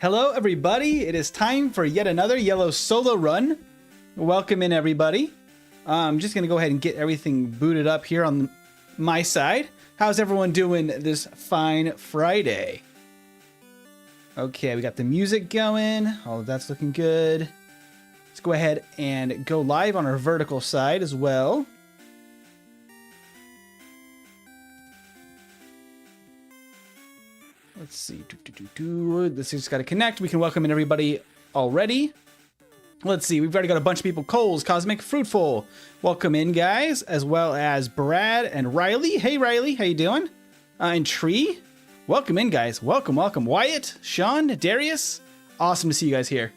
Hello everybody, it is time for yet another yellow solo run. Welcome in everybody. I'm just gonna go ahead and get everything booted up here on my side. How's everyone doing this fine Friday? Okay, we got the music going. All of that's looking good. Let's go ahead and go live on our vertical side as well. Let's see. This has got to connect. We can welcome in everybody already. Let's see. We've already got a bunch of people. Coles, Cosmic, Fruitful. Welcome in, guys, as well as Brad and Riley. Hey, Riley. How you doing? And Tree. Welcome in, guys. Welcome, welcome. Wyatt, Sean, Darius. Awesome to see you guys here.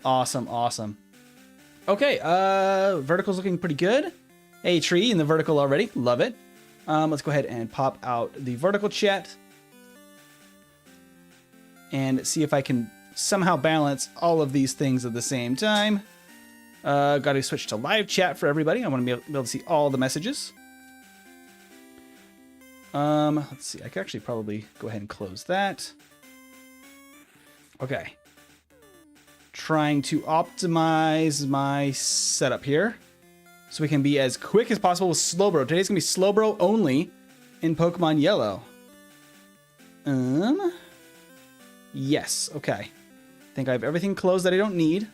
Awesome, awesome. Okay, vertical's looking pretty good. Hey, Tree in the vertical already. Love it. Let's go ahead and pop out the vertical chat and see if I can somehow balance all of these things at the same time. Got to switch to live chat for everybody. I want to be able to see all the messages. Let's see. I could actually probably go ahead and close that. Okay. Trying to optimize my setup here so we can be as quick as possible with Slowbro. Today's gonna be Slowbro only in Pokemon Yellow. Yes, okay. I think I have everything closed that I don't need.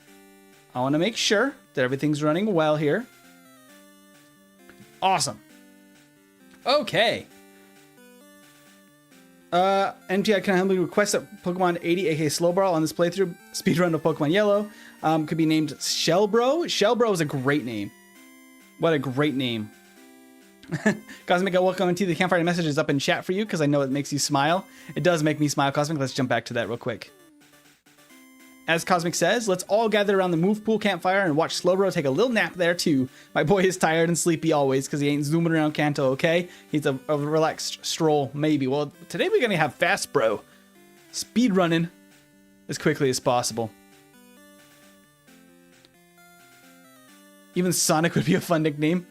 I want to make sure that everything's running well here. Awesome. Okay. MTI can humbly request that Pokemon 80, aka Slowbro, on this playthrough speedrun of Pokemon Yellow could be named Shellbro. Shellbro is a great name. What a great name. Cosmic, welcome to the campfire messages up in chat for you because I know it makes you smile. It does make me smile, Cosmic. Let's jump back to that real quick. As Cosmic says, let's all gather around the move pool campfire and watch Slowbro take a little nap there too. My boy is tired and sleepy always because he ain't zooming around Kanto, okay? He's a relaxed stroll, maybe. Well, today we're going to have Fast Bro speed running as quickly as possible. Even Sonic would be a fun nickname.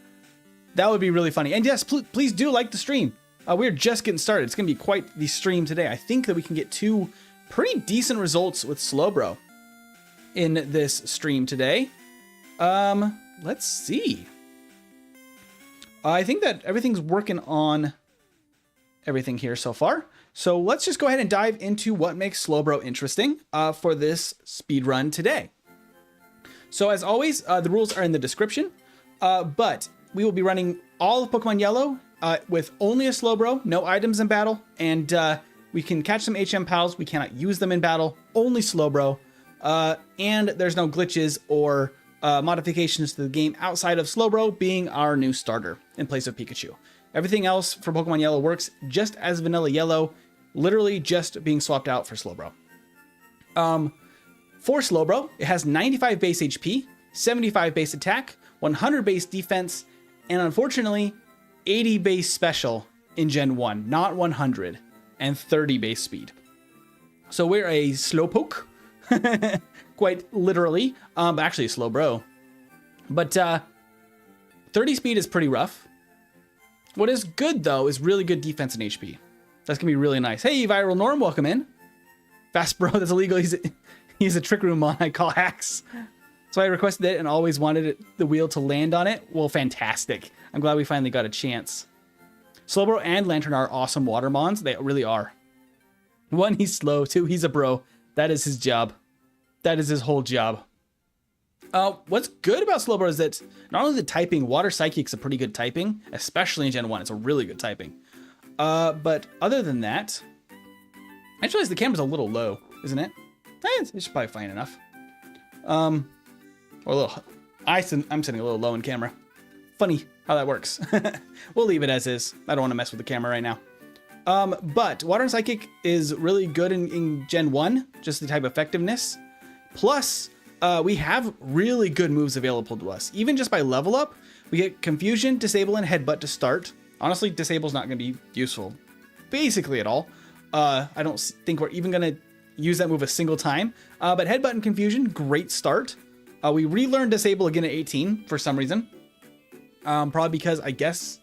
That would be really funny. And yes, please do like the stream. We're just getting started. It's going to be quite the stream today. I think that we can get two pretty decent results with Slowbro in this stream today. Let's see. I think that everything's working on everything here so far. So let's just go ahead and dive into what makes Slowbro interesting for this speedrun today. So as always, the rules are in the description, but we will be running all of Pokemon Yellow with only a Slowbro, no items in battle, and we can catch some HM pals. We cannot use them in battle, only Slowbro, and there's no glitches or modifications to the game outside of Slowbro being our new starter in place of Pikachu. Everything else for Pokemon Yellow works just as vanilla Yellow, literally just being swapped out for Slowbro. For Slowbro, it has 95 base HP, 75 base attack, 100 base defense, and unfortunately, 80 base special in Gen 1, not 100, and 30 base speed. So we're a Slowpoke, quite literally, actually a Slowbro. But 30 speed is pretty rough. What is good, though, is really good defense and HP. That's going to be really nice. Hey, Viral Norm, welcome in. Fast Bro, that's illegal. He's a Trick Room mod I call hacks. So I requested it and always wanted the wheel to land on it. Well, fantastic. I'm glad we finally got a chance. Slowbro and Lantern are awesome water mons. They really are. One, he's slow. Two, he's a bro. That is his job. That is his whole job. What's good about Slowbro is that not only the typing, Water Psychic's a pretty good typing, especially in Gen 1. It's a really good typing. But other than that, I just realized the camera's a little low, isn't it? It's probably fine enough. Or a little, I'm sitting a little low in camera. Funny how that works. We'll leave it as is. I don't want to mess with the camera right now. But Water and Psychic is really good in Gen 1, just the type of effectiveness. Plus, we have really good moves available to us. Even just by level up, we get Confusion, Disable, and Headbutt to start. Honestly, Disable's not going to be useful basically at all. I don't think we're even going to use that move a single time. But Headbutt and Confusion, great start. We relearned Disable again at 18 for some reason. Probably because I guess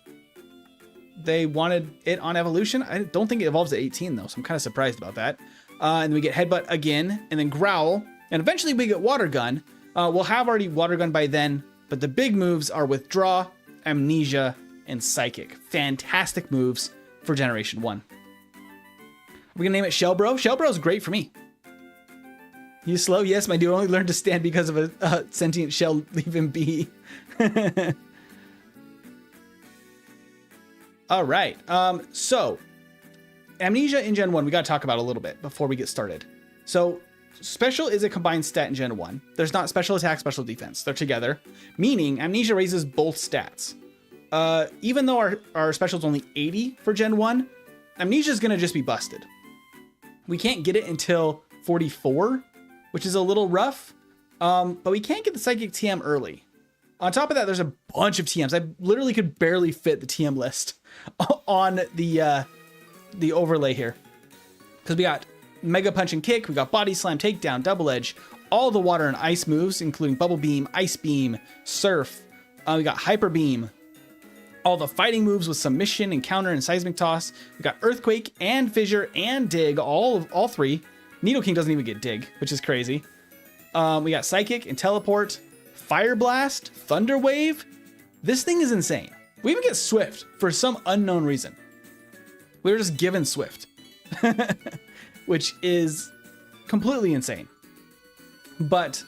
they wanted it on evolution. I don't think it evolves at 18 though, so I'm kind of surprised about that. and we get headbutt again, and then growl, and eventually we get water gun. We'll have already water gun by then, but the big moves are withdraw, amnesia, and psychic. Fantastic moves for Generation 1. We're gonna name it Slowbro. Slowbro's great for me. You slow? Yes, my dude only learned to stand because of a sentient shell. Leave him be. All right. So amnesia in Gen 1, we got to talk about a little bit before we get started. So special is a combined stat in Gen 1. There's not special attack, special defense. They're together, meaning amnesia raises both stats. Even though our special is only 80 for Gen 1, amnesia is going to just be busted. We can't get it until 44, which is a little rough, but we can't get the psychic TM early. On top of that, there's a bunch of TMs. I literally could barely fit the TM list on the overlay here. Because we got Mega Punch and Kick, we got Body Slam, Takedown, Double Edge, all the water and ice moves, including Bubble Beam, Ice Beam, Surf. We got Hyper Beam, all the fighting moves with Submission and Counter and Seismic Toss. We got Earthquake and Fissure and Dig, all three. Nidoking doesn't even get Dig, which is crazy. We got Psychic and Teleport, Fire Blast, Thunder Wave. This thing is insane. We even get Swift for some unknown reason. We were just given Swift, which is completely insane. But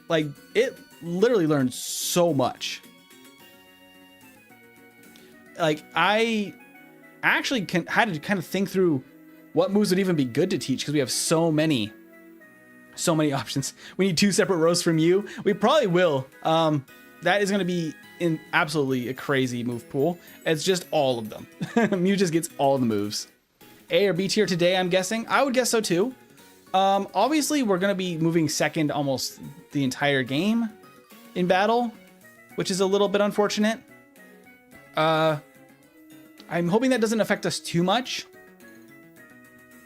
like, it literally learned so much. Like, I actually had to kind of think through what moves would even be good to teach, because we have so many options. We need 2 separate rows from you. We probably will. That is going to be in absolutely a crazy move pool. It's just all of them. Mew just gets all the moves. A or B tier today, I'm guessing. I would guess so too. Obviously, we're going to be moving second almost the entire game in battle, which is a little bit unfortunate. I'm hoping that doesn't affect us too much.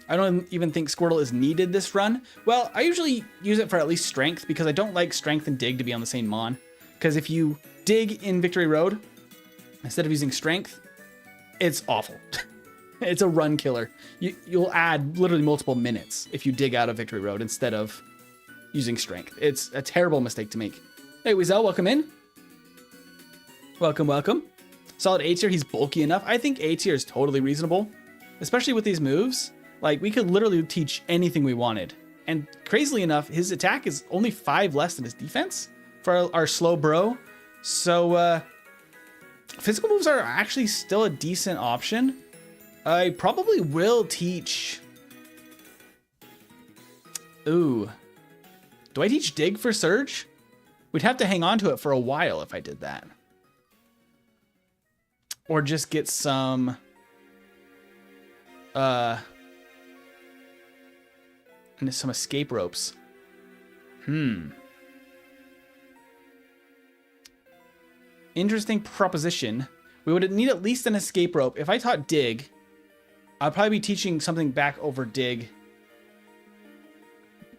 I don't even think Squirtle is needed this run. Well, I usually use it for at least strength, because I don't like strength and dig to be on the same mon. Because if you dig in Victory Road instead of using strength, it's awful. It's a run killer. You'll add literally multiple minutes if you dig out of Victory Road instead of using strength. It's a terrible mistake to make. Hey, Weasel, welcome in. Welcome, welcome. Solid A tier. He's bulky enough. I think A tier is totally reasonable, especially with these moves. Like, we could literally teach anything we wanted. And crazily enough, his attack is only 5 less than his defense for our Slowbro. So, physical moves are actually still a decent option. I probably will teach... Ooh. Do I teach Dig for Surge? We'd have to hang on to it for a while if I did that. Or just get some... and some escape ropes. Interesting proposition. We would need at least an escape rope. If I taught Dig, I'd probably be teaching something back over Dig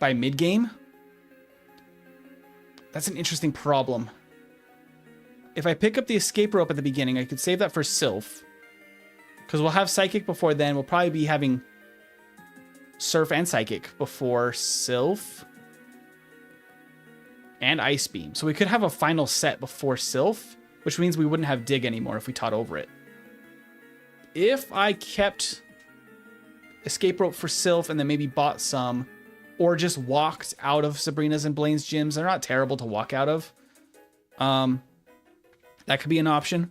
by mid-game. That's an interesting problem. If I pick up the escape rope at the beginning, I could save that for Sylph. Because we'll have Psychic before then. We'll probably be having Surf and Psychic before Sylph. And Ice Beam. So we could have a final set before Sylph, which means we wouldn't have Dig anymore if we taught over it. If I kept Escape Rope for Sylph and then maybe bought some, or just walked out of Sabrina's and Blaine's gyms, they're not terrible to walk out of. That could be an option.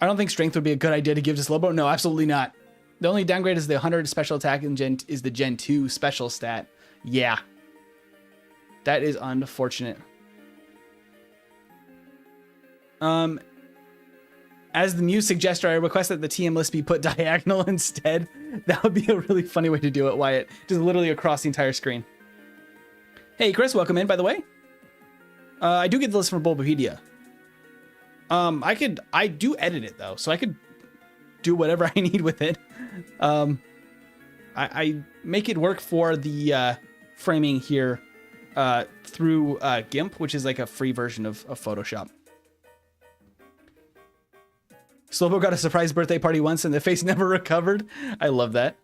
I don't think strength would be a good idea to give to Slowbro. No, absolutely not. The only downgrade is the 100 special attack in is the Gen 2 special stat. Yeah. That is unfortunate. As the Muse suggester, I request that the TM list be put diagonal instead. That would be a really funny way to do it, Wyatt. Just literally across the entire screen. Hey, Chris, welcome in, by the way. I do get the list from Bulbapedia. I do edit it though, so I could do whatever I need with it. I make it work for the framing here through GIMP, which is like a free version of Photoshop. Slowbro got a surprise birthday party once and the face never recovered. I love that.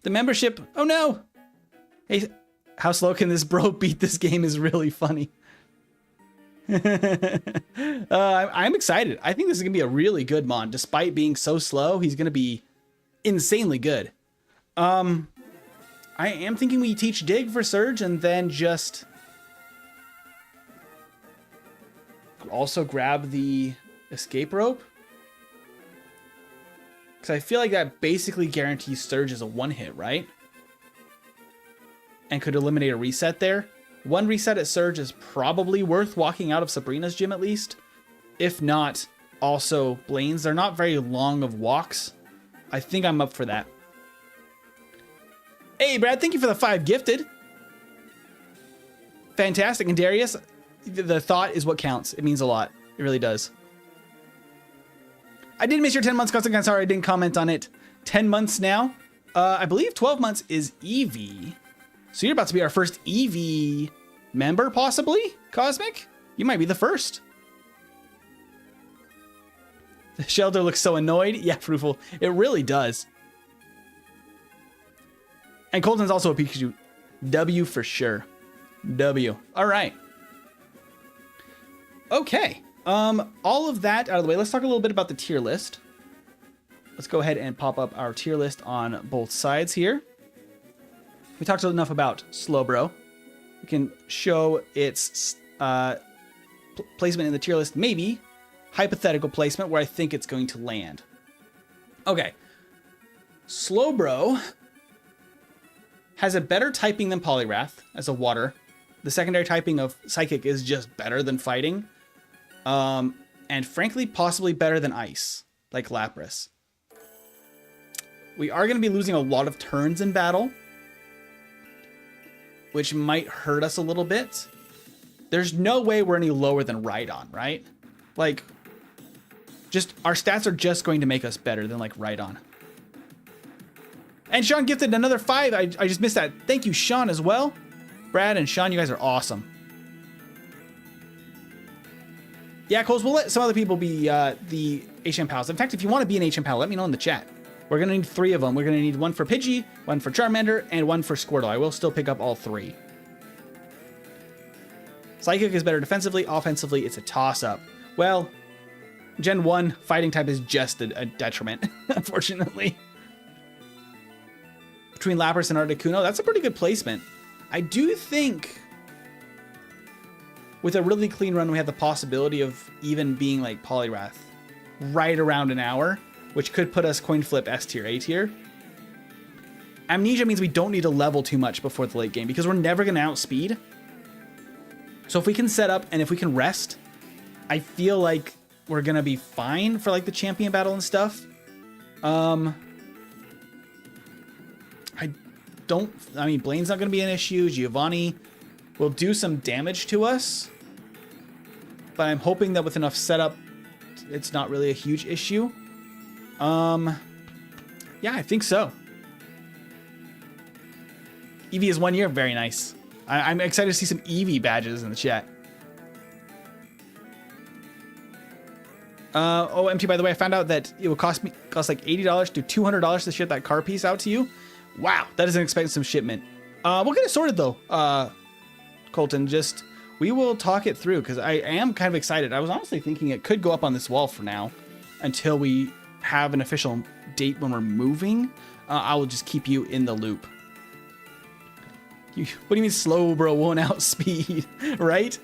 The membership. Oh no. Hey, how slow can this bro beat this game is really funny. I'm excited. I think this is going to be a really good mon. Despite being so slow, he's going to be insanely good. I am thinking we teach Dig for Surge and then just also grab the escape rope. Because I feel like that basically guarantees Surge as a one-hit, right? And could eliminate a reset there. One reset at Surge is probably worth walking out of Sabrina's gym at least. If not, also Blaine's. They're not very long of walks. I think I'm up for that. Hey, Brad, thank you for the 5 gifted. Fantastic. And Darius, the thought is what counts. It means a lot. It really does. I did miss your 10 months, Constant. I'm sorry I didn't comment on it. 10 months now. I believe 12 months is Eevee. So you're about to be our first Eevee member, possibly? Cosmic? You might be the first. The shelter looks so annoyed. Yeah, Fruitful. It really does. And Colton's also a Pikachu. W for sure. W. All right. Okay. All of that out of the way. Let's talk a little bit about the tier list. Let's go ahead and pop up our tier list on both sides here. We talked enough about Slowbro. We can show its placement in the tier list, maybe hypothetical placement where I think it's going to land. Okay. Slowbro has a better typing than Poliwrath as a water. The secondary typing of Psychic is just better than fighting. And frankly, possibly better than Ice, like Lapras. We are going to be losing a lot of turns in battle, which might hurt us a little bit. There's no way we're any lower than Rhydon, right? Like, just our stats are just going to make us better than like Rhydon. And Sean gifted another 5. I just missed that. Thank you, Sean, as well. Brad and Sean, you guys are awesome. Yeah, Coles, we'll let some other people be the HM Pals. In fact, if you want to be an HM Pal, let me know in the chat. We're going to need 3 of them. We're going to need 1 for Pidgey, 1 for Charmander, and 1 for Squirtle. I will still pick up all 3. Psychic is better defensively. Offensively, it's a toss-up. Well, Gen 1 fighting type is just a detriment, unfortunately. Between Lapras and Articuno, that's a pretty good placement. I do think with a really clean run, we have the possibility of even being like Poliwrath right around an hour, which could put us coin flip S tier, A tier. Amnesia means we don't need to level too much before the late game because we're never going to outspeed. So if we can set up and if we can rest, I feel like we're going to be fine for like the champion battle and stuff. I mean, Blaine's not going to be an issue. Giovanni will do some damage to us. But I'm hoping that with enough setup, it's not really a huge issue. Yeah, I think so. Eevee is 1 year. Very nice. I'm excited to see some Eevee badges in the chat. Oh, MT, by the way, I found out that it would cost like $80 to $200 to ship that car piece out to you. Wow, that is an expensive shipment. We'll get it sorted though, Colton. Just, we will talk it through because I am kind of excited. I was honestly thinking it could go up on this wall for now until we have an official date when we're moving. I will just keep you in the loop. What do you mean Slowbro won't outspeed, right?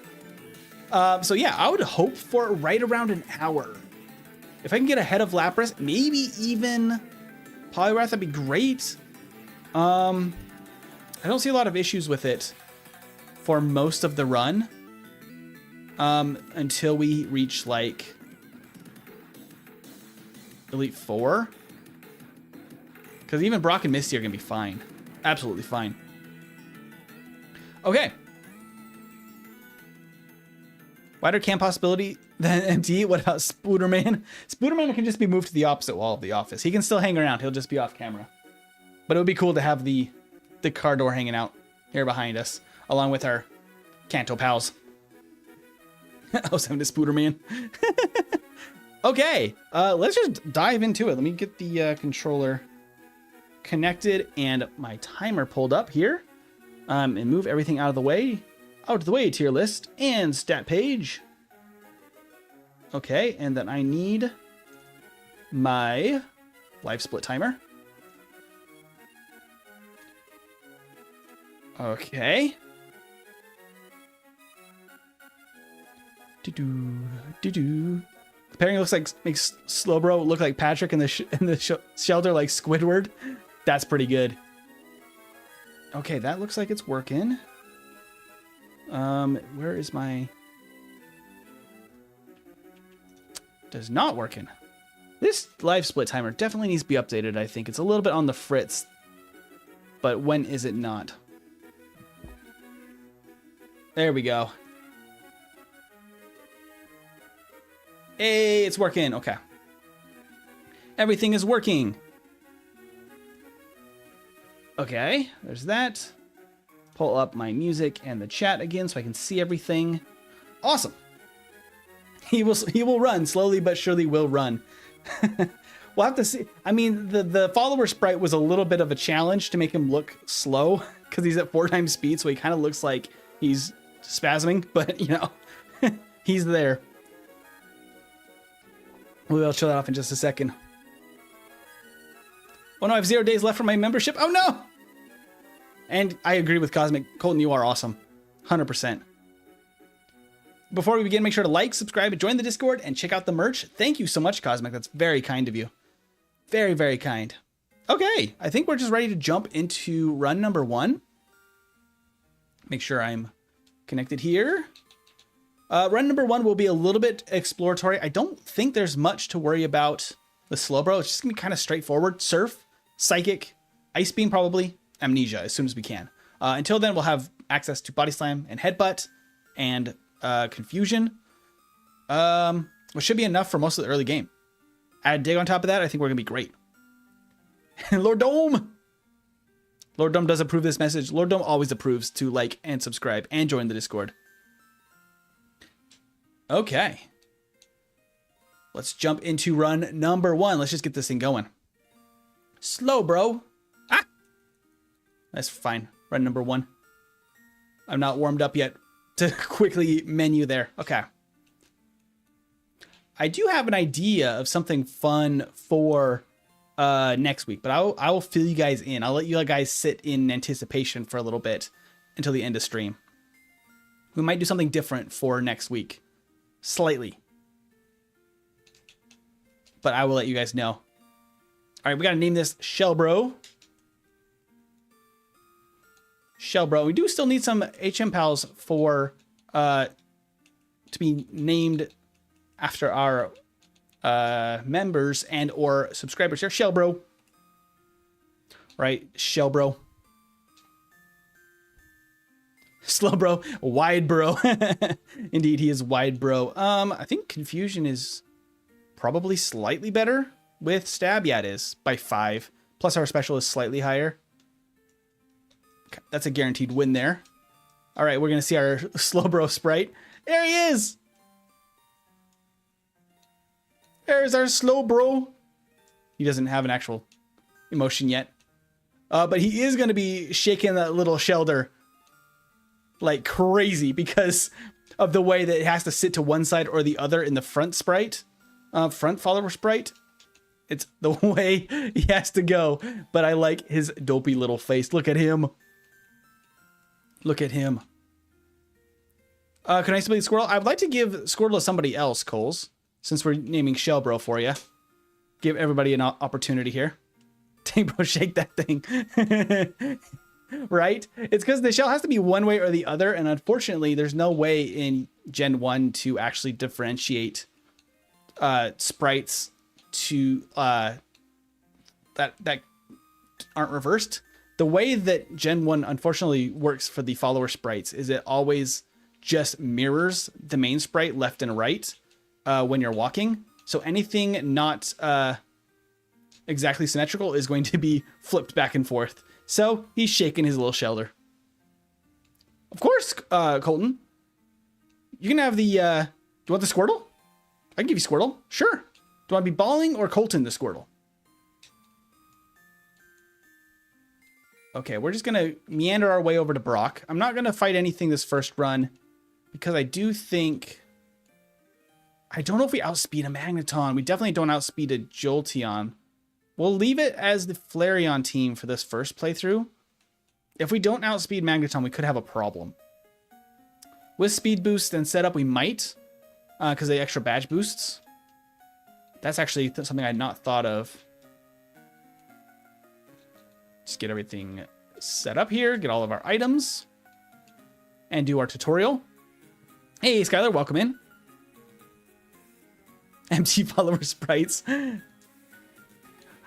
So yeah, I would hope for right around an hour. If I can get ahead of Lapras, maybe even Poliwrath, that'd be great. I don't see a lot of issues with it for most of the run. Until we reach like Elite 4. Because even Brock and Misty are gonna be fine. Absolutely fine. Okay. Wider camp possibility than MT. What about Spooderman? Spooderman can just be moved to the opposite wall of the office. He can still hang around. He'll just be off camera. But it would be cool to have the car door hanging out here behind us, along with our Kanto pals. Oh, 7 to Spooderman. Okay, let's just dive into it. Let me get the controller connected and my timer pulled up here. And move everything out of the way. Out of the way, tier list and stat page. Okay, and then I need my live split timer. Okay. The pairing makes Slowbro look like Patrick in the shelter like Squidward. That's pretty good. Okay, that looks like it's working. Where is my... Does not working. This live split timer definitely needs to be updated, I think. It's a little bit on the fritz. But when is it not? There we go. Hey, it's working. Okay. Everything is working. Okay, there's that. Pull up my music and the chat again so I can see everything. Awesome. He will run slowly but surely will run. We'll have to see. I mean, the follower sprite was a little bit of a challenge to make him look slow because he's at 4 times speed, so he kind of looks like he's spasming, but you know, he's there. We'll chill that off in just a second. Oh no, I have 0 days left for my membership. Oh no! And I agree with Cosmic. Colton, you are awesome. 100%. Before we begin, make sure to like, subscribe, join the Discord, and check out the merch. Thank you so much, Cosmic. That's very kind of you. Very, very kind. Okay, I think we're just ready to jump into run number 1. Make sure I'm connected here. Run number 1 will be a little bit exploratory. I don't think there's much to worry about with Slowbro. It's just going to be kind of straightforward. Surf, Psychic, Ice Beam probably, Amnesia as soon as we can. Until then, we'll have access to Body Slam and Headbutt and Confusion. Which should be enough for most of the early game. Add Dig on top of that, I think we're going to be great. Lord Dome! Lord Dome does approve this message. Lord Dome always approves to like and subscribe and join the Discord. Okay. Let's jump into run number 1. Let's just get this thing going. Slowbro. Ah! That's fine. Run number 1. I'm not warmed up yet to quickly menu there. Okay. I do have an idea of something fun for next week, but I will fill you guys in. I'll let you guys sit in anticipation for a little bit until the end of stream. We might do something different for next week. Slightly. But I will let you guys know. All right, we got to name this Shellbro. Shellbro. We do still need some HM pals for to be named after our members and or subscribers here. Shellbro. Right, Shellbro. Slowbro, wide bro. Indeed, he is wide bro. I think Confusion is probably slightly better with Stab. Yeah, it is by 5. Plus our special is slightly higher. Okay, that's a guaranteed win there. All right, we're gonna see our Slowbro sprite. There he is. There's our Slowbro. He doesn't have an actual emotion yet, but he is gonna be shaking that little shelter like crazy because of the way that it has to sit to one side or the other in the front sprite, front follower sprite. It's the way he has to go, but I like his dopey little face. Look at him. Look at him. Can I split the Squirtle? I would like to give Squirtle to somebody else, Coles, since we're naming Shellbro for you. Give everybody an opportunity here. Dang, bro, shake that thing. Right? It's because the shell has to be one way or the other, and unfortunately, there's no way in Gen 1 to actually differentiate sprites to that aren't reversed. The way that Gen 1 unfortunately works for the follower sprites is it always just mirrors the main sprite left and right when you're walking. So anything not exactly symmetrical is going to be flipped back and forth. So he's shaking his little shelter. Of course, Colton. You can have the, you want the Squirtle? I can give you Squirtle. Sure. Do I want to be Balling or Colton the Squirtle? Okay, we're just going to meander our way over to Brock. I'm not going to fight anything this first run because I do think... I don't know if we outspeed a Magneton. We definitely don't outspeed a Jolteon. We'll leave it as the Flareon team for this first playthrough. If we don't outspeed Magneton, we could have a problem. With speed boost and setup, we might, because of the extra badge boosts. That's actually something I had not thought of. Just get everything set up here, get all of our items, and do our tutorial. Hey, Skylar, welcome in. Empty follower sprites.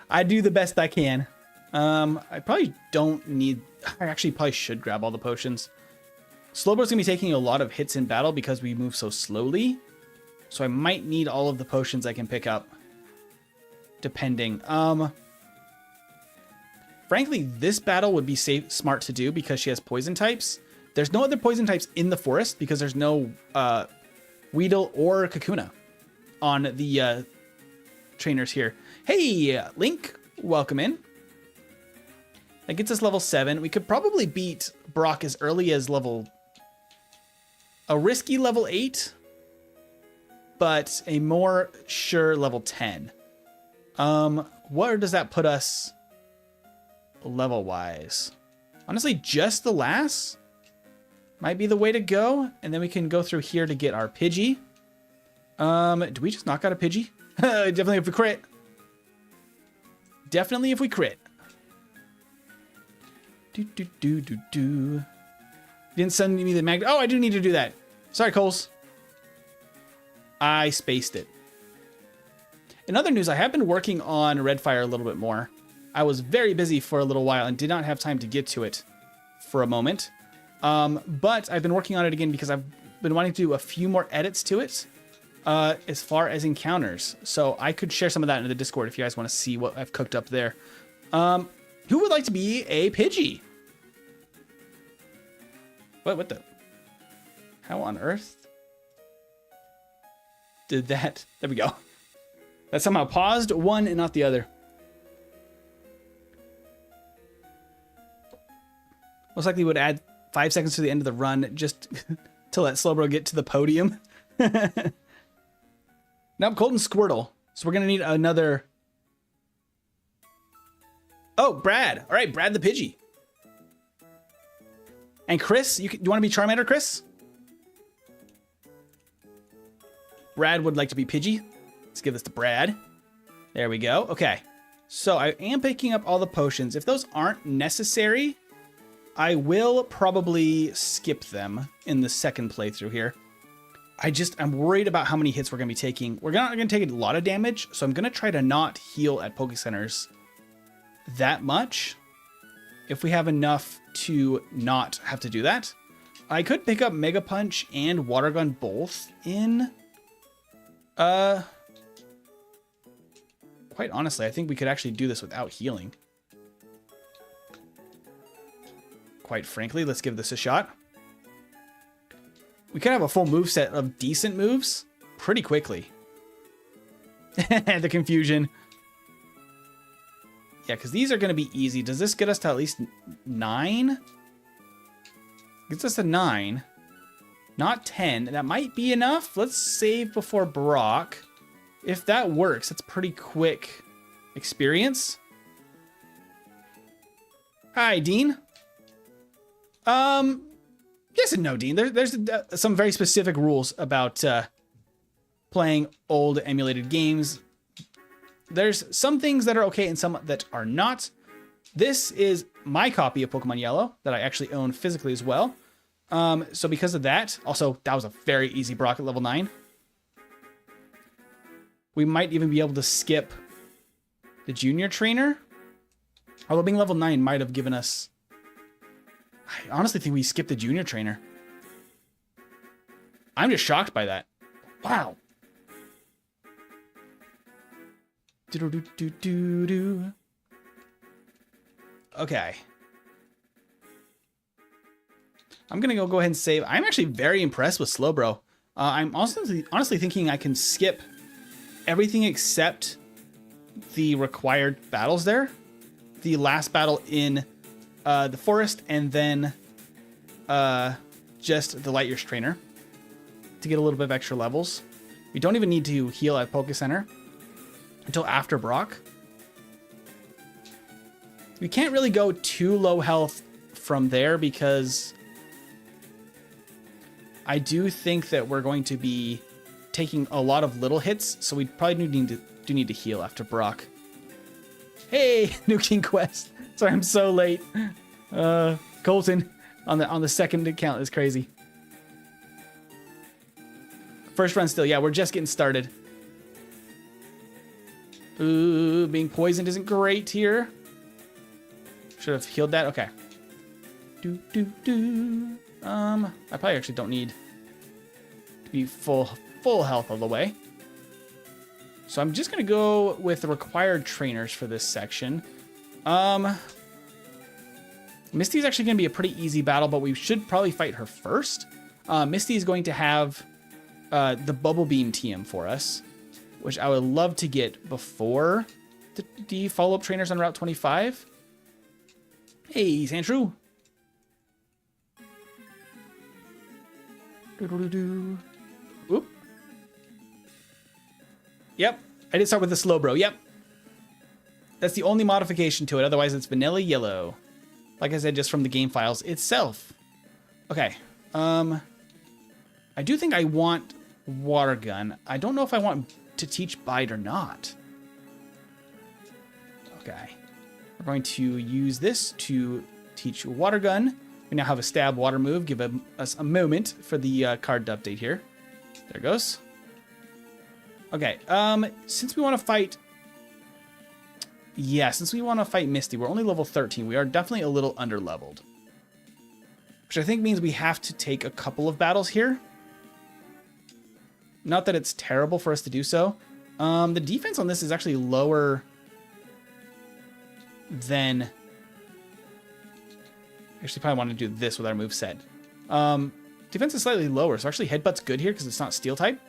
I do the best I can. I probably don't need... I actually probably should grab all the potions. Slowbro's gonna be taking a lot of hits in battle because we move so slowly. So I might need all of the potions I can pick up. Depending. Frankly, this battle would be smart to do because she has poison types. There's no other poison types in the forest because there's no Weedle or Kakuna on the trainers here. Hey, Link, welcome in. That gets us level 7. We could probably beat Brock as early as a risky level 8, but a more sure level 10. Where does that put us level-wise? Honestly, just the last might be the way to go, and then we can go through here to get our Pidgey. Do we just knock out a Pidgey? Definitely if we crit. Definitely if we crit. Didn't send me the magnet. Oh, I do need to do that. Sorry, Coles. I spaced it. In other news, I have been working on Redfire a little bit more. I was very busy for a little while and did not have time to get to it for a moment. But I've been working on it again because I've been wanting to do a few more edits to it. As far as encounters. So I could share some of that into the Discord if you guys want to see what I've cooked up there. Who would like to be a Pidgey? What the? How on earth did that? There we go. That somehow paused one and not the other. Most likely would add 5 seconds to the end of the run just to let Slowbro get to the podium. Now Colton Squirtle. So we're going to need another... Oh, Brad. All right, Brad the Pidgey. And Chris, do you want to be Charmander, Chris? Brad would like to be Pidgey. Let's give this to Brad. There we go. Okay. So I am picking up all the potions. If those aren't necessary, I will probably skip them in the second playthrough here. I'm worried about how many hits we're going to be taking. We're not going to take a lot of damage, so I'm going to try to not heal at Poke Centers that much if we have enough to not have to do that. I could pick up Mega Punch and Water Gun both in... Quite honestly, I think we could actually do this without healing. Quite frankly, let's give this a shot. We could have a full moveset of decent moves pretty quickly. The confusion. Yeah, because these are going to be easy. Does this get us to at least 9? Gets us to 9. Not 10. That might be enough. Let's save before Brock. If that works, that's pretty quick experience. Hi, Dean. Yes and no, Dean. There's some very specific rules about playing old emulated games. There's some things that are okay and some that are not. This is my copy of Pokemon Yellow that I actually own physically as well. So because of that, also, that was a very easy Brock at level 9. We might even be able to skip the junior trainer. Although being level 9 might have given us... I honestly think we skipped the junior trainer. I'm just shocked by that. Wow. Okay. I'm going to go ahead and save. I'm actually very impressed with Slowbro. I'm honestly thinking I can skip everything except the required battles there. The last battle in the forest, and then just the light years trainer to get a little bit of extra levels. We don't even need to heal at Poke Center until after Brock. We can't really go too low health from there because I do think that we're going to be taking a lot of little hits, so we probably do need to heal after Brock. Hey, New King Quest. Sorry, I'm so late. Colton on the second account is crazy. First run still, yeah, we're just getting started. Ooh, being poisoned isn't great here. Should have healed that. Okay. I probably actually don't need to be full health all the way. So I'm just gonna go with the required trainers for this section. Misty is actually gonna be a pretty easy battle, but we should probably fight her first. Misty is going to have the Bubble Beam TM for us, which I would love to get before the follow-up trainers on Route 25. Hey, Sandshrew. Oop. Yep, I did start with the Slowbro. Yep. That's the only modification to it. Otherwise, it's vanilla yellow. Like I said, just from the game files itself. Okay. I do think I want Water Gun. I don't know if I want to teach Bite or not. Okay. We're going to use this to teach Water Gun. We now have a stab water move. Give us a moment for the card to update here. There it goes. Okay, since we want to fight... Yeah, since we want to fight Misty, we're only level 13. We are definitely a little under-leveled. Which I think means we have to take a couple of battles here. Not that it's terrible for us to do so. The defense on this is actually lower than... Actually, probably want to do this with our moveset. Defense is slightly lower, so actually Headbutt's good here because it's not Steel type.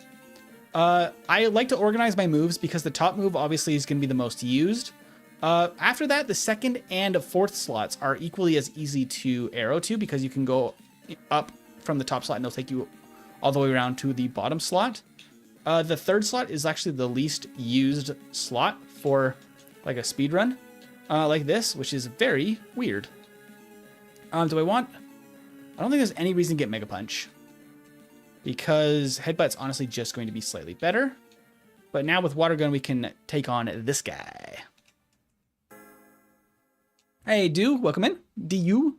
I like to organize my moves because the top move obviously is going to be the most used. After that, the second and fourth slots are equally as easy to arrow to because you can go up from the top slot and they'll take you all the way around to the bottom slot. The third slot is actually the least used slot for like a speed run like this, which is very weird. Do I want... I don't think there's any reason to get Mega Punch because Headbutt's honestly just going to be slightly better. But now with Water Gun, we can take on this guy. Hey, Du, welcome in. Du.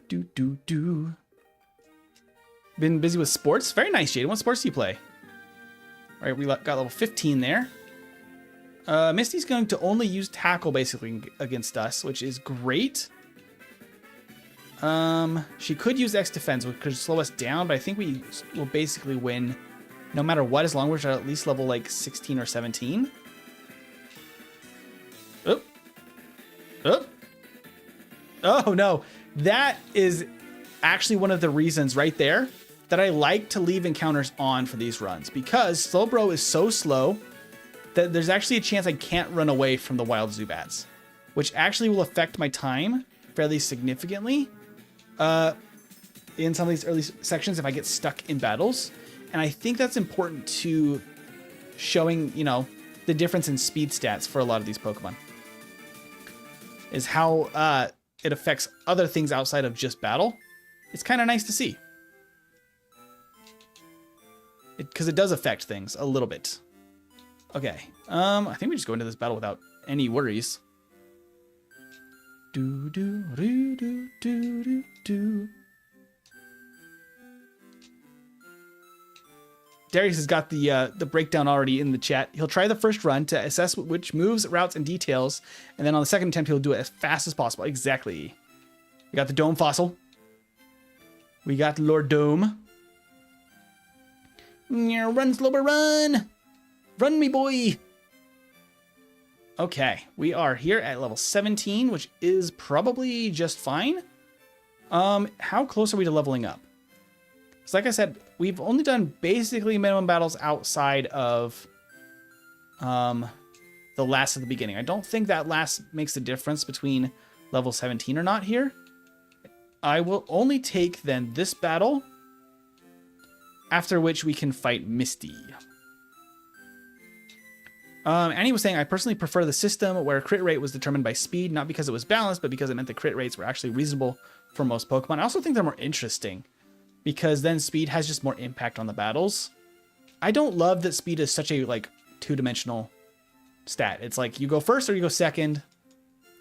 Do. Been busy with sports? Very nice, Jaden. What sports do you play? All right, we got level 15 there. Misty's going to only use Tackle basically against us, which is great. She could use X Defense, which could slow us down, but I think we will basically win no matter what, as long as we're at least level like 16 or 17. Oh no, that is actually one of the reasons right there that I like to leave encounters on for these runs, because Slowbro is so slow that there's actually a chance I can't run away from the wild Zubats, which actually will affect my time fairly significantly in some of these early sections if I get stuck in battles. And I think that's important to showing, you know, the difference in speed stats for a lot of these Pokemon, is how it affects other things outside of just battle. It's kind of nice to see. Because it does affect things a little bit. Okay, I think we just go into this battle without any worries. Darius has got the breakdown already in the chat. He'll try the first run to assess which moves, routes, and details, and then on the second attempt, he'll do it as fast as possible. Exactly. We got the Dome Fossil. We got Lord Dome. Run, Slowbro, run! Run, me boy! Okay, we are here at level 17, which is probably just fine. How close are we to leveling up? Because like I said, we've only done basically minimum battles outside of the last at the beginning. I don't think that last makes a difference between level 17 or not here. I will only take then this battle, after which we can fight Misty. Annie was saying, I personally prefer the system where crit rate was determined by speed, not because it was balanced, but because it meant the crit rates were actually reasonable for most Pokemon. I also think they're more interesting because then speed has just more impact on the battles. I don't love that speed is such a like two-dimensional stat. It's like you go first or you go second,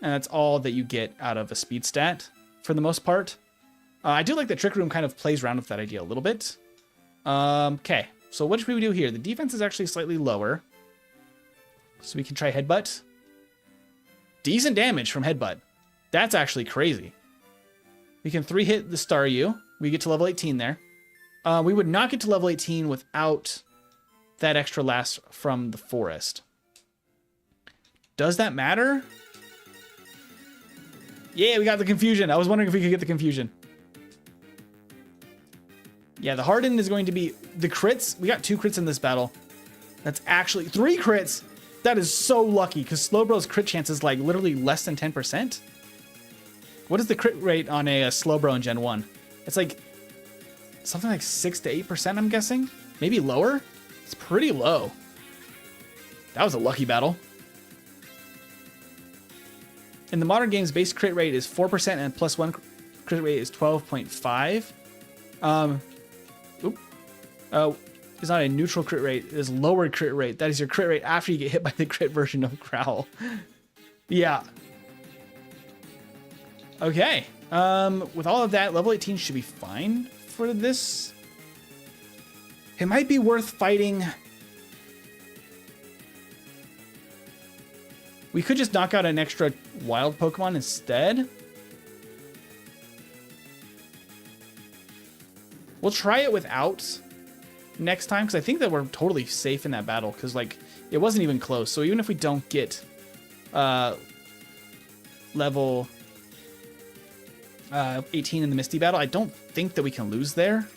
and that's all that you get out of a speed stat for the most part. I do like that Trick Room kind of plays around with that idea a little bit. Okay, so what should we do here? The defense is actually slightly lower. So we can try Headbutt. Decent damage from Headbutt. That's actually crazy. We can 3-hit the Staryu. We get to level 18 there. We would not get to level 18 without that extra last from the forest. Does that matter? Yeah, we got the confusion. I was wondering if we could get the confusion. Yeah, the Harden is going to be the crits. We got 2 crits in this battle. That's actually 3 crits. That is so lucky because Slowbro's crit chance is like literally less than 10%. What is the crit rate on a Slowbro in Gen 1? It's like something like 6 to 8%, I'm guessing. Maybe lower. It's pretty low. That was a lucky battle. In the modern games, base crit rate is 4% and +1 crit rate is 12.5. It's not a neutral crit rate. It is lower crit rate. That is your crit rate after you get hit by the crit version of Growl. Yeah. Okay. With all of that, level 18 should be fine for this. It might be worth fighting. We could just knock out an extra wild Pokemon instead. We'll try it without next time, because I think that we're totally safe in that battle, because like it wasn't even close. So even if we don't get level 18 in the Misty battle, I don't think that we can lose there.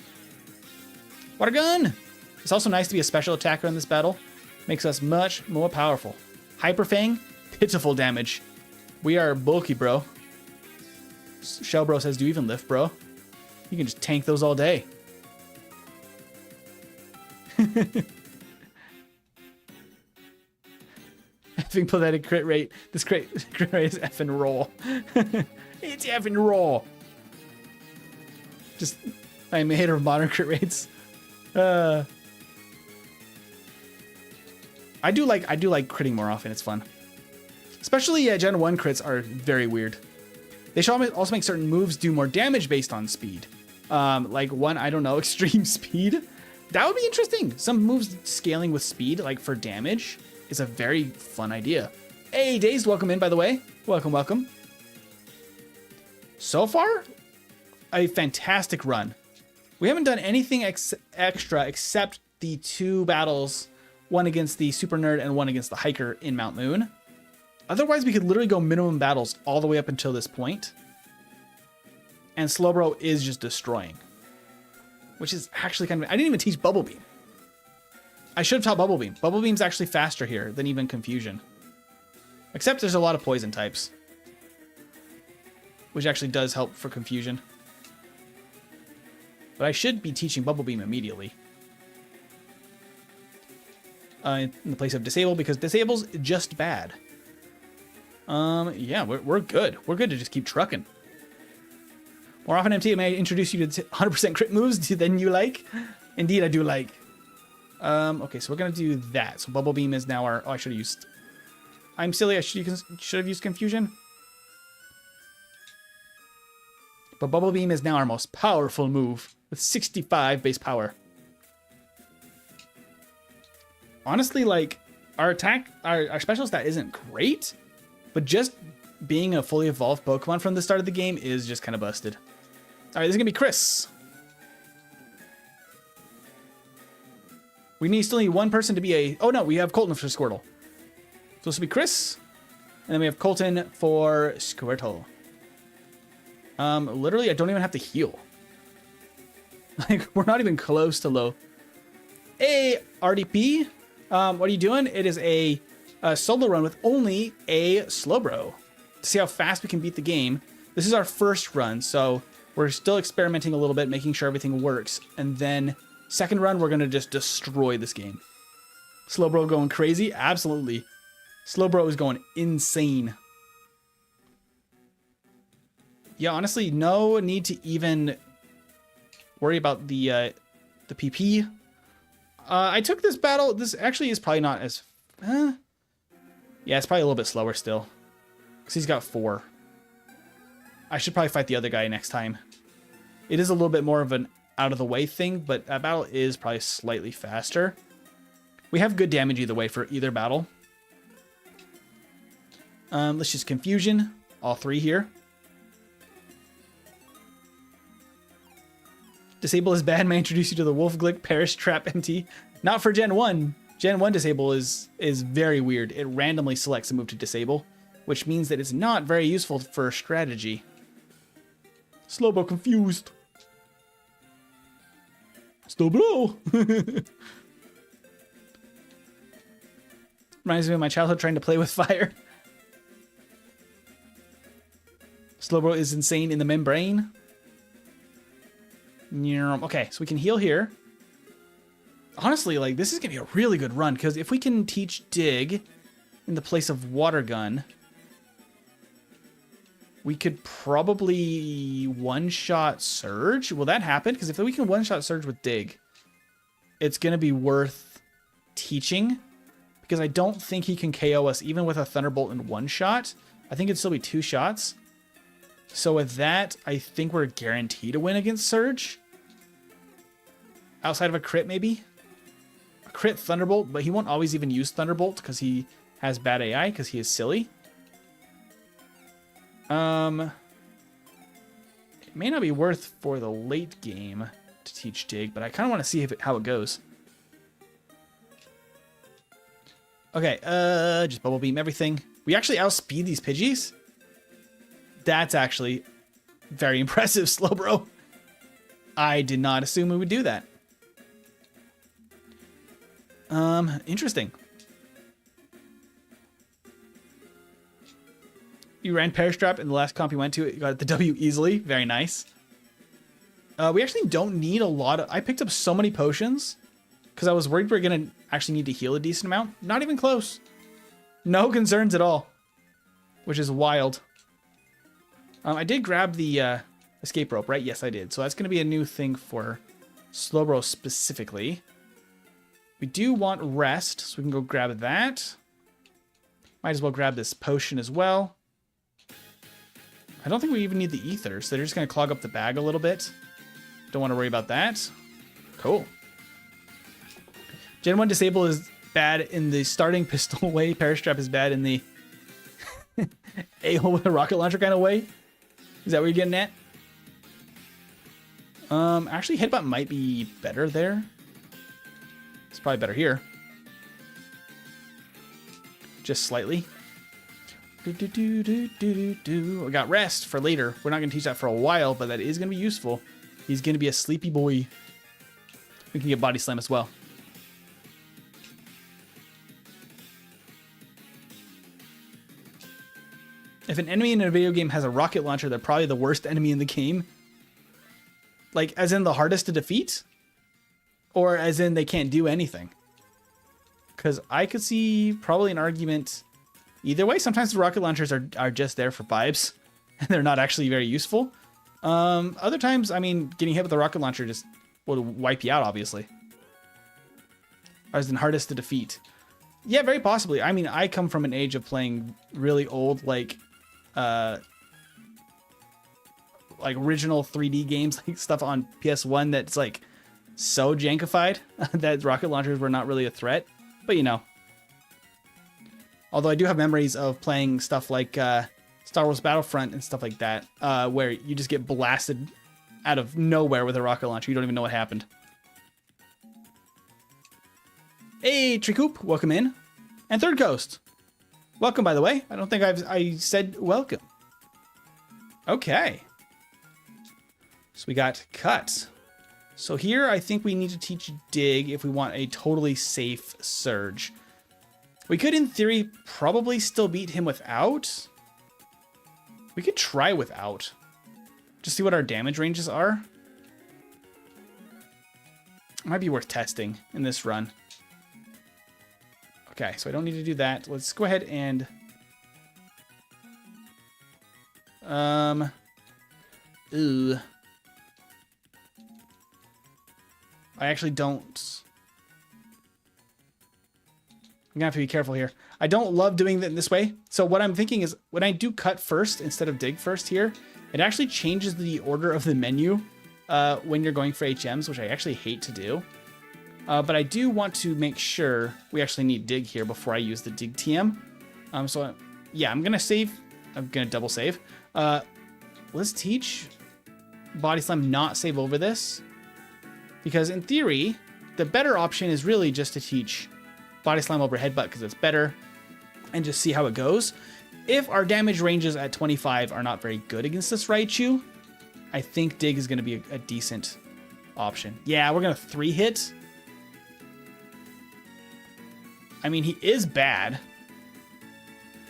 Water Gun! It's also nice to be a special attacker in this battle. Makes us much more powerful. Hyper Fang, pitiful damage. We are bulky, bro. Shell Bro says, do you even lift, bro? You can just tank those all day. Effing pathetic crit rate. This crit rate is effing raw. It's effing raw. Just, I'm a hater of modern crit rates. I do like critting more often. It's fun. Especially Gen 1 crits are very weird. They should also make certain moves do more damage based on speed. Like one, I don't know, extreme speed. That would be interesting. Some moves scaling with speed, like for damage, is a very fun idea. Hey, Dazed, welcome in, by the way. Welcome, welcome. So far, a fantastic run. We haven't done anything extra except the 2 battles, one against the Super Nerd and one against the Hiker in Mount Moon. Otherwise, we could literally go minimum battles all the way up until this point. And Slowbro is just destroying. Which is actually kind of... I didn't even teach Bubble Beam. I should have taught Bubble Beam. Bubble Beam's actually faster here than even Confusion. Except there's a lot of poison types. Which actually does help for Confusion. But I should be teaching Bubble Beam immediately. In the place of Disable, because Disable's just bad. Yeah, we're good. We're good to just keep trucking. More often, MT, may I introduce you to 100% crit moves than you like? Indeed, I do like. Okay, so we're going to do that. So Bubble Beam is now our... Oh, I should have used... I'm silly. I should have used Confusion. But Bubble Beam is now our most powerful move with 65 base power. Honestly, like, our attack... Our special stat isn't great, but just being a fully evolved Pokemon from the start of the game is just kind of busted. All right, this is going to be Chris. We still need one person to be a... Oh, no, we have Colton for Squirtle. So this will be Chris. And then we have Colton for Squirtle. Literally, I don't even have to heal. Like, we're not even close to low. Hey, RDP, what are you doing? It is a solo run with only a Slowbro to see how fast we can beat the game. This is our first run, so we're still experimenting a little bit, making sure everything works. And then second run, we're going to just destroy this game. Slowbro going crazy? Absolutely. Slowbro is going insane. Yeah, honestly, no need to even worry about the PP. I took this battle. This actually is probably not as... yeah, it's probably a little bit slower still. Because he's got 4. I should probably fight the other guy next time. It is a little bit more of an out-of-the-way thing, but that battle is probably slightly faster. We have good damage either way for either battle. Let's just Confusion. All 3 here. Disable is bad. May introduce you to the Wolf Glick Perish Trap MT. Not for Gen 1. Gen 1 Disable is very weird. It randomly selects a move to disable, which means that it's not very useful for strategy. Slowbro confused. Slowbro. Reminds me of my childhood trying to play with fire. Slowbro is insane in the membrane. Okay, so we can heal here. Honestly, like, this is going to be a really good run, because if we can teach Dig in the place of Water Gun, we could probably one-shot Surge. Will that happen? Because if we can one-shot Surge with Dig, it's going to be worth teaching, because I don't think he can KO us even with a Thunderbolt in one shot. I think it'd still be 2 shots. So with that, I think we're guaranteed to win against Surge. Outside of a crit, maybe? A crit Thunderbolt, but he won't always even use Thunderbolt because he has bad AI, because he is silly. It may not be worth for the late game to teach Dig, but I kind of want to see how it goes. Okay, just Bubble Beam everything. We actually outspeed these Pidgeys. That's actually very impressive, Slowbro. I did not assume we would do that. Interesting. You ran Perish Trap in the last comp you went to. You got the W easily. Very nice. We actually don't need a lot of... I picked up so many potions because I was worried we were going to actually need to heal a decent amount. Not even close. No concerns at all, which is wild. I did grab the escape rope, right? Yes, I did. So that's going to be a new thing for Slowbro specifically. We do want rest, so we can go grab that. Might as well grab this potion as well. I don't think we even need the ether, so they're just going to clog up the bag a little bit. Don't want to worry about that. Cool. Gen 1 Disable is bad in the starting pistol way. Perish Trap is bad in the a-hole with a rocket launcher kind of way. Is that what you're getting at? Actually, Headbutt might be better there. It's probably better here. Just slightly. We got rest for later. We're not going to teach that for a while, but that is going to be useful. He's going to be a sleepy boy. We can get Body Slam as well. If an enemy in a video game has a rocket launcher, they're probably the worst enemy in the game. Like, as in the hardest to defeat? Or as in they can't do anything? Because I could see probably an argument either way. Sometimes the rocket launchers are just there for vibes, and they're not actually very useful. Other times, I mean, getting hit with a rocket launcher just will wipe you out, obviously. As in hardest to defeat. Yeah, very possibly. I mean, I come from an age of playing really old, like original 3D games, like stuff on PS1 that's like so jankified that rocket launchers were not really a threat. But you know, although I do have memories of playing stuff like Star Wars Battlefront and stuff like that, where you just get blasted out of nowhere with a rocket launcher. You don't even know what happened. Hey, Trikoop, welcome in. And Third Coast, welcome, by the way. I don't think I said welcome. Okay. So we got Cut, So here, I think we need to teach dig if we want a totally safe surge. We could, in theory, probably still beat him without. We could try without. Just see what our damage ranges are. It might be worth testing in this run. Okay, so I don't need to do that. Let's go ahead and... Ooh. I actually don't... I'm gonna have to be careful here. I don't love doing it this way. So what I'm thinking is when I do cut first instead of dig first here, it actually changes the order of the menu when you're going for HMs, which I actually hate to do. But I do want to make sure we actually need dig here before I use the dig TM. So yeah, I'm gonna save. I'm gonna double save. Let's teach Body Slam not save over this, because in theory, the better option is really just to teach Body Slam over Headbutt because it's better, and just see how it goes. If our damage ranges at 25 are not very good against this Raichu, I think dig is going to be a decent option. Yeah, we're going to 3-hit. I mean, he is bad,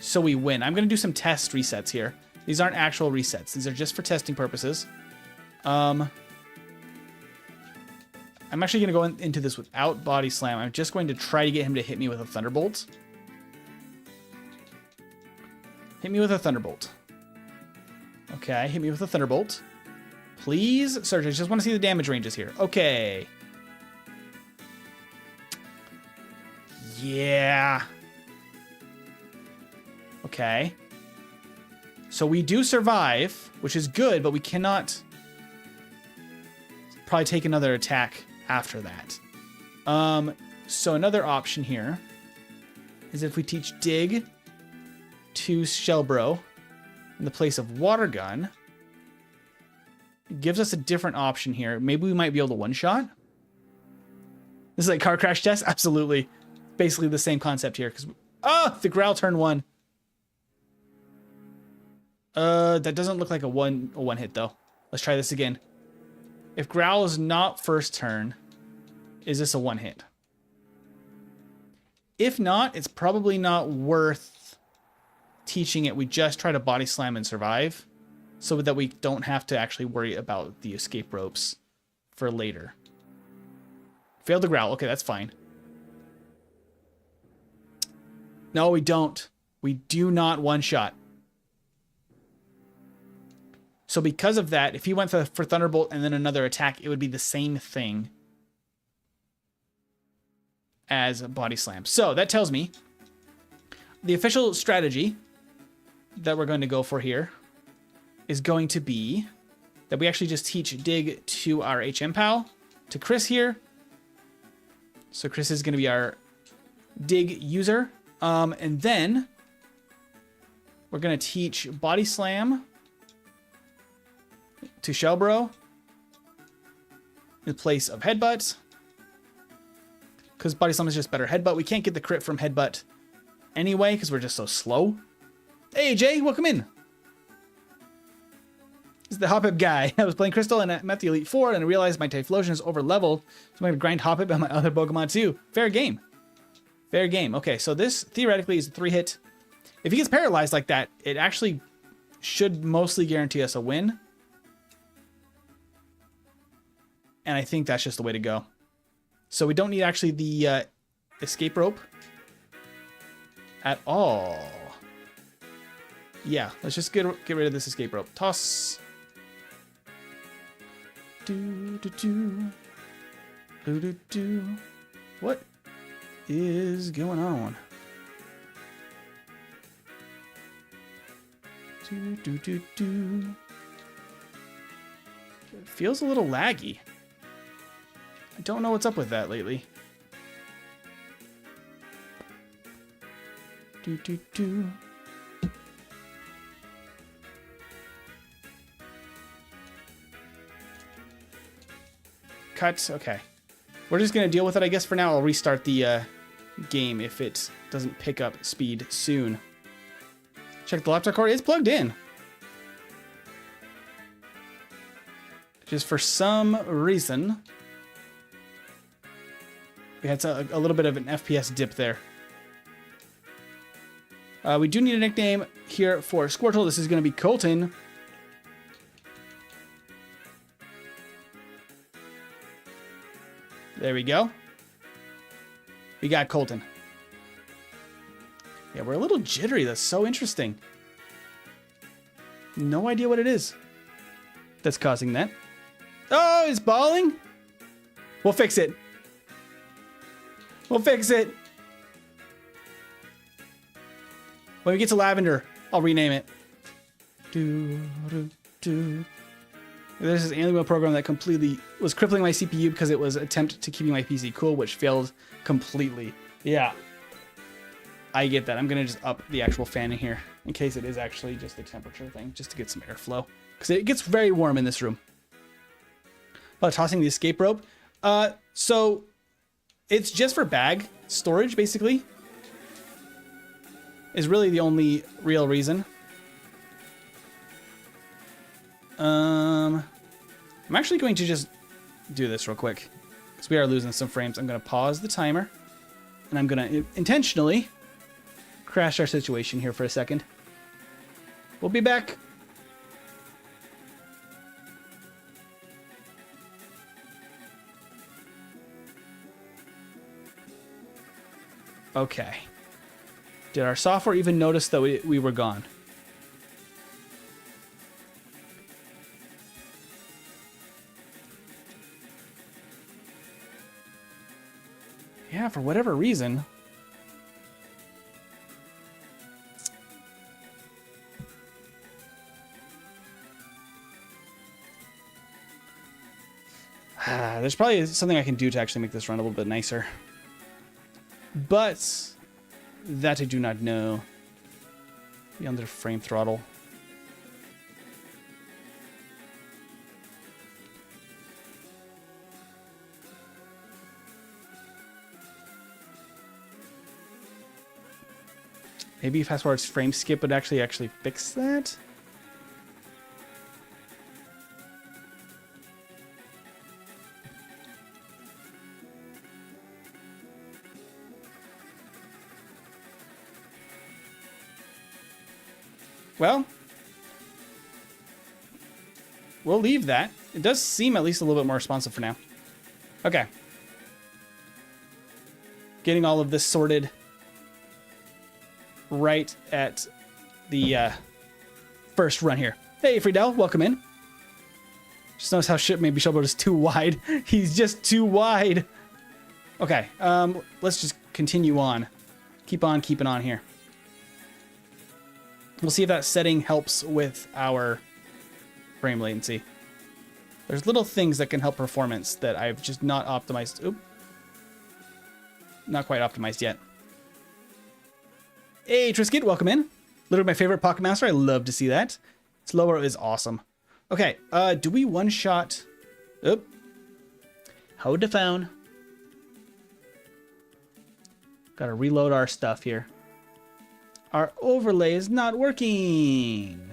so we win. I'm going to do some test resets here. These aren't actual resets. These are just for testing purposes. I'm actually going to go into this without Body Slam. I'm just going to try to get him to hit me with a Thunderbolt. Hit me with a Thunderbolt. Okay, hit me with a Thunderbolt. Please, Surge, I just want to see the damage ranges here. Okay. Yeah. Okay. So we do survive, which is good, but we cannot probably take another attack after that. So another option here is if we teach dig to Slowbro in the place of Water Gun. It gives us a different option here. Maybe we might be able to one-shot. This is like car crash test? Absolutely. Basically the same concept here. The Growl turn 1. That doesn't look like a one hit though. Let's try this again. If Growl is not first turn, is this a one hit? If not, it's probably not worth teaching it. We just try to Body Slam and survive so that we don't have to actually worry about the escape ropes for later. Failed the Growl. Okay, that's fine. No, we don't. We do not one-shot. So because of that, if he went for Thunderbolt and then another attack, it would be the same thing as a Body Slam. So that tells me the official strategy that we're going to go for here is going to be that we actually just teach dig to our HM pal, to Chris here. So Chris is going to be our dig user. And then we're going to teach Body Slam to Slowbro in place of Headbutt, because Body Slam is just better Headbutt. We can't get the crit from Headbutt anyway because we're just so slow. Hey Jay, welcome in. This is the Hoppip guy. I was playing Crystal and I met the Elite Four and I realized my Typhlosion is over leveled, so I'm going to grind Hoppip on my other Pokemon too. Fair game. Fair game. Okay, so this theoretically is a 3-hit. If he gets paralyzed like that, it actually should mostly guarantee us a win. And I think that's just the way to go. So we don't need actually the escape rope at all. Yeah, let's just get rid of this escape rope. Toss. What is going on? It feels a little laggy. I don't know what's up with that lately. Cut. Okay. We're just going to deal with it, I guess, for now. I'll restart the game if it doesn't pick up speed soon. Check the laptop cord. It's plugged in. Just for some reason, We had a little bit of an FPS dip there. We do need a nickname here for Squirtle. This is going to be Colton. There we go. We got Colton. Yeah, we're a little jittery. That's so interesting. No idea what it is that's causing that. Oh, it's balling? We'll fix it. We'll fix it. When we get to Lavender, I'll rename it. There's this Alienware program that completely was crippling my CPU because it was an attempt to keeping my PC cool, which failed completely. Yeah. I get that. I'm going to just up the actual fan in here in case it is actually just the temperature thing, just to get some airflow. Because it gets very warm in this room. About tossing the escape rope. So it's just for bag storage, basically. Is really the only real reason. I'm actually going to just do this real quick because we are losing some frames. I'm going to pause the timer and I'm going to intentionally crash our situation here for a second. We'll be back. Okay. Did our software even notice that we were gone? Yeah, for whatever reason. There's probably something I can do to actually make this run a little bit nicer. But that I do not know. Be under frame throttle. Maybe fast forward's frame skip would actually fix that. Well, we'll leave that. It does seem at least a little bit more responsive for now. Okay. Getting all of this sorted right at the first run here. Hey, Friedel, welcome in. Just notice how maybe Slowbro is too wide. He's just too wide. Okay, let's just continue on. Keep on keeping on here. We'll see if that setting helps with our frame latency. There's little things that can help performance that I've just not optimized. Oop. Not quite optimized yet. Hey, Trisket, welcome in. Literally my favorite Pocket Master. I love to see that. Slowbro is awesome. Okay, do we one-shot... Oop. Hold the phone. Gotta reload our stuff here. Our overlay is not working.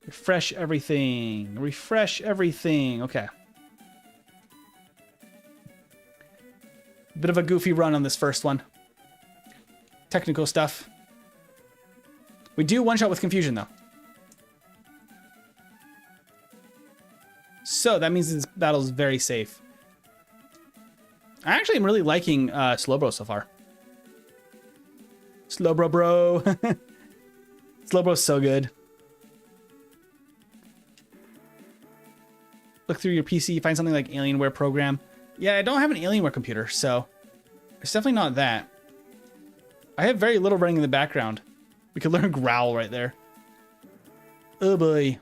Refresh everything. Refresh everything. Okay. Bit of a goofy run on this first one. Technical stuff. We do one shot with confusion though. So that means this battle is very safe. I actually am really liking Slowbro so far. Slowbro bro. Slowbro's so good. Look through your PC, find something like Alienware program. Yeah, I don't have an Alienware computer, so it's definitely not that. I have very little running in the background. We could learn Growl right there. Oh boy.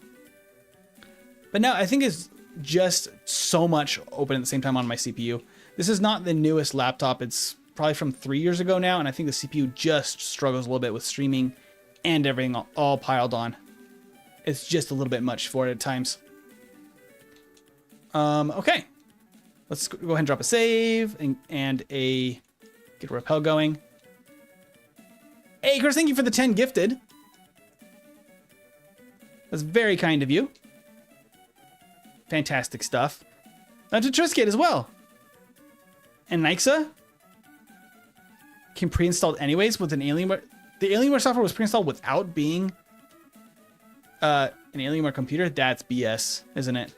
But now I think it's just so much open at the same time on my CPU. This is not the newest laptop. It's probably from 3 years ago now, and I think the CPU just struggles a little bit with streaming and everything all piled on. It's just a little bit much for it at times. Okay. Let's go ahead and drop a save and a get a rappel going. Hey, Chris, thank you for the 10 gifted. That's very kind of you. Fantastic stuff. To Trisket as well. And Nixa can pre-installed anyways with an Alienware. The Alienware software was pre-installed without being an Alienware computer. That's BS, isn't it?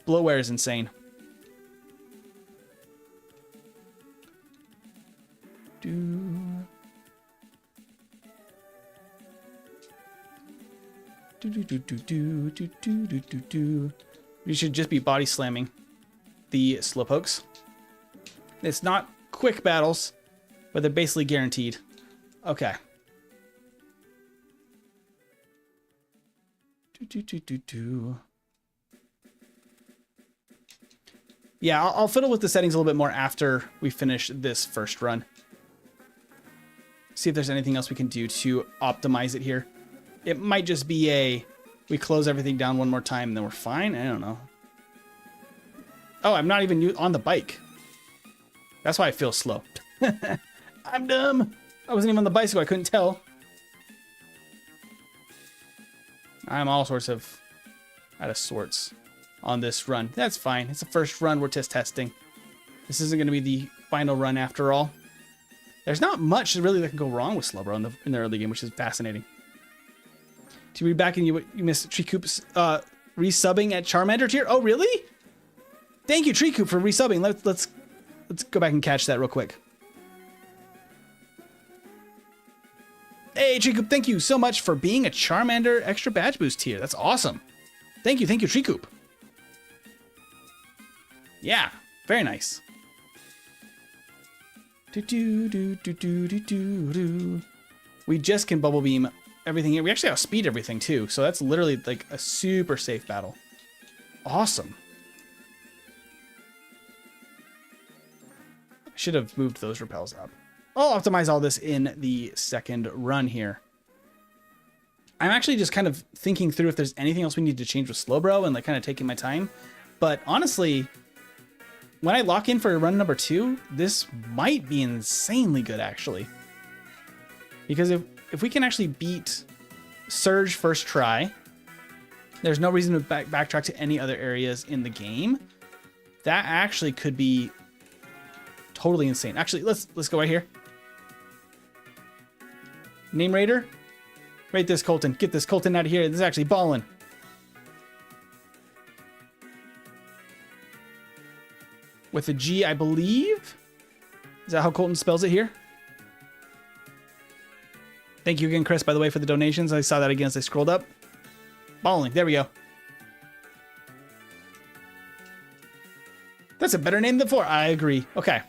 Bloatware is insane. We should just be body slamming the Slowpokes. It's not quick battles, but they're basically guaranteed. Okay. Yeah, I'll fiddle with the settings a little bit more after we finish this first run. See if there's anything else we can do to optimize it here. It might just be we close everything down one more time and then we're fine. I don't know. Oh, I'm not even on the bike. That's why I feel slow. I'm dumb. I wasn't even on the bicycle. I couldn't tell. I'm all sorts of out of sorts on this run. That's fine. It's the first run. We're just testing. This isn't going to be the final run after all. There's not much really that can go wrong with Slowbro in the early game, which is fascinating. To read back and you missed Treecoop's resubbing at Charmander tier. Oh, really? Thank you, Treecoop, for resubbing. Let's go back and catch that real quick. Hey, Treecoop, thank you so much for being a Charmander extra badge boost tier. That's awesome. Thank you, Treecoop. Yeah, very nice. We just can bubble beam everything here. We actually outspeed everything too, so that's literally like a super safe battle. Awesome. I should have moved those repels up. I'll optimize all this in the second run here. I'm actually just kind of thinking through if there's anything else we need to change with Slowbro and like kind of taking my time. But honestly, when I lock in for run number 2, this might be insanely good actually. Because if we can actually beat Surge first try, there's no reason to backtrack to any other areas in the game. That actually could be totally insane. Actually, let's go right here. Name Raider. Rate this Colton. Get this Colton out of here. This is actually ballin'. With a G, I believe. Is that how Colton spells it here? Thank you again, Chris, by the way, for the donations. I saw that again as I scrolled up. Balling. There we go. That's a better name than before. I agree. Okay.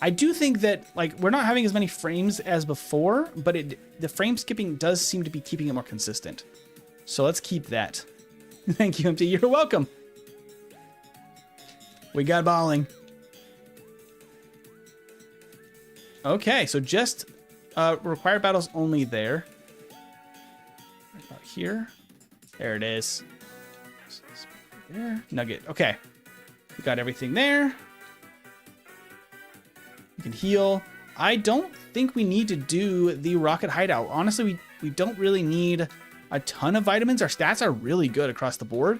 I do think that like we're not having as many frames as before, but the frame skipping does seem to be keeping it more consistent. So let's keep that. Thank you, MT. You're welcome. We got balling. Okay, so just required battles only there. Right about here. There it is. There. Nugget. Okay. We got everything there. We can heal. I don't think we need to do the rocket hideout. Honestly, we don't really need a ton of vitamins. Our stats are really good across the board.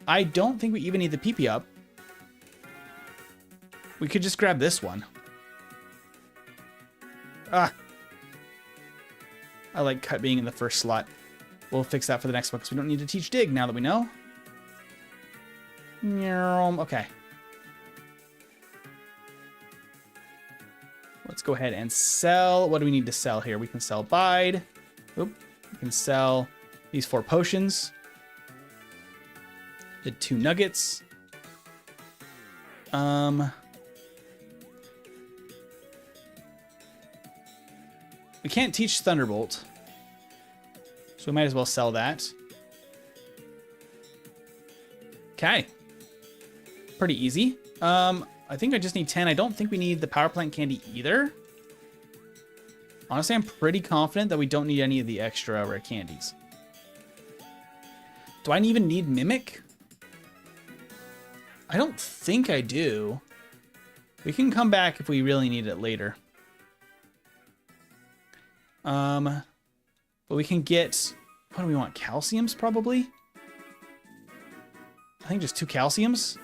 I don't think we even need the PP up. We could just grab this one. I like cut being in the first slot. We'll fix that for the next one because we don't need to teach dig now that we know. Okay. Let's go ahead and sell. What do we need to sell here? We can sell Bide. Oop. We can sell these 4 potions. The 2 nuggets. We can't teach Thunderbolt, so we might as well sell that. Okay. Pretty easy. I think I just need 10. I don't think we need the power plant candy either. Honestly, I'm pretty confident that we don't need any of the extra rare candies. Do I even need Mimic? I don't think I do. We can come back if we really need it later. But we can get, what do we want? Calciums, probably? I think just 2 calciums.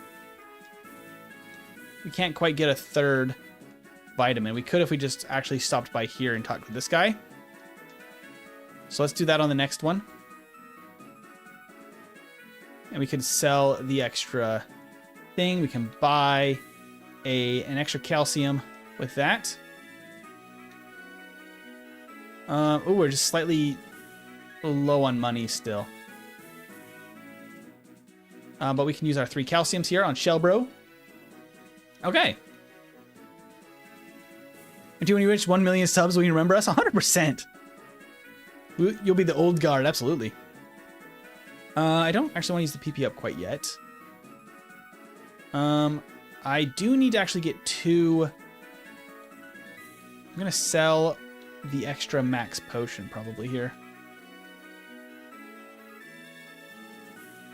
We can't quite get a third vitamin. We could if we just actually stopped by here and talked to this guy. So let's do that on the next one. And we can sell the extra thing. We can buy an extra calcium with that. Oh, we're just slightly low on money still. But we can use our 3 calciums here on Slowbro. Okay. And when you reach 1 million subs, will you remember us? 100%. You'll be the old guard, absolutely. I don't actually want to use the PP up quite yet. I do need to actually get 2. I'm going to sell the extra max potion probably here.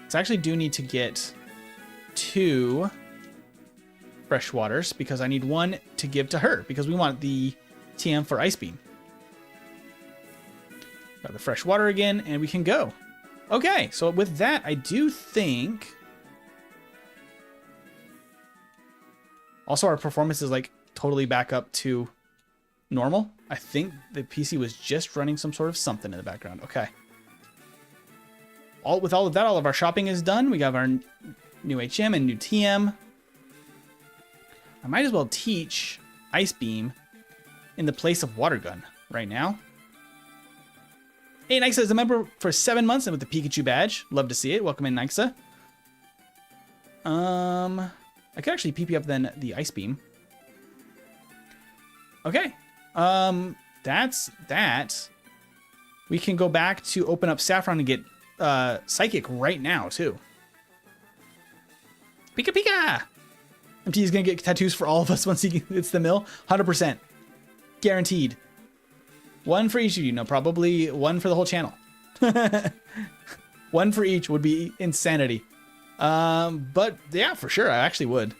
So I actually do need to get 2 fresh waters because I need 1 to give to her because we want the TM for Ice Beam. Got the fresh water again and we can go. Okay, so with that, I do think also our performance is like totally back up to normal. I think the PC was just running some sort of something in the background. Okay. With all of that, all of our shopping is done. We got our new HM and new TM. I might as well teach Ice Beam in the place of Water Gun right now. Hey, Nixa is a member for 7 months and with the Pikachu badge. Love to see it. Welcome in, Nixa. I could actually PP up then the Ice Beam. Okay. That's that. We can go back to open up Saffron and get Psychic right now, too. Pika Pika! MT is going to get tattoos for all of us once he hits the mill. 100%. Guaranteed. 1 for each of you. No, probably 1 for the whole channel. 1 for each would be insanity. But yeah, for sure, I actually would.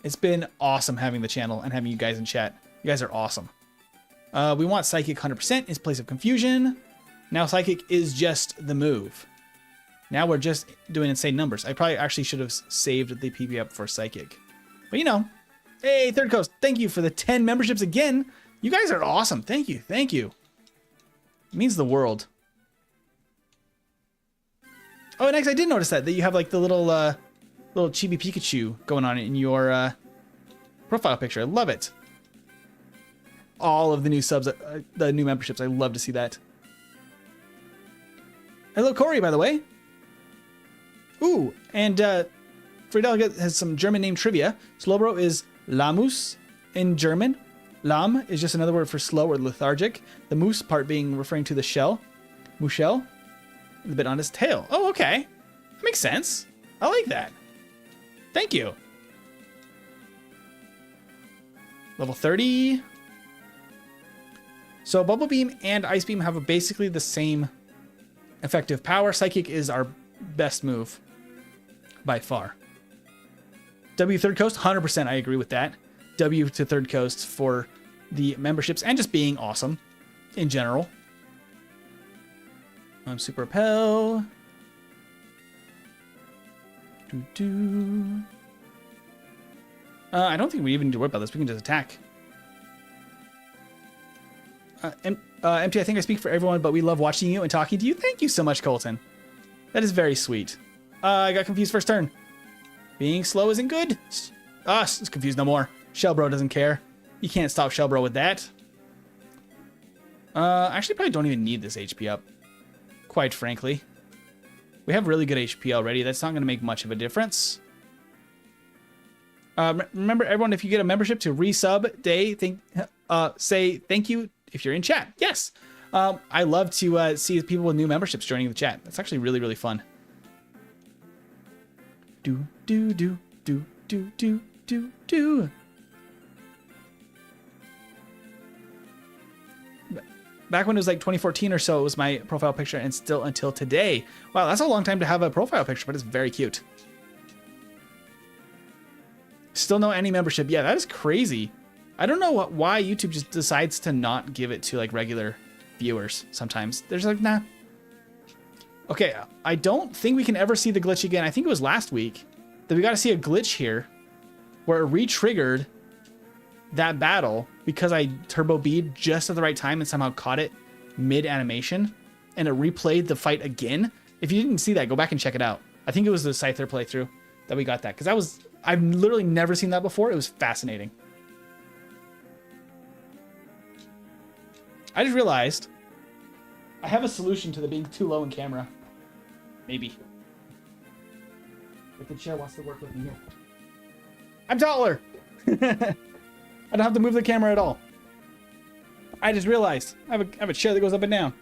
It's been awesome having the channel and having you guys in chat. You guys are awesome. We want Psychic 100% in place of Confusion. Now Psychic is just the move. Now we're just doing insane numbers. I probably actually should have saved the PP up for Psychic. But you know. Hey, Third Coast, thank you for the 10 memberships again. You guys are awesome. Thank you. Thank you. It means the world. Oh, next I did notice that you have like the little chibi Pikachu going on in your profile picture. I love it. All of the new subs, the new memberships. I love to see that. Hello, Corey, by the way. Ooh, and Friedel has some German name trivia. Slowbro is Lamus in German. Lam is just another word for slow or lethargic. The moose part being referring to the shell. Mouchel. The bit on his tail. Oh, okay. That makes sense. I like that. Thank you. Level 30. So Bubble Beam and Ice Beam have basically the same effective power. Psychic is our best move by far. W Third Coast, 100% I agree with that. W to Third Coast for the memberships and just being awesome in general. Super Repel. I don't think we even need to worry about this. We can just attack. MT, I think I speak for everyone, but we love watching you and talking to you. Thank you so much, Colton. That is very sweet. I got confused first turn. Being slow isn't good. It's confused no more. Slowbro doesn't care. You can't stop Slowbro with that. Actually, probably don't even need this HP up. Quite frankly. We have really good HP already. That's not going to make much of a difference. Remember, everyone, if you get a membership to resub day, say thank you if you're in chat. Yes. I love to see people with new memberships joining the chat. That's actually really, really fun. Do. Back when it was like 2014 or so, it was my profile picture, and still until today. Wow, that's a long time to have a profile picture, but it's very cute. Still no any membership. Yeah, that is crazy. I don't know why YouTube just decides to not give it to like regular viewers sometimes. There's like, nah. Okay, I don't think we can ever see the glitch again. I think it was last week that we got to see a glitch here where it re-triggered that battle because I turbo B'd just at the right time and somehow caught it mid-animation, and it replayed the fight again. If you didn't see that, go back and check it out. I think it was the Scyther playthrough that we got that, because I've literally never seen that before. It was fascinating. I just realized I have a solution to the being too low in camera. Maybe. If the chair wants to work with me here. I'm taller! I don't have to move the camera at all. I just realized I have a chair that goes up and down.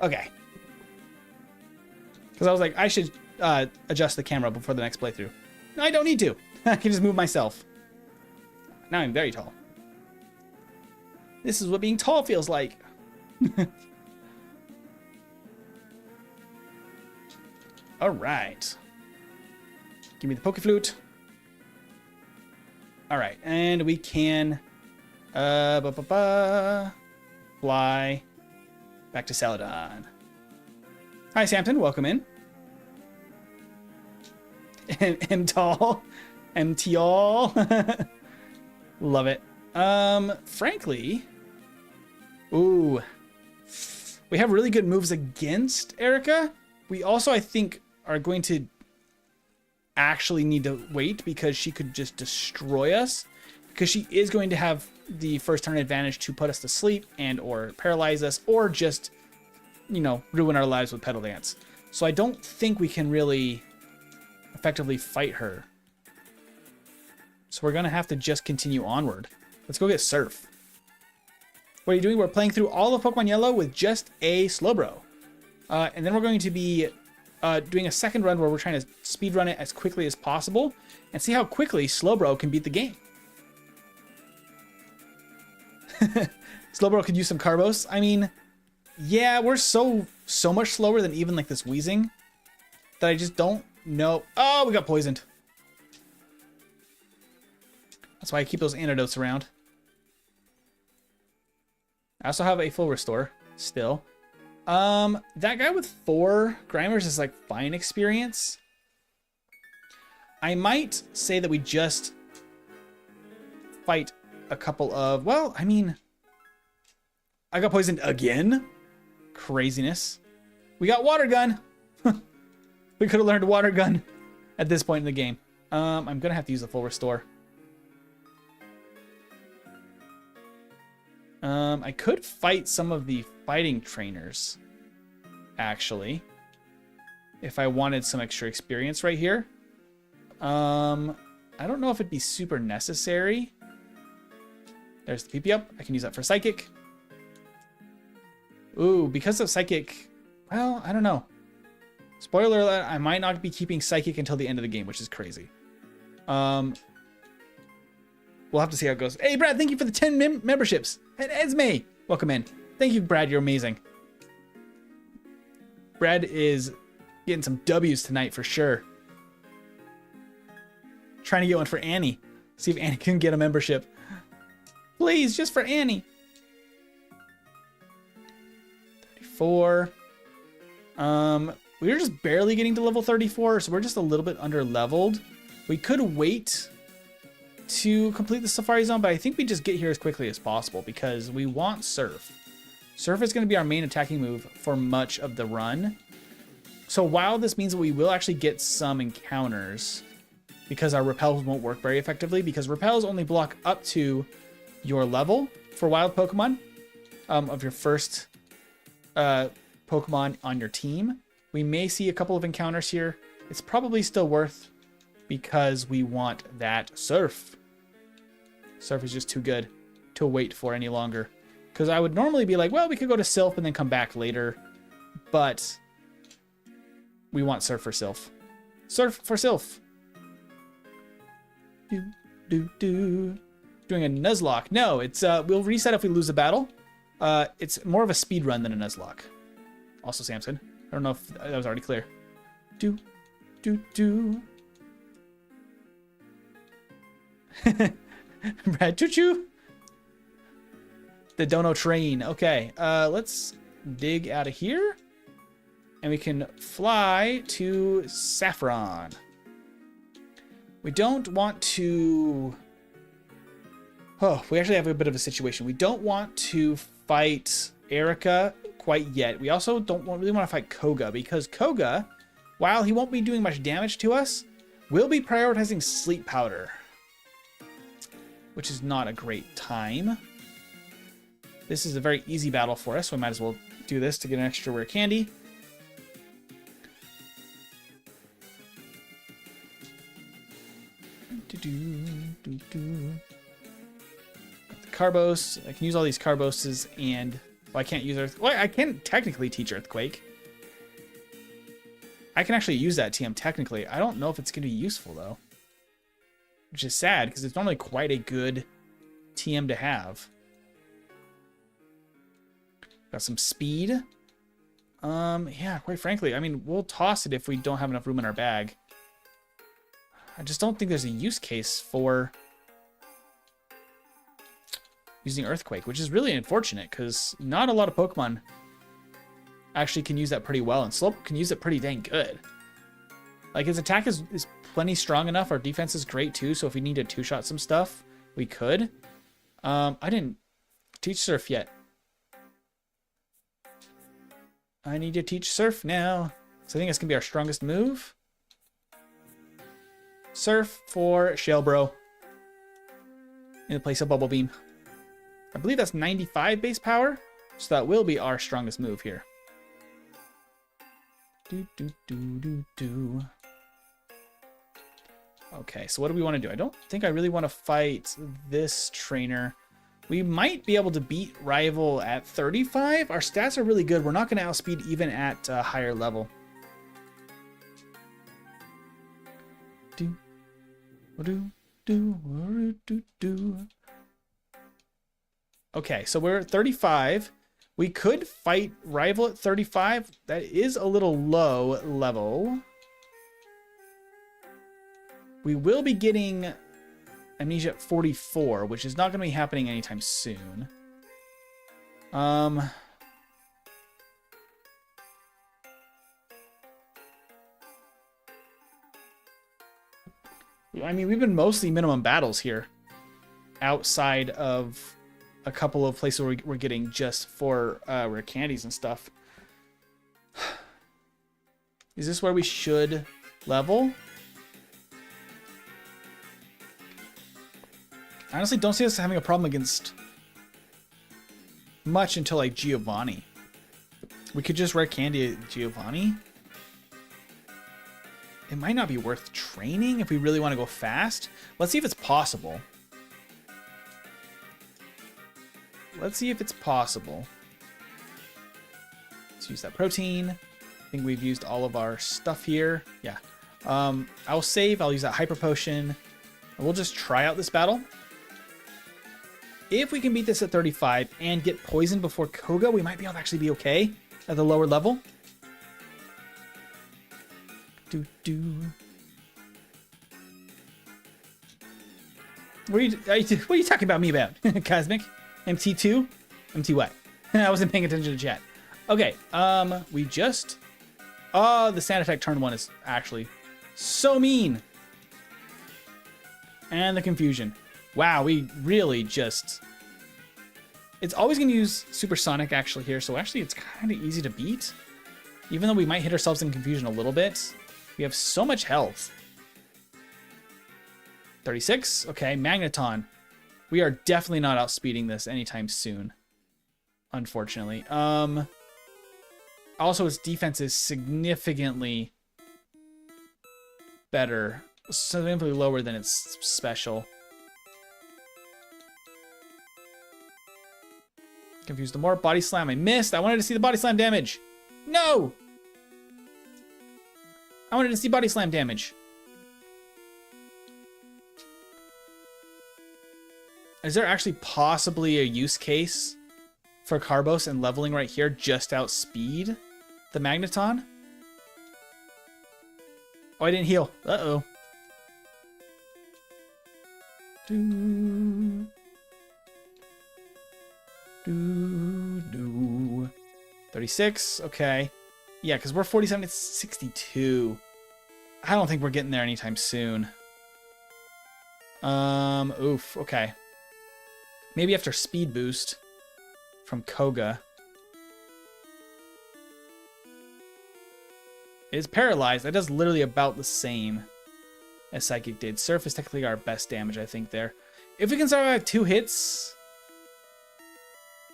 Okay. Because I was like, I should adjust the camera before the next playthrough. No, I don't need to. I can just move myself. Now I'm very tall. This is what being tall feels like. All right. Give me the Poke Flute. All right, and we can fly back to Celadon. Hi, Samson. Welcome in. M tall. M tall. Love it. Frankly, ooh, we have really good moves against Erica. We also, I think, are going to actually need to wait because she could just destroy us, because she is going to have the first turn advantage to put us to sleep and or paralyze us or just, you know, ruin our lives with Petal Dance. So I don't think we can really effectively fight her. So we're going to have to just continue onward. Let's go get Surf. What are you doing? We're playing through all of Pokemon Yellow with just a Slowbro. And then we're going to be doing a second run where we're trying to speedrun it as quickly as possible and see how quickly Slowbro can beat the game. Slowbro could use some Carbos. I mean, yeah, we're so much slower than even like this Weezing that I just don't know. Oh, we got poisoned. That's why I keep those antidotes around. I also have a full restore still. That guy with 4 Grimers is like fine experience. I might say that we just fight a couple of, well, I mean, I got poisoned again. Craziness. We got Water Gun. We could have learned Water Gun at this point in the game. I'm gonna have to use the full restore. I could fight some of the fighting trainers, actually, if I wanted some extra experience right here. I don't know if it'd be super necessary. There's the PP up. I can use that for Psychic. Ooh, because of Psychic, well, I don't know. Spoiler alert, I might not be keeping Psychic until the end of the game, which is crazy. We'll have to see how it goes. Hey, Brad, thank you for the 10 memberships. And Esme, welcome in. Thank you, Brad. You're amazing. Brad is getting some W's tonight for sure. Trying to get one for Annie. See if Annie can get a membership. Please, just for Annie. 34. We were just barely getting to level 34, so we're just a little bit under leveled. We could wait to complete the Safari Zone, but I think we just get here as quickly as possible because we want Surf. Surf is going to be our main attacking move for much of the run. So while this means that we will actually get some encounters, because our repels won't work very effectively, because repels only block up to your level for wild Pokemon of your first Pokemon on your team. We may see a couple of encounters here. It's probably still worth, because we want that Surf. Surf is just too good to wait for any longer. Because I would normally be like, well, we could go to Sylph and then come back later. But we want Surf for Sylph. Surf for Sylph. Doing a Nuzlocke. No, it's we'll reset if we lose a battle. It's more of a speed run than a Nuzlocke. Also Samson. I don't know if that was already clear. Brad, choo-choo. The Dono train. Okay, let's dig out of here. And we can fly to Saffron. We don't want to... Oh, we actually have a bit of a situation. We don't want to fight Erica quite yet. We also don't really want to fight Koga, because Koga, while he won't be doing much damage to us, will be prioritizing sleep powder, which is not a great time. This is a very easy battle for us, so we might as well do this to get an extra rare candy. Got the Carbos. I can use all these Carboses, and well, I can't use Earth. Well, I can technically teach Earthquake. I can actually use that TM technically. I don't know if it's going to be useful though, which is sad because it's normally quite a good TM to have. Got some speed. Yeah, quite frankly, I mean, we'll toss it if we don't have enough room in our bag. I just don't think there's a use case for using Earthquake, which is really unfortunate because not a lot of Pokemon actually can use that pretty well, and Slowbro can use it pretty dang good. Like, his attack is plenty strong enough. Our defense is great too, so if we need to two-shot some stuff, we could. I didn't teach Surf yet. I need to teach Surf now. So I think that's going to be our strongest move. Surf for Slowbro in the place of Bubble Beam. I believe that's 95 base power, so that will be our strongest move here. Okay, so what do we want to do? I don't think I really want to fight this trainer. We might be able to beat Rival at 35. Our stats are really good. We're not going to outspeed even at a higher level. Okay, so we're at 35. We could fight Rival at 35. That is a little low level. We will be getting Amnesia at 44, which is not going to be happening anytime soon. I mean, we've been mostly minimum battles here, outside of a couple of places where we're getting just for rare candies and stuff. Is this where we should level? I honestly don't see us having a problem against much until like Giovanni. We could just rare candy at Giovanni. It might not be worth training if we really want to go fast. Let's see if it's possible. Let's see if it's possible. Let's use that protein. I think we've used all of our stuff here. Yeah. I'll save. I'll use that hyper potion. And we'll just try out this battle. If we can beat this at 35 and get poisoned before Koga, we might be able to actually be okay at the lower level. What are you talking about me about? Cosmic? MT2? MT what? I wasn't paying attention to chat. Okay, we just... Oh, the sand attack turn 1 is actually so mean. And the confusion. Wow, we really just... It's always going to use Supersonic actually here, so actually it's kind of easy to beat. Even though we might hit ourselves in confusion a little bit. We have so much health. 36. Okay, Magneton. We are definitely not outspeeding this anytime soon, unfortunately. Also, its defense is significantly better, significantly lower than its special. Confused the more. Body Slam. I missed. I wanted to see the Body Slam damage. No! I wanted to see Body Slam damage. Is there actually possibly a use case for Carbos and leveling right here just outspeed the Magneton? Oh, I didn't heal. Uh-oh. Do. Do. 36. Okay. Yeah, because we're 47 to 62. I don't think we're getting there anytime soon. Oof. Okay. Maybe after speed boost from Koga. It is paralyzed. That does literally about the same as Psychic did. Surf is technically our best damage, I think, there. If we can survive 2 hits,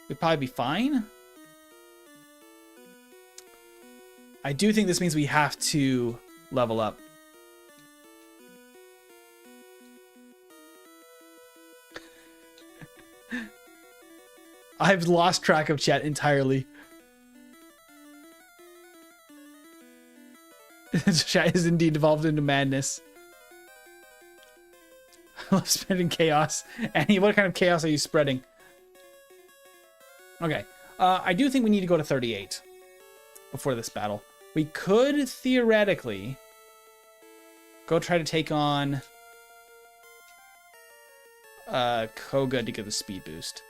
we'd probably be fine. I do think this means we have to level up. I've lost track of chat entirely. Chat is indeed evolved into madness. I love spreading chaos. Annie, what kind of chaos are you spreading? Okay. I do think we need to go to 38 before this battle. We could theoretically go try to take on Koga to get the speed boost.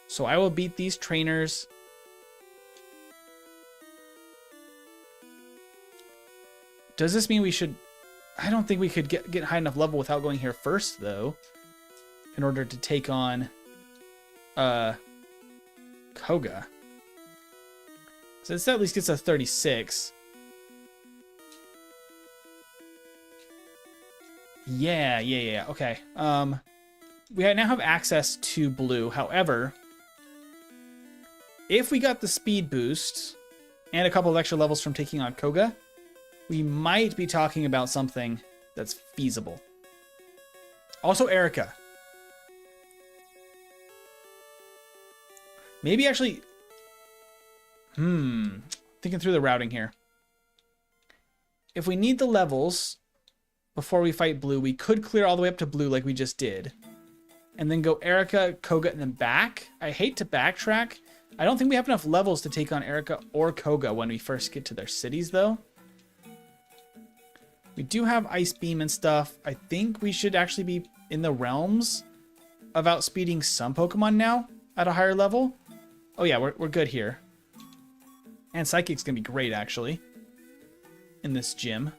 So I will beat these trainers. Does this mean we should... I don't think we could get high enough level without going here first, though, in order to take on Koga. So this at least gets us 36. Yeah. Okay. We now have access to blue. However, if we got the speed boost and a couple of extra levels from taking on Koga, we might be talking about something that's feasible. Also, Erica. Maybe actually... Thinking through the routing here. If we need the levels before we fight blue, we could clear all the way up to blue like we just did. And then go Erica, Koga, and then back. I hate to backtrack. I don't think we have enough levels to take on Erica or Koga when we first get to their cities, though. We do have Ice Beam and stuff. I think we should actually be in the realms of outspeeding some Pokemon now at a higher level. Oh yeah, we're good here. And Psychic's gonna be great, actually, in this gym.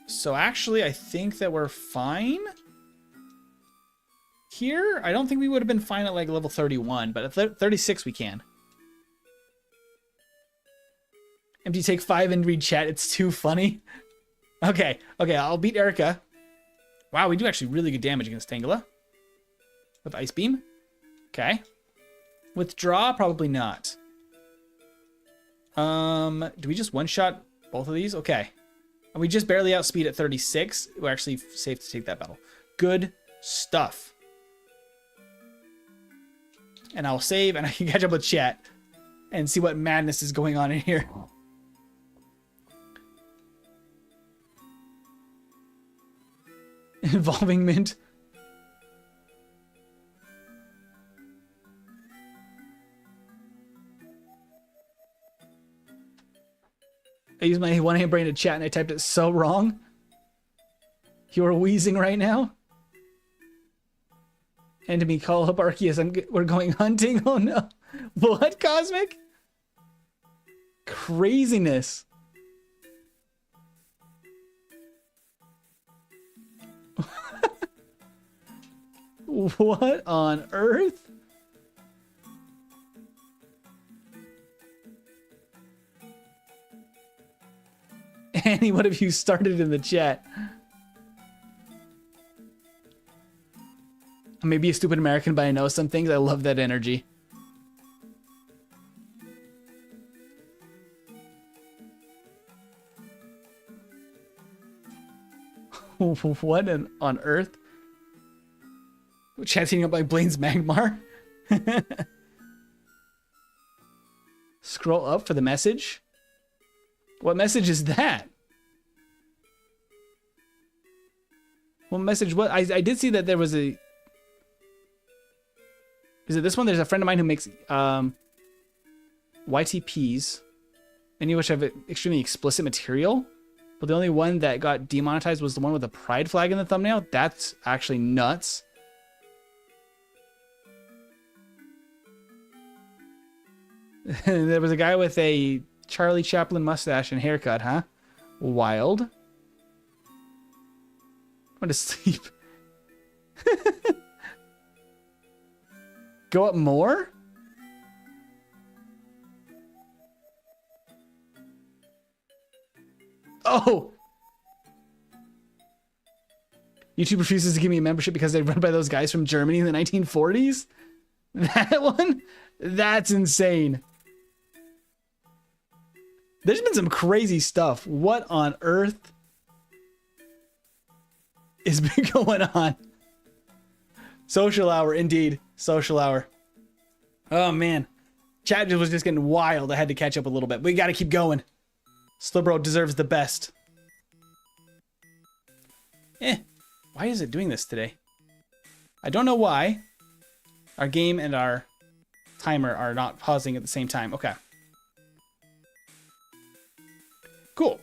So actually, I think that we're fine here. I don't think we would have been fine at like level 31, but at 36 we can. Empty take 5 and read chat. It's too funny. Okay, I'll beat Erica. Wow, we do actually really good damage against Tangela with Ice Beam. Okay. Withdraw, probably not. Do we just one-shot both of these? Okay. And we just barely outspeed at 36. We're actually safe to take that battle. Good stuff. And I'll save and I can catch up with chat and see what madness is going on in here. Involving Mint. I used my one-hand brain to chat and I typed it so wrong. You're wheezing right now. And to me, call up Arceus. We're going hunting. Oh no. What, Cosmic? Craziness. What on earth? Annie, what have you started in the chat? I may be a stupid American, but I know some things. I love that energy. What on earth? Chat's heating up like Blaine's Magmar. Scroll up for the message. What message is that? What message? What? I did see that there was a... Is it this one? There's a friend of mine who makes YTPs. Many of which have extremely explicit material. But the only one that got demonetized was the one with the pride flag in the thumbnail. That's actually nuts. There was a guy with a Charlie Chaplin mustache and haircut, huh? Wild. I want to sleep. Go up more? Oh! YouTube refuses to give me a membership because they run by those guys from Germany in the 1940s? That one? That's insane. There's been some crazy stuff. What on earth is been going on? Social hour, indeed. Social hour. Oh, man. Chat was just getting wild. I had to catch up a little bit. We got to keep going. Slowbro deserves the best. Why is it doing this today? I don't know why. Our game and our timer are not pausing at the same time. Okay. Cool.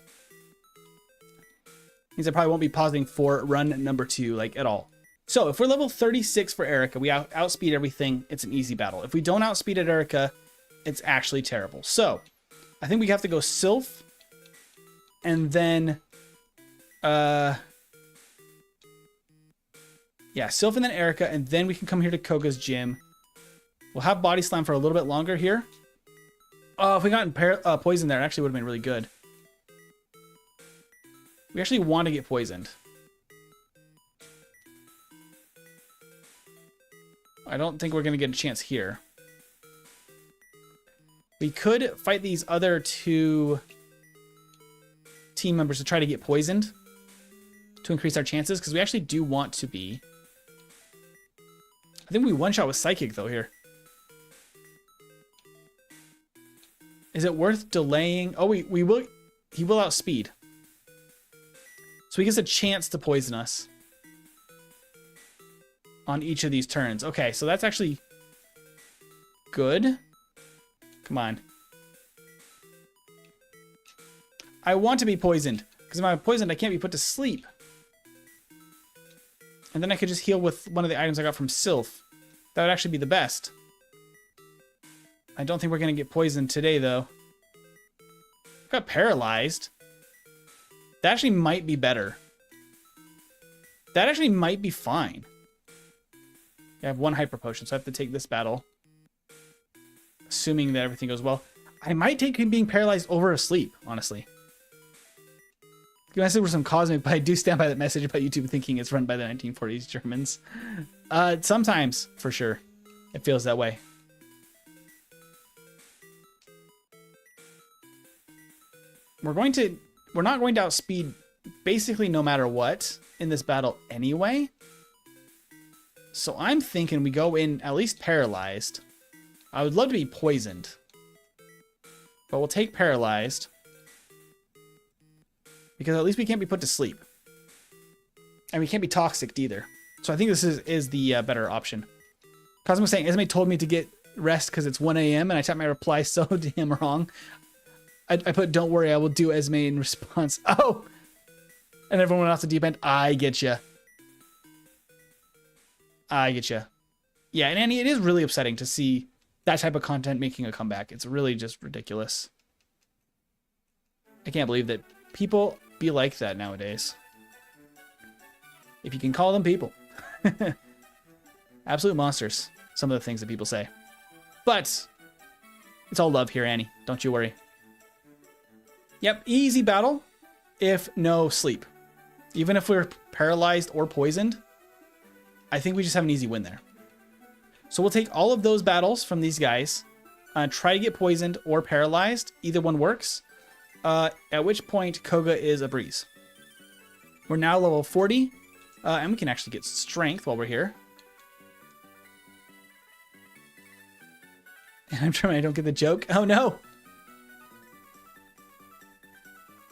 Means I probably won't be pausing for run number 2, like, at all. So, if we're level 36 for Erica, we outspeed everything, it's an easy battle. If we don't outspeed at Erica, it's actually terrible. So, I think we have to go Sylph, and then, yeah, Sylph and then Erica, and then we can come here to Koga's gym. We'll have Body Slam for a little bit longer here. Oh, if we got poison there, it actually would have been really good. We actually want to get poisoned. I don't think we're going to get a chance here. We could fight these other 2 team members to try to get poisoned to increase our chances, because we actually do want to be... I think we one-shot with Psychic, though, here. Is it worth delaying? Oh, we will... He will outspeed. So he gets a chance to poison us on each of these turns. Okay, so that's actually good. Come on. I want to be poisoned, because if I'm poisoned, I can't be put to sleep. And then I could just heal with one of the items I got from Sylph. That would actually be the best. I don't think we're going to get poisoned today, though. Got paralyzed. That actually might be better. That actually might be fine. I have 1 hyper potion, so I have to take this battle. Assuming that everything goes well. I might take him being paralyzed over asleep, honestly. The message was some cosmic, but I do stand by that message about YouTube thinking it's run by the 1940s Germans. Sometimes, for sure, it feels that way. We're not going to outspeed basically no matter what in this battle anyway. So I'm thinking we go in at least paralyzed. I would love to be poisoned, but we'll take paralyzed because at least we can't be put to sleep. And we can't be toxic either. So I think this is the better option. Cosmo was saying, Esme told me to get rest because it's 1 a.m. and I typed my reply so damn wrong. I put, don't worry, I will do Esme in response. Oh! And everyone else at deep end, I get you. I get you. Yeah, and Annie, it is really upsetting to see that type of content making a comeback. It's really just ridiculous. I can't believe that people be like that nowadays. If you can call them people. Absolute monsters. Some of the things that people say. But it's all love here, Annie. Don't you worry. Yep, easy battle if no sleep. Even if we're paralyzed or poisoned, I think we just have an easy win there. So we'll take all of those battles from these guys, try to get poisoned or paralyzed. Either one works. At which point, Koga is a breeze. We're now level 40, and we can actually get strength while we're here. And I'm trying, I don't get the joke. Oh no!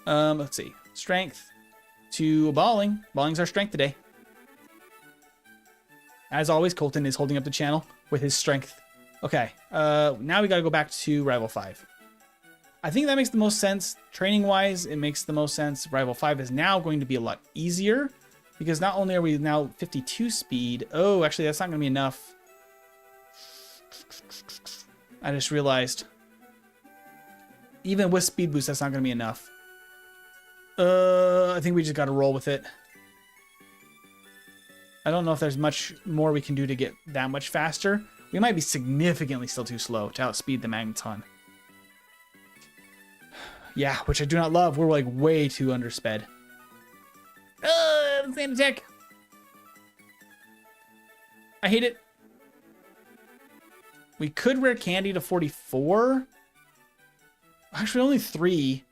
Let's see. Strength to balling. Balling's our strength today. As always, Colton is holding up the channel with his strength. Okay, now we gotta go back to Rival 5. I think that makes the most sense. Training-wise, it makes the most sense. Rival 5 is now going to be a lot easier because not only are we now 52 speed. Oh, actually, that's not going to be enough. I just realized. Even with speed boost, that's not going to be enough. I think we just got to roll with it. I don't know if there's much more we can do to get that much faster. We might be significantly still too slow to outspeed the Magneton. Yeah, which I do not love. We're like way too undersped. Sand attack. I hate it. We could rare candy to 44. Actually, only 3.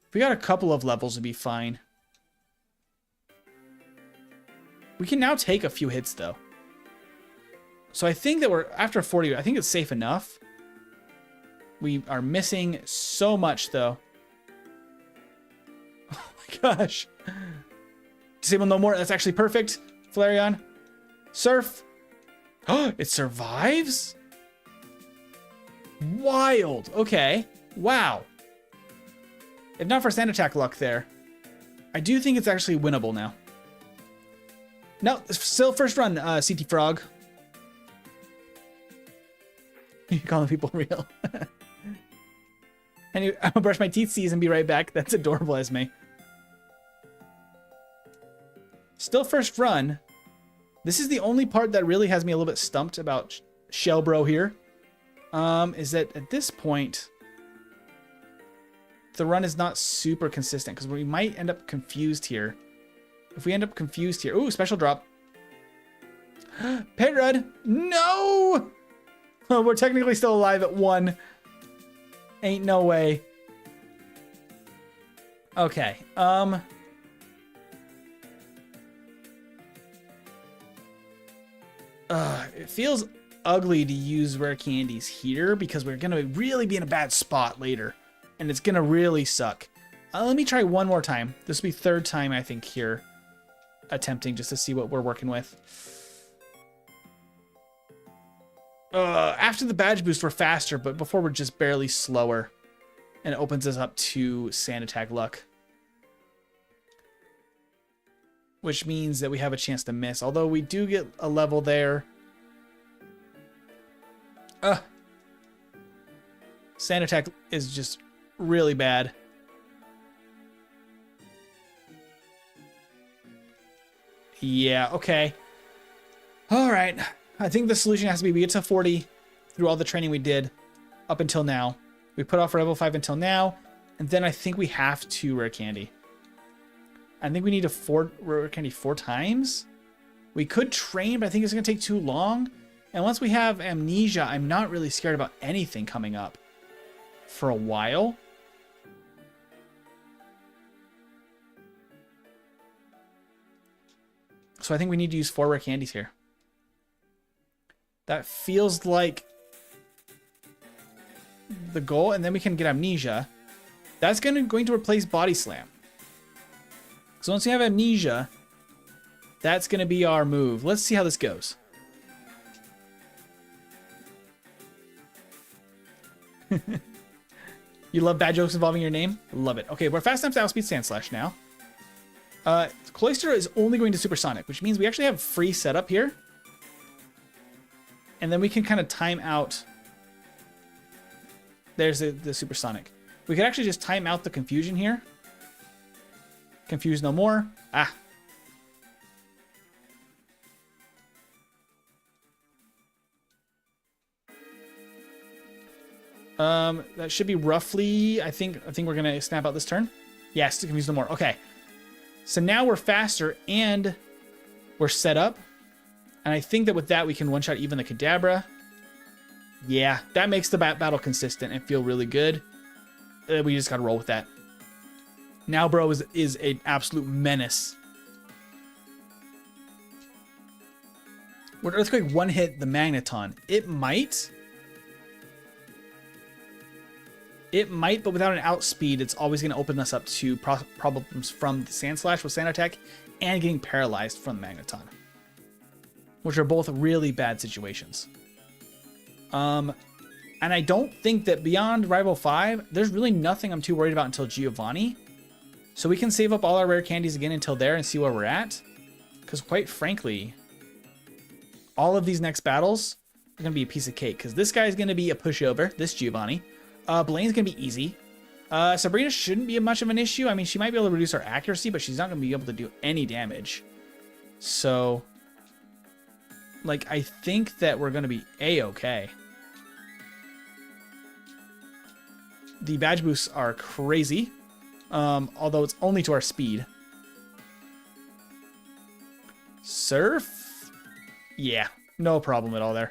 If we got a couple of levels, it'd be fine. We can now take a few hits, though. So I think that we're, after 40, I think it's safe enough. We are missing so much, though. Oh my gosh. Disable no more. That's actually perfect. Flareon. Surf. Oh, it survives? Wild. Okay. Wow. If not for sand attack luck there, I do think it's actually winnable now. No, still first run, CT Frog. You're calling people real. Anyway, I'm gonna brush my teeth, seize, and be right back. That's adorable, Esme. Still first run. This is the only part that really has me a little bit stumped about Slowbro here. Is that at this point, the run is not super consistent because we might end up confused here. If we end up confused here, ooh, special drop. Pet Rud, no! Oh, we're technically still alive at 1. Ain't no way. Okay, it feels ugly to use rare candies here because we're gonna really be in a bad spot later, and it's gonna really suck. Let me try one more time. This will be third time, I think, here. Attempting just to see what we're working with. After the badge boost, we're faster, but before we're just barely slower. And it opens us up to sand attack luck. Which means that we have a chance to miss. Although we do get a level there. Sand attack is just really bad. Yeah, okay. All right. I think the solution has to be we get to 40 through all the training we did up until now. We put off level 5 until now, and then I think we have to rare candy. I think we need to rare candy 4 times. We could train, but I think it's going to take too long. And once we have amnesia, I'm not really scared about anything coming up for a while. So I think we need to use 4 rare candies here. That feels like the goal, and then we can get amnesia. That's going to replace body slam. So once we have amnesia, that's going to be our move. Let's see how this goes. You love bad jokes involving your name? Love it. Okay, we're fast enough to outspeed Sandslash now. Cloyster is only going to supersonic, which means we actually have free setup here. And then we can kind of time out. There's the supersonic. We could actually just time out the confusion here. Confuse no more. Ah. That should be roughly, I think we're gonna snap out this turn. Yes, confuse no more. Okay. So now we're faster and we're set up. And I think that with that, we can one-shot even the Kadabra. Yeah, that makes the battle consistent and feel really good. We just gotta roll with that. Now Bro is an absolute menace. Would Earthquake one-hit the Magneton? It might. It might, but without an outspeed, it's always going to open us up to problems from the Sandslash with Sand Attack and getting paralyzed from the Magneton, which are both really bad situations. And I don't think that beyond Rival 5, there's really nothing I'm too worried about until Giovanni. So we can save up all our rare candies again until there and see where we're at. Because quite frankly, all of these next battles are going to be a piece of cake. Because this guy's going to be a pushover, this Giovanni. Blaine's going to be easy. Sabrina shouldn't be much of an issue. I mean, she might be able to reduce her accuracy, but she's not going to be able to do any damage. So, like, I think that we're going to be A-okay. The badge boosts are crazy, although it's only to our speed. Surf? Yeah, no problem at all there.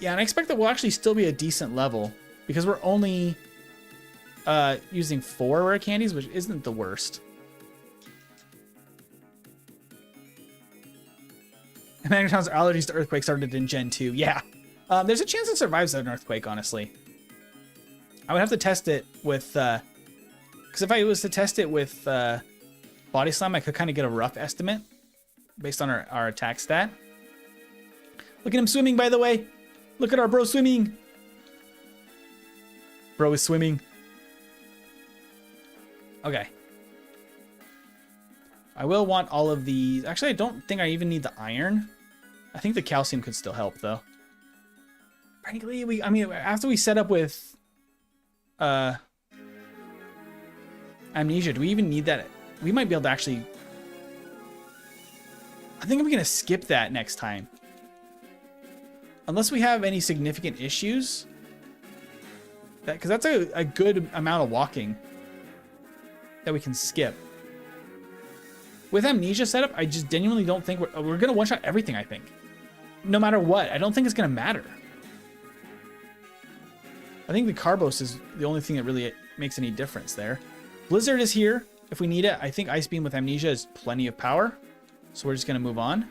Yeah, and I expect that we'll actually still be a decent level because we're only using 4 rare candies, which isn't the worst. Magnetron's allergies to earthquakes started in Gen 2. Yeah. There's a chance it survives an earthquake, honestly. I would have to test it with... Because if I was to test it with Body Slam, I could kind of get a rough estimate based on our attack stat. Look at him swimming, by the way. Look at our bro swimming. Bro is swimming. Okay. I will want all of these. Actually, I don't think I even need the iron. I think the calcium could still help, though. Frankly, I mean, after we set up with Amnesia, do we even need that? We might be able to actually... I think I'm going to skip that next time. Unless we have any significant issues. Because that's a good amount of walking that we can skip. With Amnesia setup, I just genuinely don't think we're going to one-shot everything, I think. No matter what. I don't think it's going to matter. I think the Carbos is the only thing that really makes any difference there. Blizzard is here if we need it. I think Ice Beam with Amnesia is plenty of power. So we're just going to move on.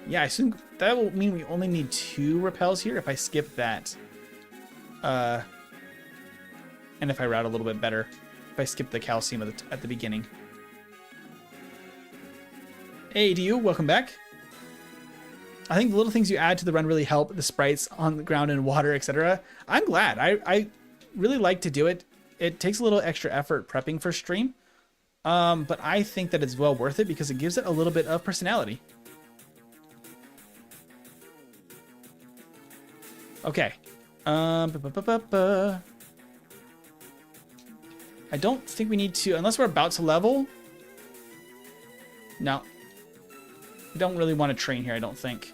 Yeah, I think that will mean we only need 2 repels here if I skip that. And if I route a little bit better. If I skip the calcium at the beginning. Hey, DU, welcome back. I think the little things you add to the run really help the sprites on the ground and water, etc. I'm glad. I really like to do it. It takes a little extra effort prepping for stream. But I think that it's well worth it because it gives it a little bit of personality. Okay. I don't think we need to, unless we're about to level. No. We don't really want to train here, I don't think.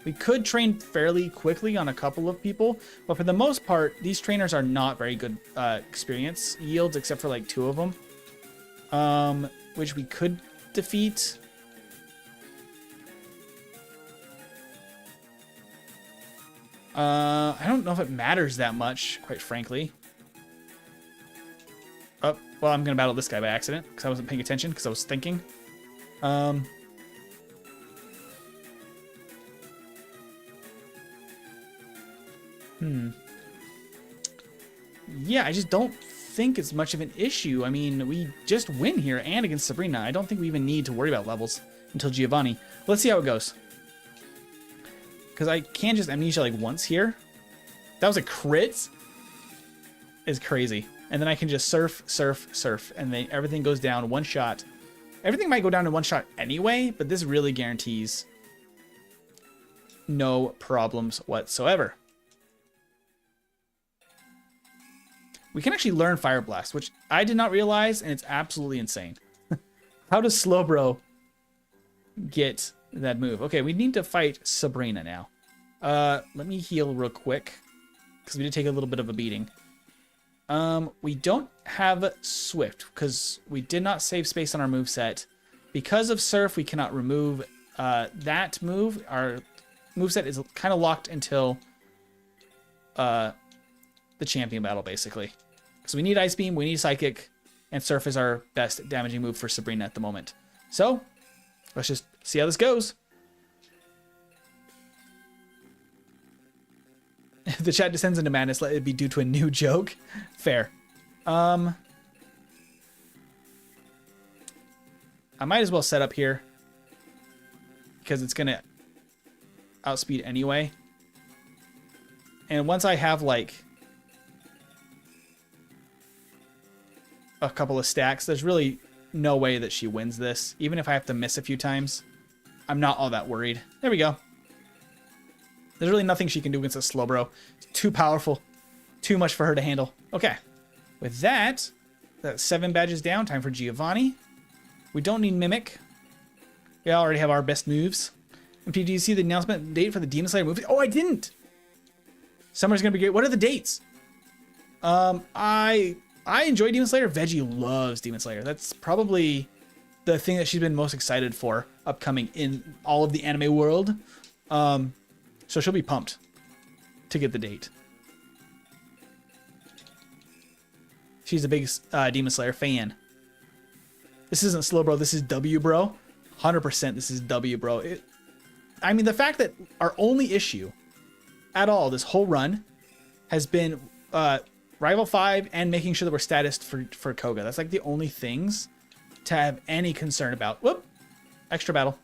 We could train fairly quickly on a couple of people, but for the most part, these trainers are not very good experience yields, except for like 2 of them, which we could defeat. I don't know if it matters that much, quite frankly. Oh, well, I'm going to battle this guy by accident because I wasn't paying attention because I was thinking. Yeah, I just don't think it's much of an issue. I mean, we just win here and against Sabrina. I don't think we even need to worry about levels until Giovanni. Let's see how it goes. Because I can just Amnesia like once here. That was a crit. It's crazy. And then I can just surf, surf, surf. And then everything goes down one shot. Everything might go down in one shot anyway, but this really guarantees no problems whatsoever. We can actually learn Fire Blast, which I did not realize, and it's absolutely insane. How does Slowbro get that move? Okay, we need to fight Sabrina now. Let me heal real quick, because we did take a little bit of a beating. We don't have Swift, because we did not save space on our moveset. Because of Surf, we cannot remove that move. Our moveset is kind of locked until the champion battle, basically. So we need Ice Beam, we need Psychic, and Surf is our best damaging move for Sabrina at the moment. So, let's just see how this goes. If the chat descends into madness, let it be due to a new joke. Fair. I might as well set up here because it's going to outspeed anyway. And once I have like a couple of stacks, there's really no way that she wins this. Even if I have to miss a few times, I'm not all that worried. There we go. There's really nothing she can do against a Slowbro. It's too powerful. Too much for her to handle. Okay. With that, that's 7 badges down. Time for Giovanni. We don't need Mimic. We already have our best moves. And do you see the announcement date for the Demon Slayer movie? Oh, I didn't. Summer's gonna be great. What are the dates? I enjoy Demon Slayer. Veggie loves Demon Slayer. That's probably the thing that she's been most excited for upcoming in all of the anime world. So she'll be pumped to get the date. She's a big Demon Slayer fan. This isn't Slowbro. This is W, bro. 100% this is W, bro. I mean, the fact that our only issue at all this whole run has been Rival 5 and making sure that we're statused for Koga. That's like the only things to have any concern about. Whoop! Extra battle.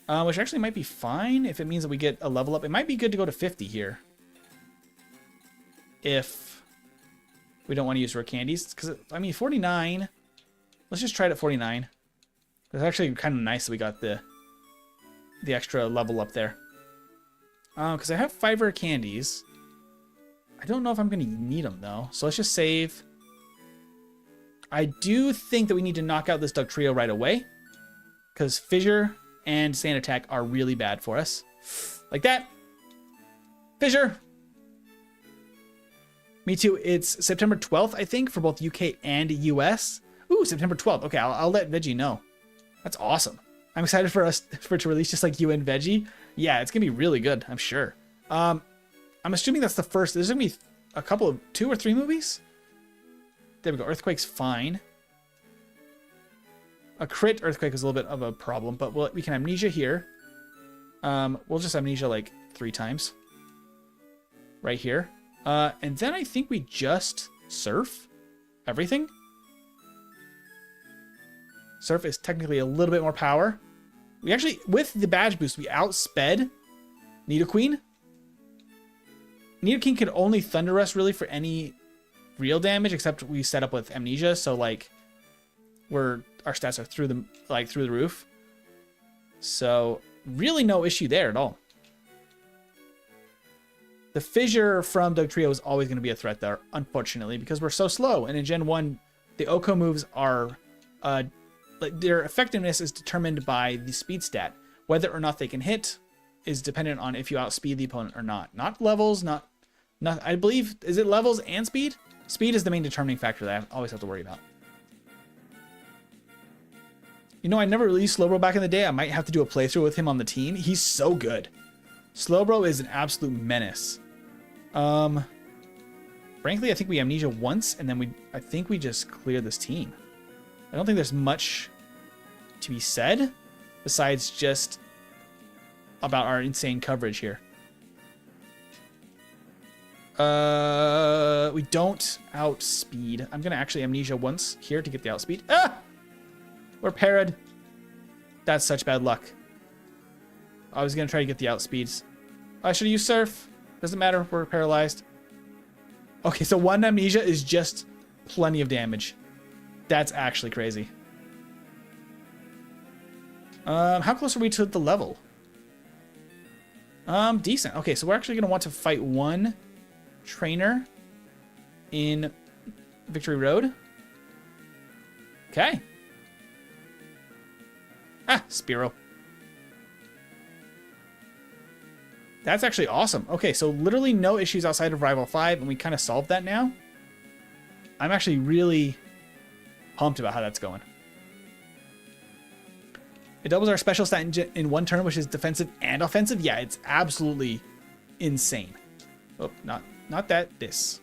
Which actually might be fine if it means that we get a level up. It might be good to go to 50 here. If we don't want to use rare candies. Because, I mean, 49. Let's just try it at 49. It's actually kind of nice that we got the extra level up there. Because I have 5 rare candies. I don't know if I'm going to need them, though. So let's just save. I do think that we need to knock out this Dugtrio right away. Because Fissure and Sand Attack are really bad for us. Like that. Fissure. Me too. It's September 12th, I think, for both UK and US. Ooh, September 12th. Okay, I'll let Veggie know. That's awesome. I'm excited for it to release just like you and Veggie. Yeah, it's going to be really good, I'm sure. I'm assuming that's the first. There's going to be a couple of 2 or 3 movies. There we go. Earthquake's fine. A crit Earthquake is a little bit of a problem, but we can Amnesia here. We'll just Amnesia like 3 times. Right here. And then I think we just Surf everything. Surf is technically a little bit more power. We actually, with the badge boost, we outsped Nidoqueen. Nidoqueen can only Thunder Rush really for any real damage, except we set up with Amnesia, so like our stats are through the roof. So really no issue there at all. The Fissure from Dugtrio is always going to be a threat there, unfortunately, because we're so slow. And in Gen 1, the Oko moves are their effectiveness is determined by the speed stat. Whether or not they can hit is dependent on if you outspeed the opponent or not. Not levels, not I believe, is it levels and speed? Speed is the main determining factor that I always have to worry about. You know, I never really used Slowbro back in the day. I might have to do a playthrough with him on the team. He's so good. Slowbro is an absolute menace. Frankly, I think we Amnesia once, and then I think we just clear this team. I don't think there's much to be said besides just about our insane coverage here. We don't outspeed. I'm gonna actually Amnesia once here to get the outspeed. Ah! We're parried. That's such bad luck. I was gonna try to get the outspeeds. I should have used Surf. Doesn't matter, we're paralyzed. Okay, so 1 Amnesia is just plenty of damage. That's actually crazy. How close are we to the level? Decent. Okay, so we're actually gonna want to fight 1 trainer in Victory Road. Okay. Ah, Spearow. That's actually awesome. Okay, so literally no issues outside of Rival 5, and we kind of solved that now. I'm actually really pumped about how that's going. It doubles our special stat in 1 turn, which is defensive and offensive. Yeah, it's absolutely insane. Oh, not that. This.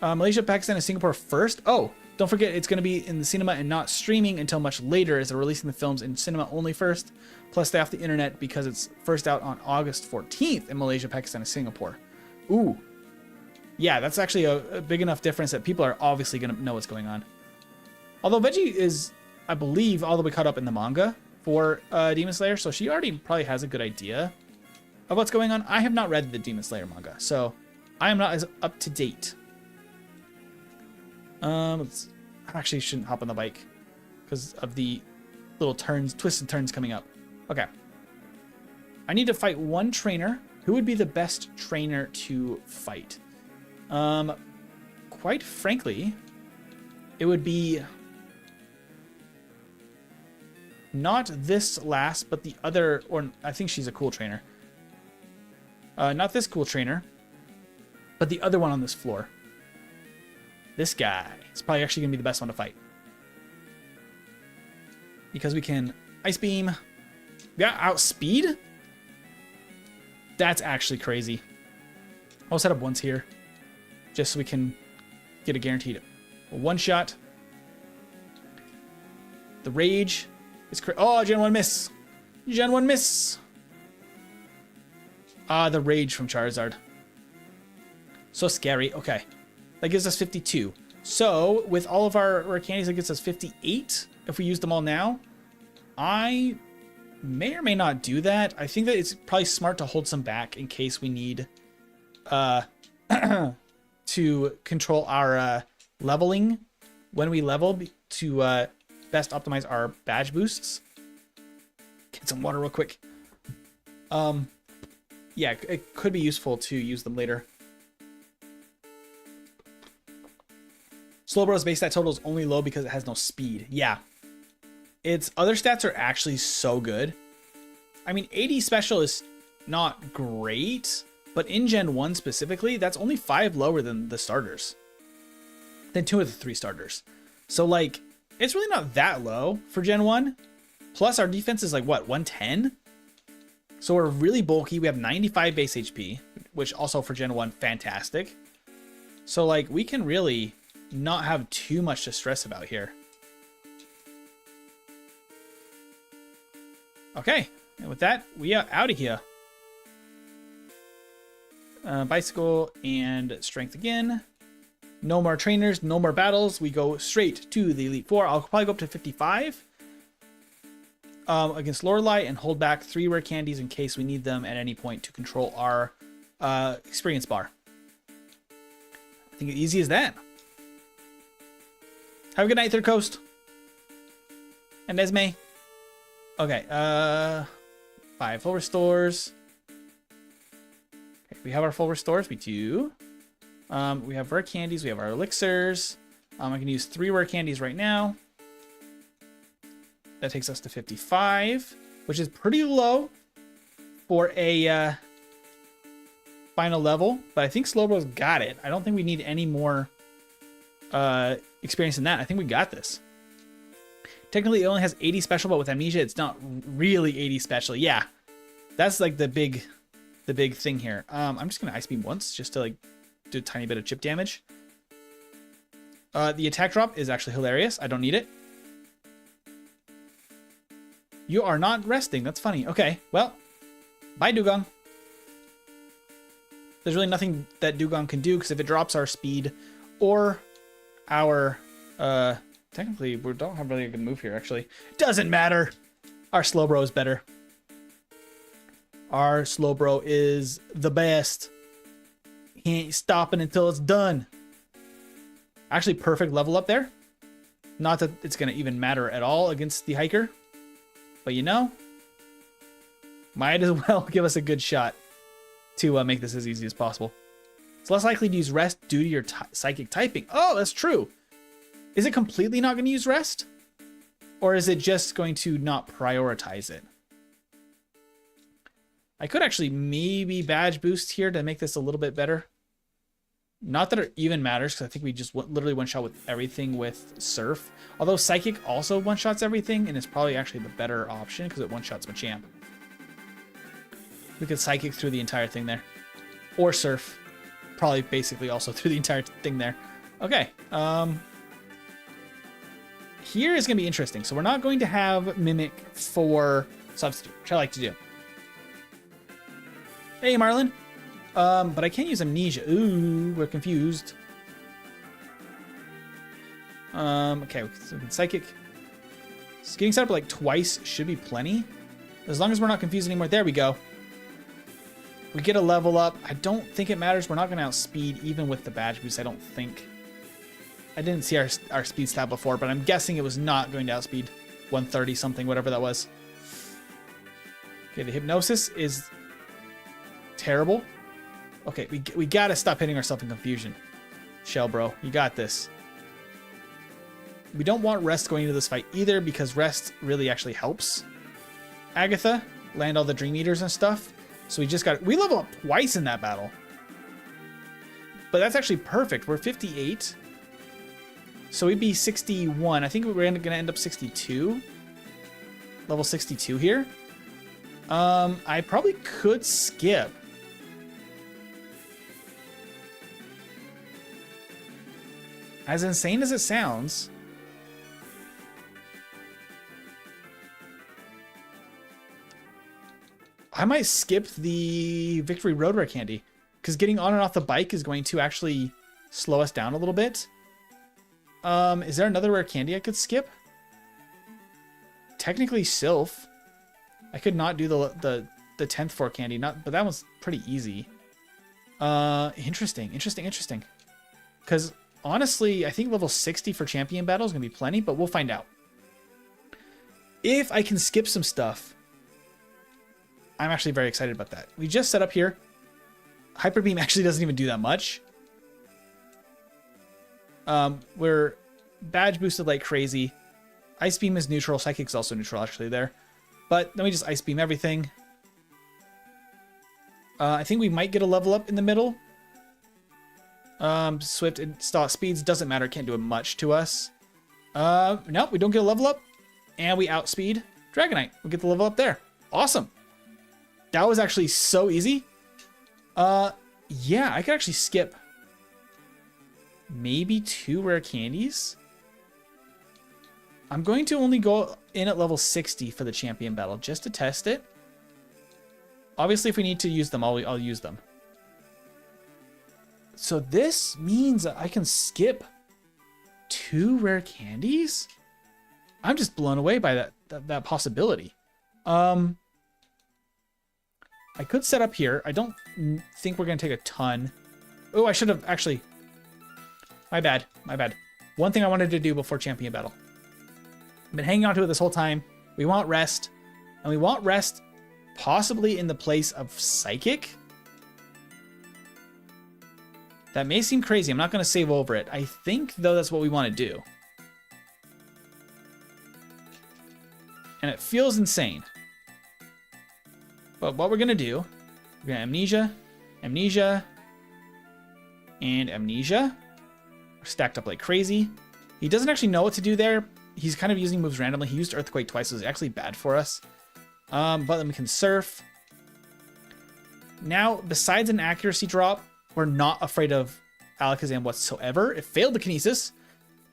Malaysia, Pakistan, and Singapore first. Oh, don't forget it's going to be in the cinema and not streaming until much later, as they're releasing the films in cinema only first. Plus, they off the internet because it's first out on August 14th in Malaysia, Pakistan, and Singapore. Ooh. Yeah, that's actually a big enough difference that people are obviously going to know what's going on. Although Veggie is, I believe, all the way caught up in the manga for Demon Slayer, so she already probably has a good idea of what's going on. I have not read the Demon Slayer manga, so I am not as up to date. I actually shouldn't hop on the bike because of the little turns, twists and turns coming up. Okay. I need to fight one trainer. Who would be the best trainer to fight? Quite frankly, it would be not this last, but the other, or I think she's a cool trainer. Not this cool trainer, but the other one on this floor. This guy is probably actually going to be the best one to fight. Because we can Ice Beam. Yeah, outspeed? That's actually crazy. I'll set up once here. Just so we can get a guaranteed one shot. The Rage is oh, Gen 1 miss. Gen 1 miss. The Rage from Charizard. So scary. Okay. That gives us 52. So, with all of our rare candies, that gets us 58. If we use them all now. I may or may not do that. I think that it's probably smart to hold some back in case we need to control our leveling when we level to best optimize our badge boosts. Get some water real quick. Yeah, it could be useful to use them later. Slowbro's base stat total is only low because it has no speed. Yeah. Its other stats are actually so good. I mean, 80 special is not great, but in Gen 1 specifically, that's only 5 lower than the starters. Than 2 of the 3 starters. So, like, it's really not that low for Gen 1. Plus, our defense is like, what, 110? So we're really bulky. We have 95 base HP, which also for Gen 1, fantastic. So, like, we can really not have too much to stress about here. Okay, and with that, we are out of here. Bicycle and strength again. No more trainers, no more battles. We go straight to the Elite Four. I'll probably go up to 55 against Lorelei and hold back 3 rare candies in case we need them at any point to control our experience bar. I think it's easy as that. Have a good night, Third Coast. And Esme. Okay, 5 full restores. Okay, we have our full restores. We do. We have rare candies. We have our elixirs. I can use 3 rare candies right now. That takes us to 55, which is pretty low for a final level. But I think Slowbro's got it. I don't think we need any more experience than that. I think we got this. Technically, it only has 80 special, but with Amnesia, it's not really 80 special. Yeah, that's like the big thing here. I'm just gonna Ice Beam once just to like do a tiny bit of chip damage. The attack drop is actually hilarious. I don't need it. You are not resting. That's funny. Okay, well, bye, Dugong. There's really nothing that Dugong can do because if it drops our speed or our technically, we don't have really a good move here, actually. Doesn't matter. Our Slowbro is better. Our Slowbro is the best. He ain't stopping until it's done. Actually, perfect level up there. Not that it's going to even matter at all against the hiker. But you know, might as well give us a good shot to make this as easy as possible. It's less likely to use rest due to your psychic typing. Oh, that's true. Is it completely not going to use rest? Or is it just going to not prioritize it? I could actually maybe badge boost here to make this a little bit better. Not that it even matters, because I think we just literally one-shot with everything with Surf. Although Psychic also one-shots everything, and it's probably actually the better option, because it one-shots Machamp. We could Psychic through the entire thing there. Or Surf. Probably basically also through the entire thing there. Okay, here is going to be interesting. So we're not going to have Mimic for Substitute, which I like to do. Hey, Marlin. But I can't use amnesia. Ooh, we're confused. Okay, so we can psychic. So getting set up like twice should be plenty. As long as we're not confused anymore. There we go. We get a level up. I don't think it matters. We're not going to outspeed even with the badge boost, I don't think. I didn't see our speed stat before, but I'm guessing it was not going to outspeed 130 something, whatever that was. Okay, the hypnosis is terrible. Okay, we got to stop hitting ourselves in confusion. Slowbro, you got this. We don't want rest going into this fight either because rest really actually helps. Agatha, land all the Dream Eaters and stuff. So we level up twice in that battle. But that's actually perfect. We're 58. So we'd be 61. I think we're going to end up 62. Level 62 here. I probably could skip. As insane as it sounds, I might skip the Victory Road Rare Candy because getting on and off the bike is going to actually slow us down a little bit. Is there another rare candy I could skip? Technically Sylph. I could not do the 10th floor candy, but that one's pretty easy. Interesting. Because honestly, I think level 60 for champion battle is going to be plenty, but we'll find out. If I can skip some stuff, I'm actually very excited about that. We just set up here. Hyper Beam actually doesn't even do that much. We're badge boosted like crazy. Ice Beam is neutral. Psychic's also neutral actually there. But then we just Ice Beam everything. I think we might get a level up in the middle. Swift and speeds doesn't matter. Can't do much to us. Nope, we don't get a level up. And we outspeed Dragonite. We get the level up there. Awesome. That was actually so easy. Yeah, I could actually skip maybe 2 rare candies. I'm going to only go in at level 60 for the champion battle just to test it. Obviously, if we need to use them, I'll use them. So this means that I can skip 2 rare candies? I'm just blown away by that possibility. I could set up here. I don't think we're going to take a ton. Oh, I should have actually... My bad. One thing I wanted to do before champion battle. I've been hanging on to it this whole time. We want rest. And we want rest possibly in the place of Psychic. That may seem crazy. I'm not going to save over it. I think, though, that's what we want to do. And it feels insane. But what we're going to do, we're going to Amnesia, Amnesia, and Amnesia. We're stacked up like crazy. He doesn't actually know what to do there. He's kind of using moves randomly. He used Earthquake twice, so it's actually bad for us. But then we can Surf. Now, besides an accuracy drop, we're not afraid of Alakazam whatsoever. It failed the Kinesis,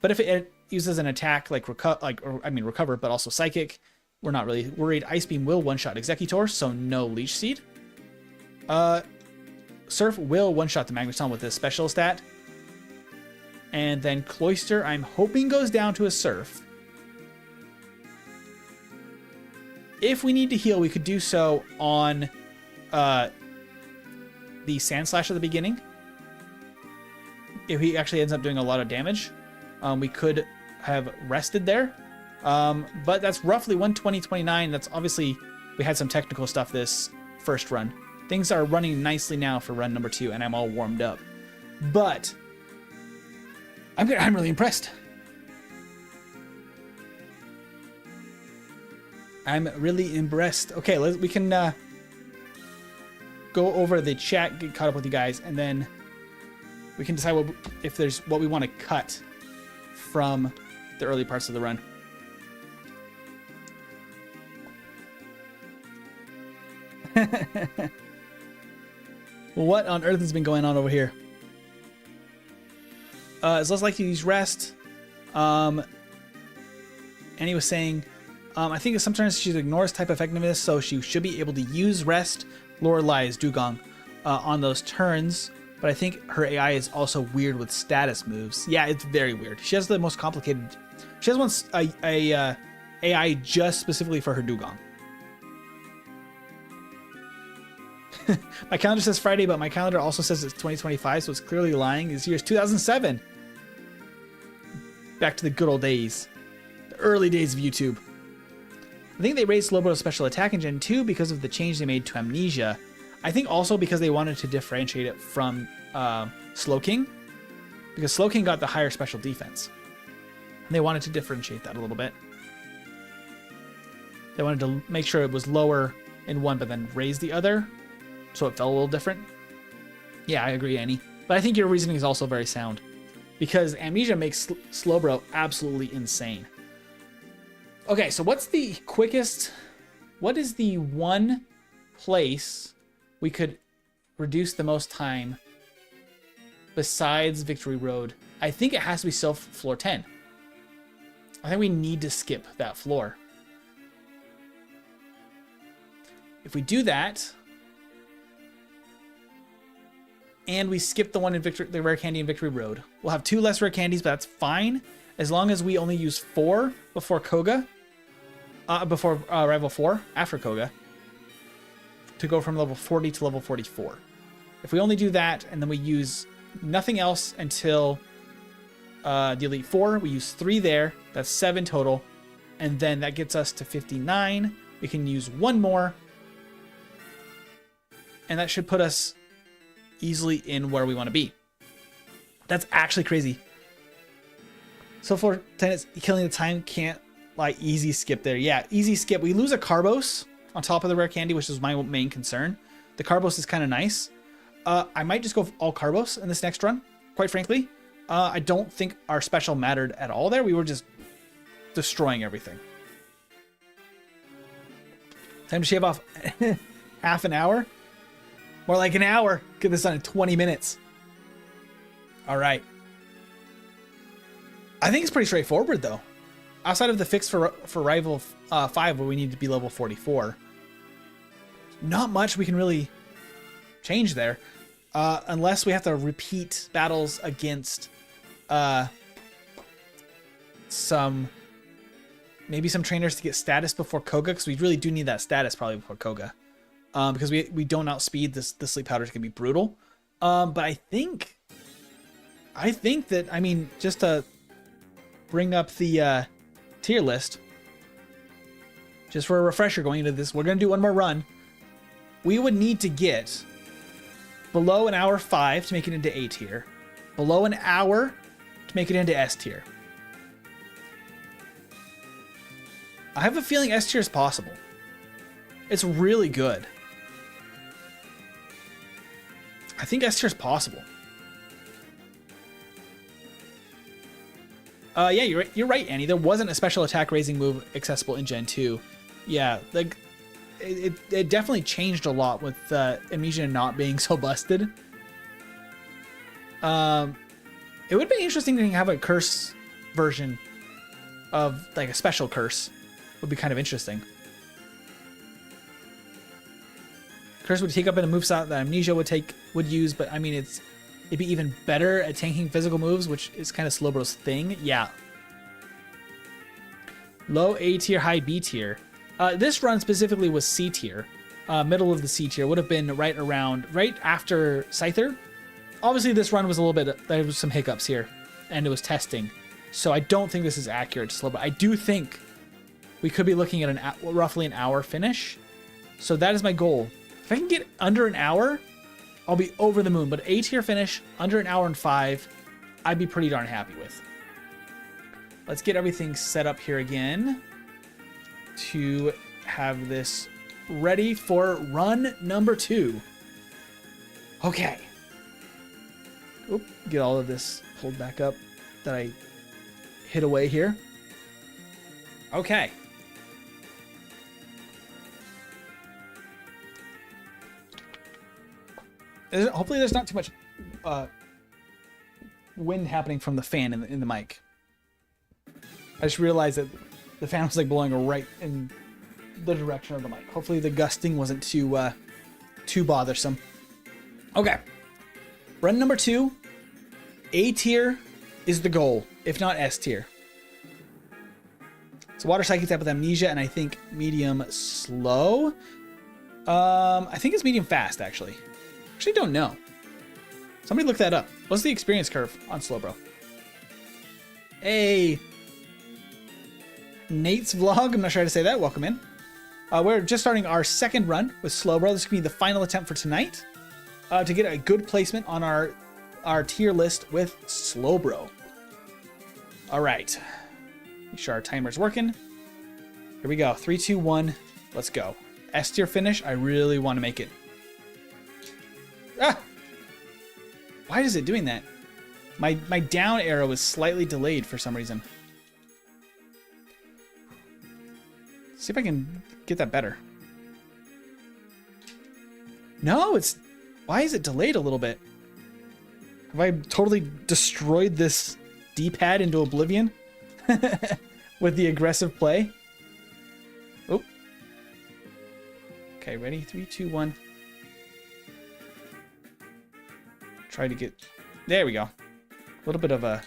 but if it uses an attack like Recover, but also Psychic, we're not really worried. Ice Beam will one-shot Executor, so no Leech Seed. Surf will one-shot the Magneton with this special stat. And then Cloyster, I'm hoping goes down to a Surf. If we need to heal, we could do so on the Sand Slash at the beginning. If he actually ends up doing a lot of damage, we could have rested there. But that's roughly 120-29. That's obviously, we had some technical stuff this first run. Things are running nicely now for run number 2, and I'm all warmed up. But I'm really impressed. I'm really impressed. Okay, we can go over the chat, get caught up with you guys, and then we can decide if there's what we want to cut from the early parts of the run. What on earth has been going on over here? It's less likely to use rest. And he was saying, I think sometimes she ignores type effectiveness, so she should be able to use rest. Lorelai's Dugong. on those turns. But I think her AI is also weird with status moves. Yeah, it's very weird. She has the most complicated. She has one AI just specifically for her dugong. My calendar says Friday, but my calendar also says it's 2025, so it's clearly lying. This year's 2007. Back to the good old days. The early days of YouTube. I think they raised Slowbro's special attack in Gen 2 because of the change they made to Amnesia. I think also because they wanted to differentiate it from Slowking. Because Slowking got the higher special defense. And they wanted to differentiate that a little bit. They wanted to make sure it was lower in one, but then raise the other. So it felt a little different. Yeah, I agree, Annie. But I think your reasoning is also very sound. Because Amnesia makes Slowbro absolutely insane. Okay, so what's the quickest... What is the one place we could reduce the most time besides Victory Road? I think it has to be Sylph Floor 10. I think we need to skip that floor. If we do that... and we skip the one in the rare candy in Victory Road, we'll have 2 less rare candies, but that's fine as long as we only use 4 before Koga, before Rival 4 after Koga, to go from level 40 to level 44. If we only do that and then we use nothing else until the Elite 4, we use 3 there. That's 7 total, and then that gets us to 59. We can use 1 more, and that should put us easily in where we want to be. That's actually crazy. So for 10, it's killing the time, can't like easy skip there. Yeah, easy skip. We lose a Carbos on top of the rare candy, which is my main concern. The Carbos is kind of nice. I might just go all Carbos in this next run, quite frankly. I don't think our special mattered at all there. We were just destroying everything. Time to shave off half an hour. More like an hour. Get this done in 20 minutes. All right. I think it's pretty straightforward, though. Outside of the fix for Rival 5, where we need to be level 44, not much we can really change there. Unless we have to repeat battles against maybe some trainers to get status before Koga, because we really do need that status probably before Koga. Because we don't outspeed this. The sleep powders can be brutal. But I think that, I mean, just to bring up the tier list, just for a refresher going into this, we're going to do one more run. We would need to get below an hour 5 to make it into A tier. Below an hour to make it into S tier. I have a feeling S tier is possible. It's really good. I think S tier is possible. Yeah, you're right, Annie. There wasn't a special attack raising move accessible in Gen 2. Yeah, like it definitely changed a lot with Amnesia not being so busted. It would be interesting to have a curse version of like a special curse. Would be kind of interesting. Curse would take up in a moveset that Amnesia would use, but I mean it'd be even better at tanking physical moves, which is kind of Slowbro's thing. Yeah. Low A tier, high B tier. This run specifically was C tier. Middle of the C tier would have been right after Scyther. Obviously this run was a little bit, there was some hiccups here, and it was testing. So I don't think this is accurate to Slowbro. I do think we could be looking at roughly an hour finish. So that is my goal. If I can get under an hour, I'll be over the moon. But A tier finish, under an hour and 5, I'd be pretty darn happy with. Let's get everything set up here again to have this ready for run number 2. Okay. Oop, get all of this pulled back up that I hid away here. Okay. Hopefully there's not too much wind happening from the fan in the mic. I just realized that the fan was like blowing right in the direction of the mic. Hopefully the gusting wasn't too bothersome. Okay. Run number 2. A tier is the goal, if not S tier. So water psychic type with amnesia, and I think medium slow. I think it's medium fast, actually. Actually, don't know. Somebody look that up. What's the experience curve on Slowbro? Hey. Nate's vlog. I'm not sure how to say that. Welcome in. We're just starting our second run with Slowbro. This could be the final attempt for tonight to get a good placement on our tier list with Slowbro. All right. Make sure our timer's working. Here we go. 3, 2, 1. Let's go. S tier finish. I really want to make it. Ah! Why is it doing that? My down arrow is slightly delayed for some reason. See if I can get that better. No, it's... Why is it delayed a little bit? Have I totally destroyed this D-pad into oblivion? With the aggressive play? Oh. Okay, ready? 3, 2, 1. Try to get... There we go. A little bit of a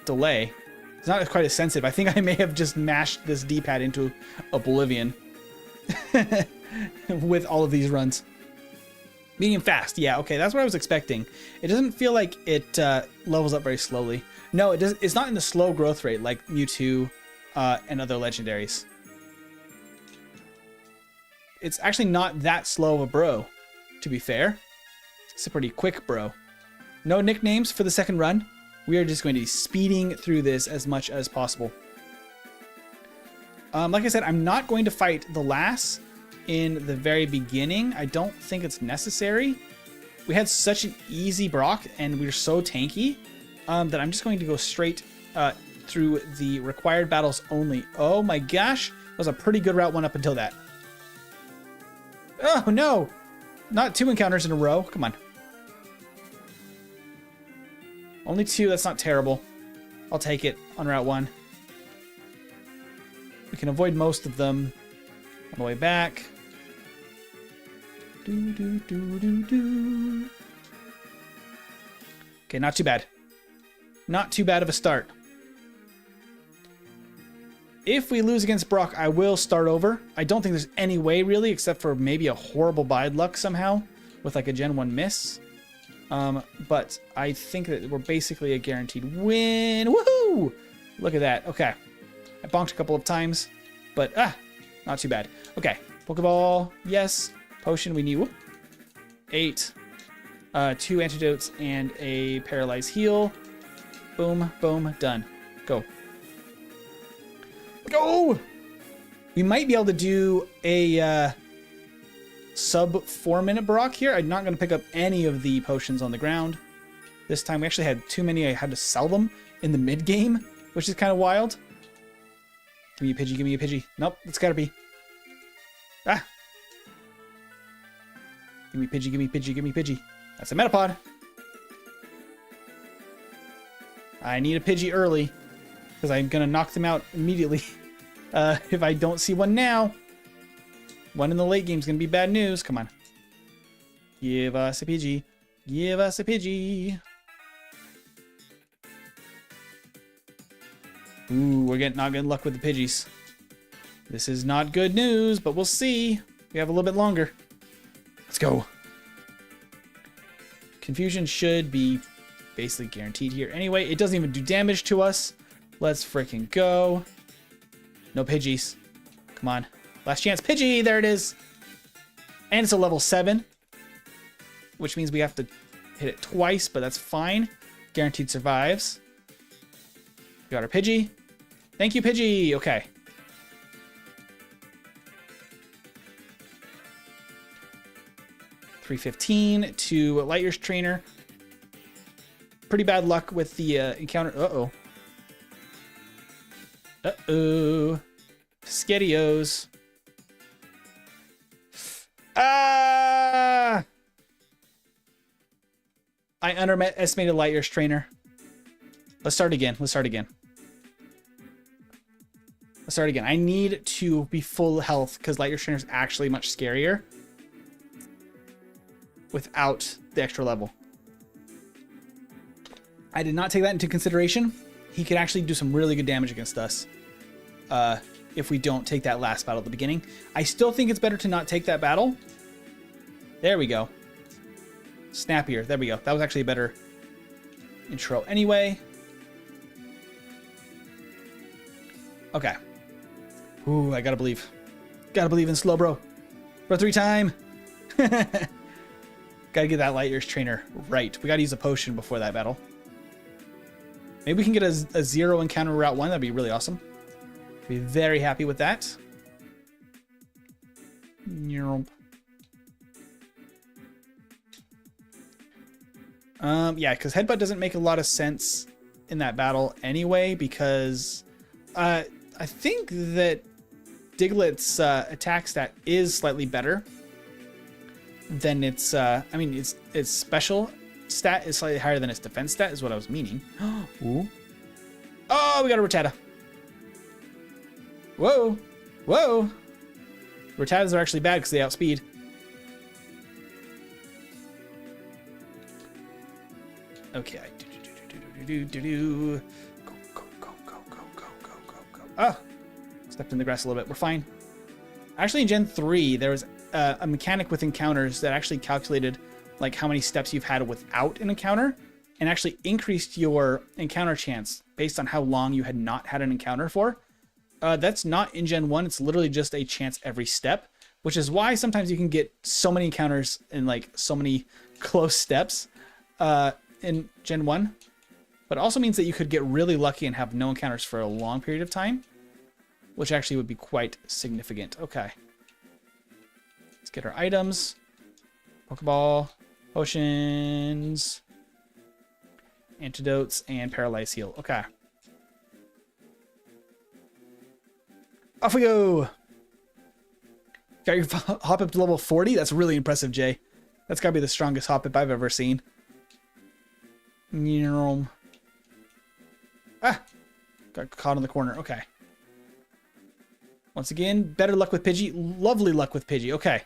delay. It's not quite as sensitive. I think I may have just mashed this D-pad into oblivion. With all of these runs. Medium fast. Yeah, okay, that's what I was expecting. It doesn't feel like it levels up very slowly. No, it does. It's not in the slow growth rate like Mewtwo and other legendaries. It's actually not that slow of a bro, to be fair. It's a pretty quick bro. No nicknames for the second run. We are just going to be speeding through this as much as possible. Like I said, I'm not going to fight the lass in the very beginning. I don't think it's necessary. We had such an easy Brock and we're so tanky that I'm just going to go straight through the required battles only. Oh my gosh, that was a pretty good route 1 up until that. Oh no, not 2 encounters in a row. Come on. Only 2, that's not terrible. I'll take it on route 1. We can avoid most of them on the way back. Okay, not too bad. Not too bad of a start. If we lose against Brock, I will start over. I don't think there's any way, really, except for maybe a horrible bad luck somehow with like a Gen 1 miss. But I think that we're basically a guaranteed win. Woohoo! Look at that. Okay. I bonked a couple of times, but not too bad. Okay. Pokeball, yes. Potion, we need 8. 2 antidotes and a paralyzed heal. Boom, boom, done. Go. Go! We might be able to do a sub 4-minute Brock here. I'm not going to pick up any of the potions on the ground. This time we actually had too many. I had to sell them in the mid game, which is kind of wild. Give me a Pidgey, give me a Pidgey. Nope, it's got to be. Ah! Give me Pidgey, give me Pidgey, give me Pidgey. That's a Metapod. I need a Pidgey early because I'm going to knock them out immediately. If I don't see one now, one in the late game is going to be bad news. Come on. Give us a Pidgey. Give us a Pidgey. Ooh, we're not getting luck with the Pidgeys. This is not good news, but we'll see. We have a little bit longer. Let's go. Confusion should be basically guaranteed here. Anyway, it doesn't even do damage to us. Let's freaking go. No Pidgeys. Come on. Last chance. Pidgey! There it is. And it's a level 7. Which means we have to hit it twice, but that's fine. Guaranteed survives. We got our Pidgey. Thank you, Pidgey. Okay. $315 to Light Year's Trainer. Pretty bad luck with the encounter. Uh-oh. Uh-oh. Skettios. Ah! I underestimated Light Year's Trainer. Let's start again. Let's start again. Let's start again. I need to be full health because Light Year's Trainer is actually much scarier. without the extra level. I did not take that into consideration. He could actually do some really good damage against us if we don't take that last battle at the beginning. I still think it's better to not take that battle. There we go. Snappier. There we go. That was actually a better intro anyway. Okay. Ooh, I gotta believe. Gotta believe in Slowbro. For 3 time. Gotta get that light years trainer right. We gotta use a potion before that battle. Maybe we can get a 0 encounter Route 1. That'd be really awesome. Be very happy with that. Yeah, because Headbutt doesn't make a lot of sense in that battle anyway, because I think that Diglett's attack stat is slightly better than its, its special stat is slightly higher than its defense stat, is what I was meaning. Ooh. Oh, we got a Rattata. Whoa. Whoa. Rattatas are actually bad because they outspeed. Okay. Go, go, go, go, go, go, go, go, go. Ah! Stepped in the grass a little bit. We're fine. Actually, in Gen 3, there was a mechanic with encounters that actually calculated like how many steps you've had without an encounter and actually increased your encounter chance based on how long you had not had an encounter for. That's not in Gen 1. It's literally just a chance every step, which is why sometimes you can get so many encounters in like so many close steps in Gen 1. But it also means that you could get really lucky and have no encounters for a long period of time, which actually would be quite significant. Okay. Let's get our items. Pokeball, potions, antidotes, and paralyze heal. Okay. Off we go. Got your hop up to level 40? That's really impressive, Jay. That's gotta be the strongest hop up I've ever seen. Ah! Got caught in the corner. Okay. Once again, better luck with Pidgey. Lovely luck with Pidgey. Okay.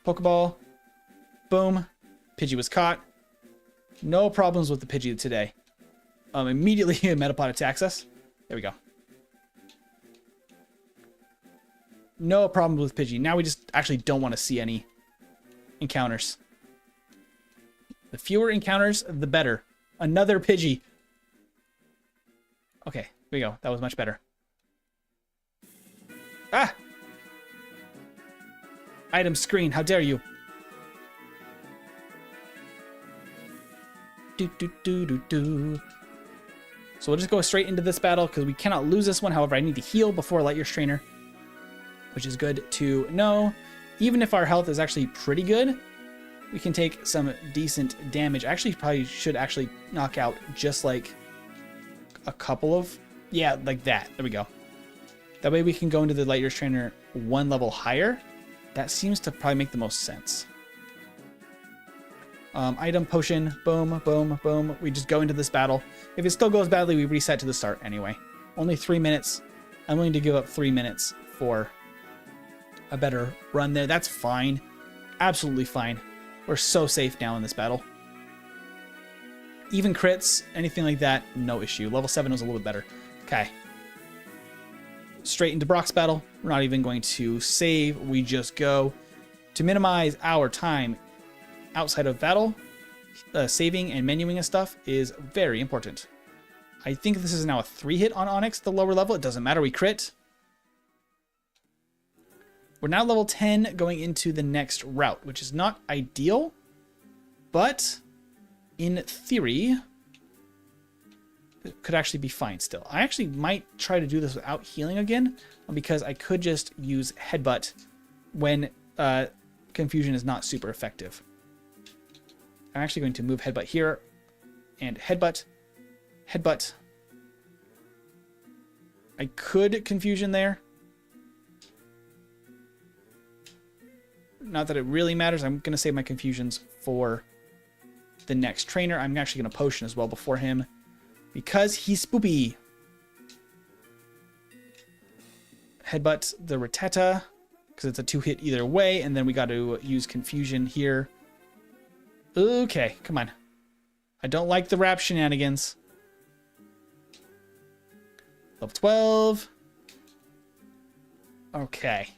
Pokeball. Boom. Pidgey was caught. No problems with the Pidgey today. Immediately a Metapod attacks us. There we go. No problems with Pidgey. Now we just actually don't want to see any encounters. The fewer encounters, the better. Another Pidgey. Okay, here we go. That was much better. Ah! Item screen, how dare you? Do, do, do, do, do. So we'll just go straight into this battle because we cannot lose this one. However, I need to heal before Light Years Trainer, which is good to know. Even if our health is actually pretty good, we can take some decent damage. Actually, probably should actually knock out just like a couple of... Yeah, like that. There we go. That way we can go into the Light Years Trainer 1 level higher. That seems to probably make the most sense. Item, potion, boom, boom, boom. We just go into this battle. If it still goes badly, we reset to the start anyway. Only 3 minutes. I'm willing to give up 3 minutes for a better run there. That's fine. Absolutely fine. We're so safe now in this battle. Even crits, anything like that, no issue. Level 7 was a little bit better. Okay. Straight into Brock's battle. We're not even going to save. We just go. To minimize our time outside of battle, saving and menuing and stuff is very important. I think this is now a 3-hit on Onyx, the lower level. It doesn't matter. We crit. We're now level 10 going into the next route, which is not ideal, but in theory, it could actually be fine still. I actually might try to do this without healing again, because I could just use Headbutt when Confusion is not super effective. I'm actually going to move Headbutt here, and Headbutt, Headbutt. I could Confusion there. Not that it really matters. I'm going to save my Confusions for the next trainer. I'm actually going to Potion as well before him because he's spoopy. Headbutt the Rattata. because it's a 2-hit either way, and then we got to use confusion here. Okay, come on. I don't like the wrap shenanigans. Level 12. Okay.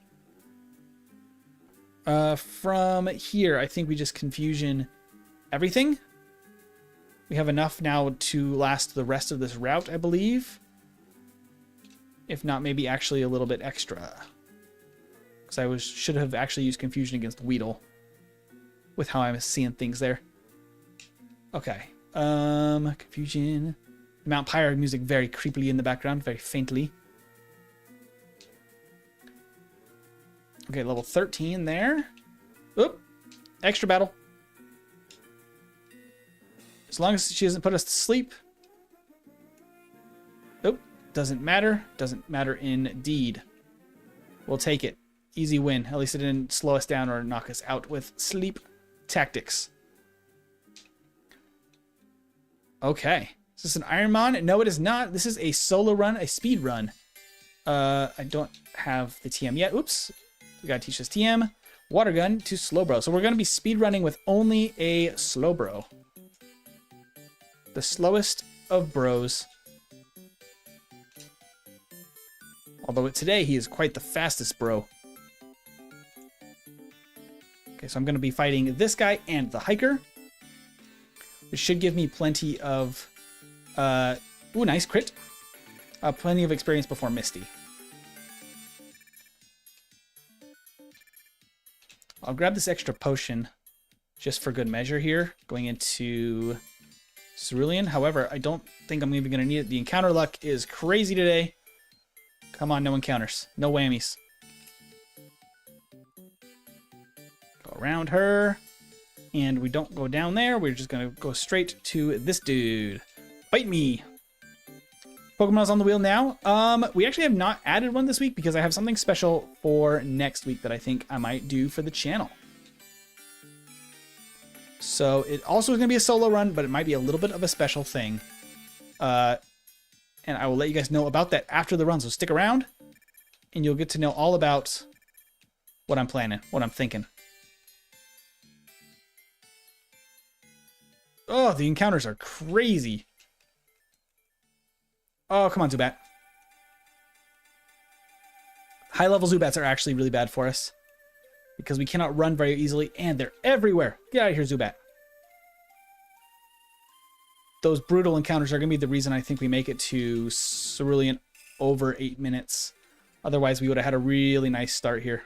From here, I think we just confusion everything. We have enough now to last the rest of this route, I believe. If not, maybe actually a little bit extra. Because I should have actually used confusion against Weedle. With how I'm seeing things there. Okay. Confusion. Mount Pyre music very creepily in the background, very faintly. Okay, level 13 there. Oop. Extra battle. As long as she doesn't put us to sleep. Oop. Doesn't matter. Doesn't matter indeed. We'll take it. Easy win. At least it didn't slow us down or knock us out with sleep tactics. Okay. Is this an Ironmon? No, it is not. This is a solo run, a speed run. I don't have the TM yet. Oops. We gotta teach this TM. Water gun to Slowbro. So we're gonna be speed running with only a Slowbro. The slowest of bros. Although today he is quite the fastest bro. Okay, so I'm gonna be fighting this guy and the hiker. Which should give me plenty of ooh, nice crit. Plenty of experience before Misty. I'll grab this extra potion just for good measure here, going into Cerulean. However, I don't think I'm even going to need it. The encounter luck is crazy today. Come on, no encounters. No whammies. Go around her. And we don't go down there. We're just going to go straight to this dude. Bite me. Pokemon's on the wheel now. We actually have not added one this week because I have something special for next week that I think I might do for the channel. So it also is going to be a solo run, but it might be a little bit of a special thing. And I will let you guys know about that after the run. So stick around and you'll get to know all about what I'm planning, what I'm thinking. Oh, the encounters are crazy. Oh, come on, Zubat. High-level Zubats are actually really bad for us because we cannot run very easily, and they're everywhere. Get out of here, Zubat. Those brutal encounters are going to be the reason I think we make it to Cerulean over 8 minutes. Otherwise, we would have had a really nice start here.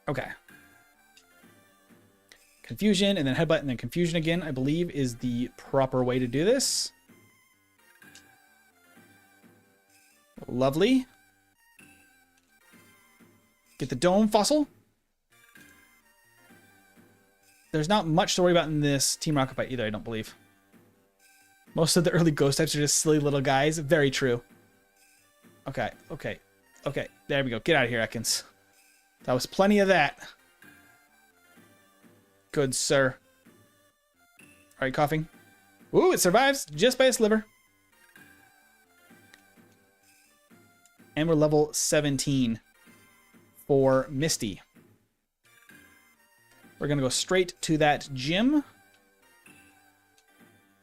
Okay. Confusion, and then headbutt, and then confusion again, I believe, is the proper way to do this. Lovely. Get the dome fossil. There's not much to worry about in this Team Rocket fight either, I don't believe. Most of the early ghost types are just silly little guys. Very true. Okay, okay, okay. There we go. Get out of here, Ekans. That was plenty of that. Good, sir. All right, coughing. Ooh, it survives just by a sliver. And we're level 17 for Misty. We're going to go straight to that gym.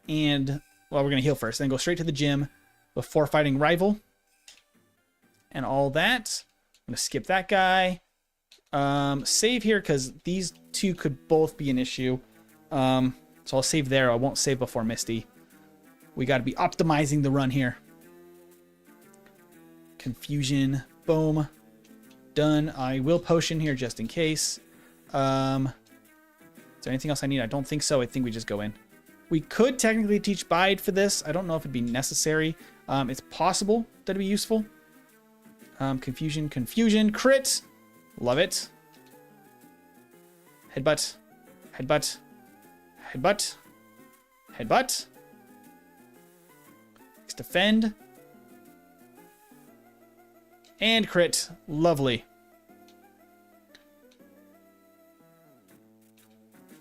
And, well, we're going to heal first. Then go straight to the gym before fighting Rival. And all that. I'm going to skip that guy. Save here because these two could both be an issue. So I'll save there. I won't save before Misty. We got to be optimizing the run here. Confusion. Boom. Done. I will potion here just in case. Is there anything else I need? I don't think so. I think we just go in. We could technically teach Bide for this. I don't know if it'd be necessary. It's possible that it'd be useful. Confusion. Confusion. Crit. Love it. Headbutt. Headbutt. Headbutt. Headbutt. Let's defend. And crit. Lovely.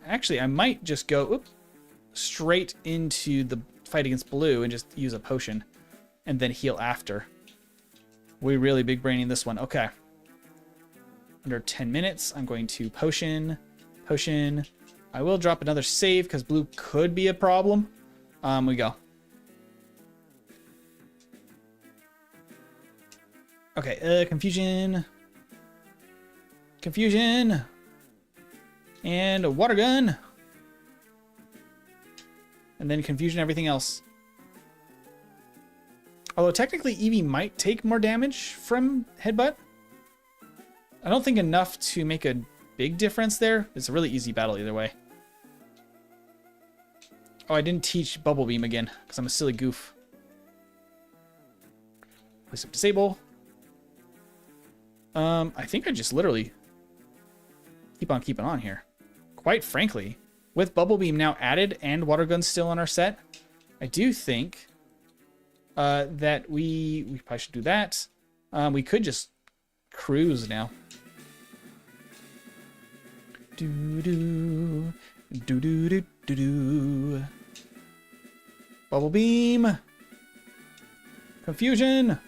Actually, I might just go straight into the fight against Blue and just use a potion and then heal after. We really big braining this one. Okay. Under 10 minutes, I'm going to potion. I will drop another save because blue could be a problem. We go. Okay, confusion. And a water gun. And then confusion, everything else. Although technically Eevee might take more damage from Headbutt. I don't think enough to make a big difference there. It's a really easy battle either way. Oh, I didn't teach Bubble Beam again because I'm a silly goof. Place up disable. I think I just literally keep on keeping on here. Quite frankly, with Bubble Beam now added and Water Gun still on our set, I do think that we probably should do that. We could just cruise now. Bubble Beam. Confusion.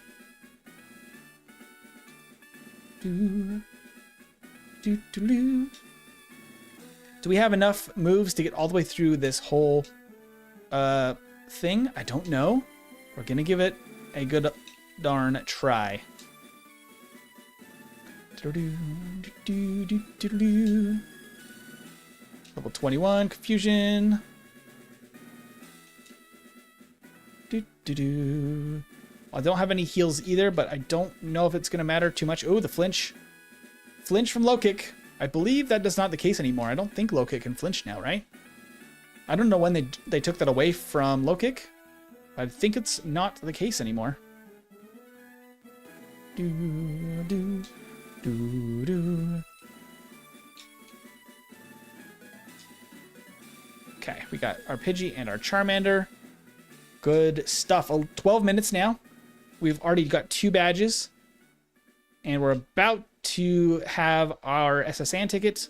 Do we have enough moves to get all the way through this whole thing? I don't know. We're gonna give it a good darn try. Level 21, confusion. I don't have any heals either, but I don't know if it's gonna matter too much. Oh, the flinch. Flinch from low kick. I believe that is not the case anymore. I don't think low kick can flinch now, right? I don't know when they took that away from low kick. I think it's not the case anymore. Okay, we got our Pidgey and our Charmander. Good stuff. 12 minutes now. We've already got 2 badges. And we're about to have our SSN ticket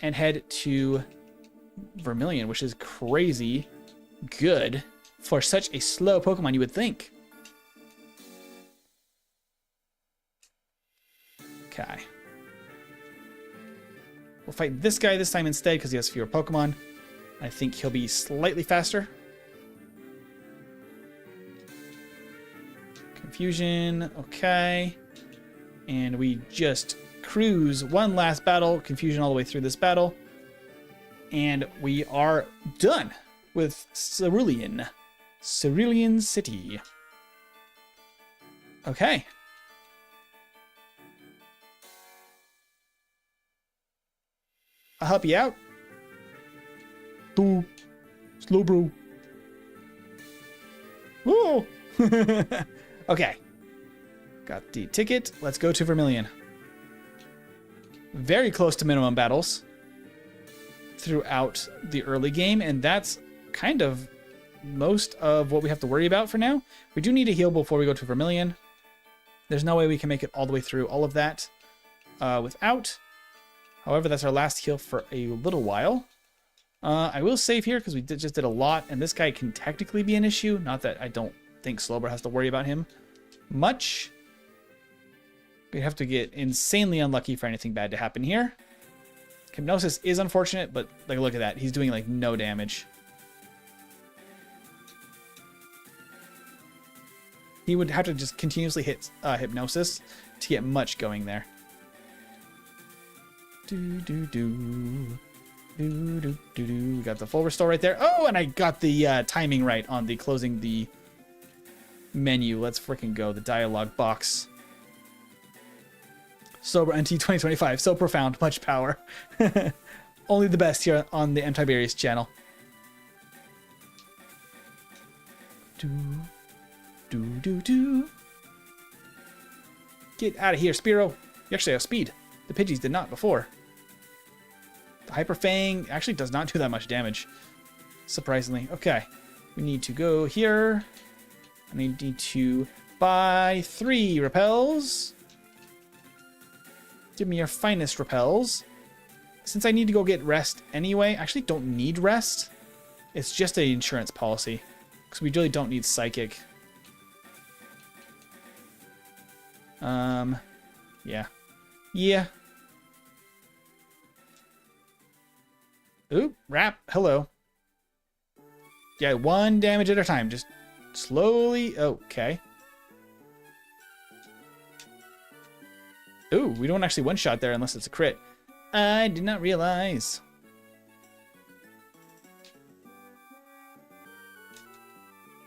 and head to Vermilion, which is crazy good for such a slow Pokemon, you would think. Okay. We'll fight this guy this time instead because he has fewer Pokemon. I think he'll be slightly faster. Confusion, okay. And we just cruise one last battle, confusion all the way through this battle. And we are done with Cerulean. Cerulean City. Okay. I'll help you out. Slowbro. Whoa! Okay. Got the ticket. Let's go to Vermilion. Very close to minimum battles throughout the early game, and that's kind of most of what we have to worry about for now. We do need a heal before we go to Vermilion. There's no way we can make it all the way through all of that without. However, that's our last heal for a little while. I will save here because we just did a lot, and this guy can technically be an issue. Not that I don't think Slowbro has to worry about him much. We have to get insanely unlucky for anything bad to happen here. Hypnosis is unfortunate, but like look at that. He's doing like no damage. He would have to just continuously hit Hypnosis to get much going there. We got the full restore right there. Oh, and I got the timing right on the closing the menu. Let's freaking go. The dialogue box. Sober NT 2025. So profound. Much power. Only the best here on the Tiberius channel. Get out of here, Spearow. You actually have speed. The Pidgeys did not before. The Hyper Fang actually does not do that much damage. Surprisingly. Okay. We need to go here. I need to buy 3 repels. Give me your finest repels. Since I need to go get rest anyway, I actually don't need rest. It's just an insurance policy. Because we really don't need psychic. Yeah. Yeah. Oop, wrap. Hello. Yeah, 1 damage at a time. Just slowly. Okay. Ooh, we don't actually one-shot there unless it's a crit. I did not realize.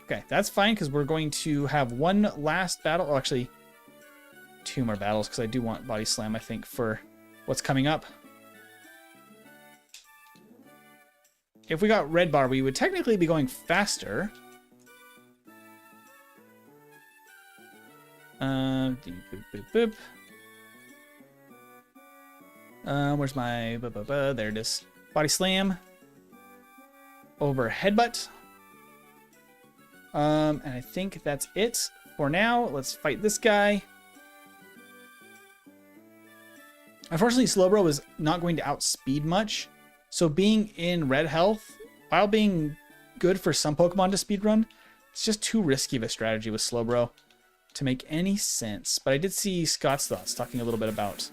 Okay, that's fine because we're going to have one last battle. Oh, actually, 2 more battles because I do want Body Slam, I think, for what's coming up. If we got red bar, we would technically be going faster. Boop, boop, boop. Where's my... There it is. Body Slam. Over Headbutt. And I think that's it for now. Let's fight this guy. Unfortunately, Slowbro is not going to outspeed much. So being in red health, while being good for some Pokemon to speedrun, it's just too risky of a strategy with Slowbro to make any sense. But I did see Scott's thoughts talking a little bit about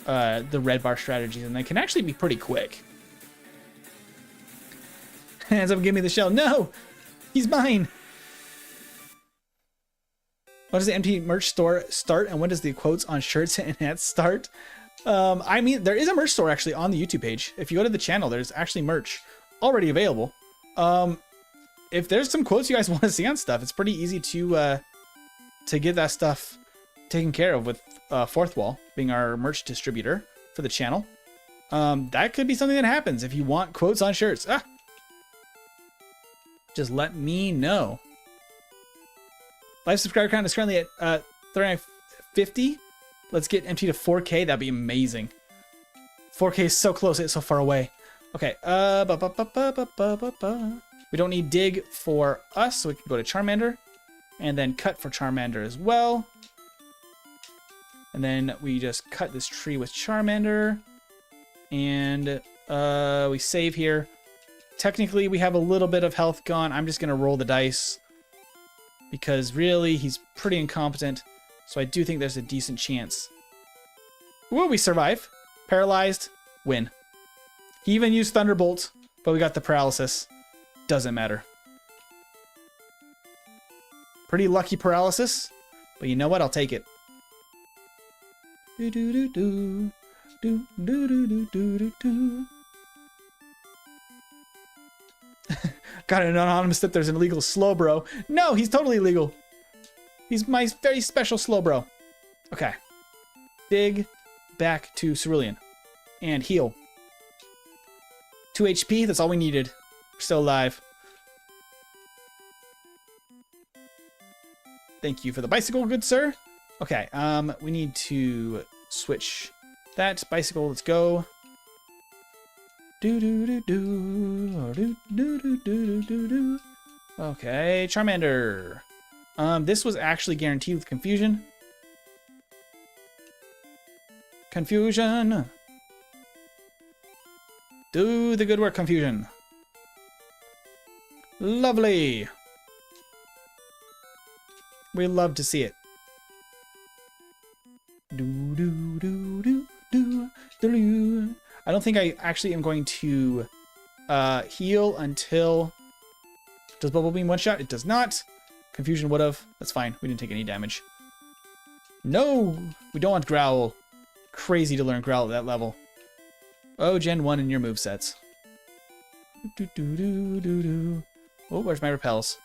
the red bar strategies, and they can actually be pretty quick. Hands up, give me the shell. No! He's mine! When does the empty merch store start, and when does the quotes on shirts and hats start? I mean, there is a merch store actually on the YouTube page. If you go to the channel, there's actually merch already available. If there's some quotes you guys want to see on stuff, it's pretty easy to get that stuff taken care of with Fourth Wall being our merch distributor for the channel. That could be something that happens if you want quotes on shirts. Just let me know. Live subscriber count is currently at 350. Let's get MT to 4K. That'd be amazing. 4K is so close, it's so far away. Okay. We don't need dig for us, so we can go to Charmander. And then cut for Charmander as well. And then we just cut this tree with Charmander. And we save here. Technically, we have a little bit of health gone. I'm just going to roll the dice. Because really, he's pretty incompetent. So I do think there's a decent chance. Will we survive? Paralyzed, win. He even used Thunderbolt, but we got the paralysis. Doesn't matter. Pretty lucky paralysis, but you know what? I'll take it. Got an anonymous tip. There's an illegal Slowbro. No, he's totally legal. He's my very special Slowbro. Okay. Dig back to Cerulean. And heal. 2 HP, that's all we needed. We're still alive. Thank you for the bicycle, good sir. Okay, we need to switch that bicycle. Let's go. Okay, Charmander. This was actually guaranteed with Confusion. Confusion. Do the good work, Confusion. Lovely. We love to see it. I don't think I actually am going to heal until... Does Bubble Beam one-shot? It does not. Confusion would have. That's fine. We didn't take any damage. No! We don't want Growl. Crazy to learn Growl at that level. Oh, Gen 1 in your movesets. Oh, where's my repels?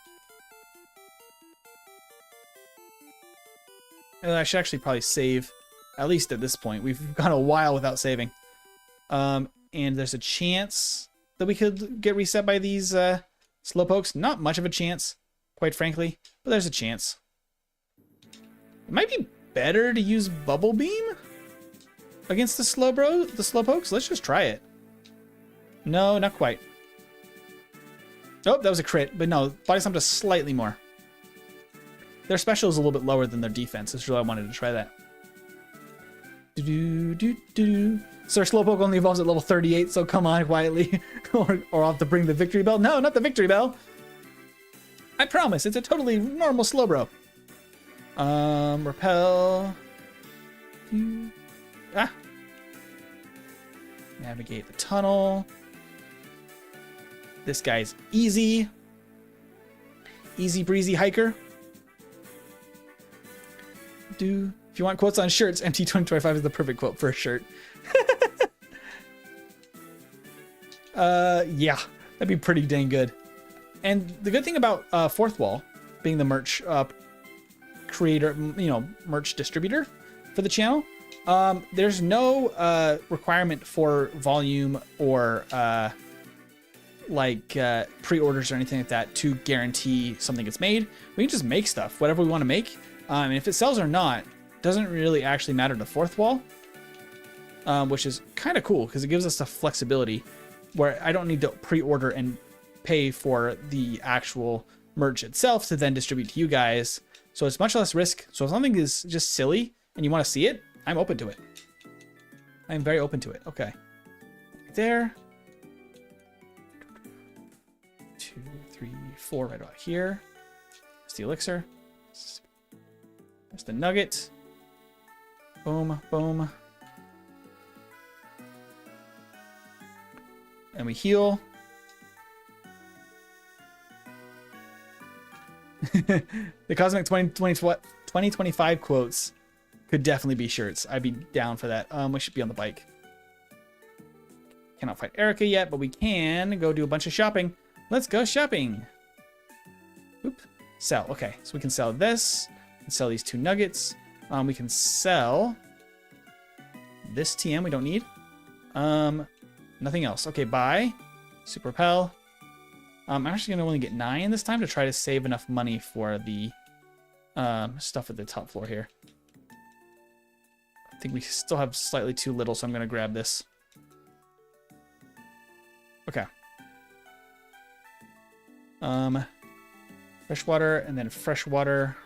I should actually probably save, at least at this point. We've gone a while without saving. And there's a chance that we could get reset by these Slowpokes. Not much of a chance, quite frankly, but there's a chance. It might be better to use Bubble Beam against the Slowpokes. Let's just try it. No, not quite. Oh, that was a crit, but no, Body Slam does slightly more. Their special is a little bit lower than their defense. That's really why I wanted to try that. Sir Slowpoke only evolves at level 38, so come on quietly. or I'll have to bring the victory bell. No, not the victory bell. I promise, it's a totally normal Slowbro. Repel. Ah. Navigate the tunnel. This guy's easy. Easy breezy hiker. If you want quotes on shirts, MT2025 is the perfect quote for a shirt. Yeah, that'd be pretty dang good. And the good thing about Fourth Wall being the merch creator, merch distributor for the channel, there's no requirement for volume or pre-orders or anything like that to guarantee something gets made. We can just make stuff, whatever we want to make. And if it sells or not, doesn't really actually matter to Fourth Wall, which is kind of cool because it gives us the flexibility where I don't need to pre-order and pay for the actual merch itself to then distribute to you guys. So it's much less risk. So if something is just silly and you want to see it, I'm open to it. I'm very open to it. Okay. There. 2, 3, 4 right about here. That's the elixir. There's the nugget. Boom, boom. And we heal. The Cosmic 2025 quotes could definitely be shirts. I'd be down for that. We should be on the bike. Cannot fight Erica yet, but we can go do a bunch of shopping. Let's go shopping. Oop. Sell. Okay, so we can sell this. We can sell these 2 nuggets. We can sell this TM we don't need. Nothing else. Okay, buy. Super Repel. I'm actually going to only get 9 this time to try to save enough money for the stuff at the top floor here. I think we still have slightly too little, so I'm going to grab this. Okay. Fresh water and then fresh water.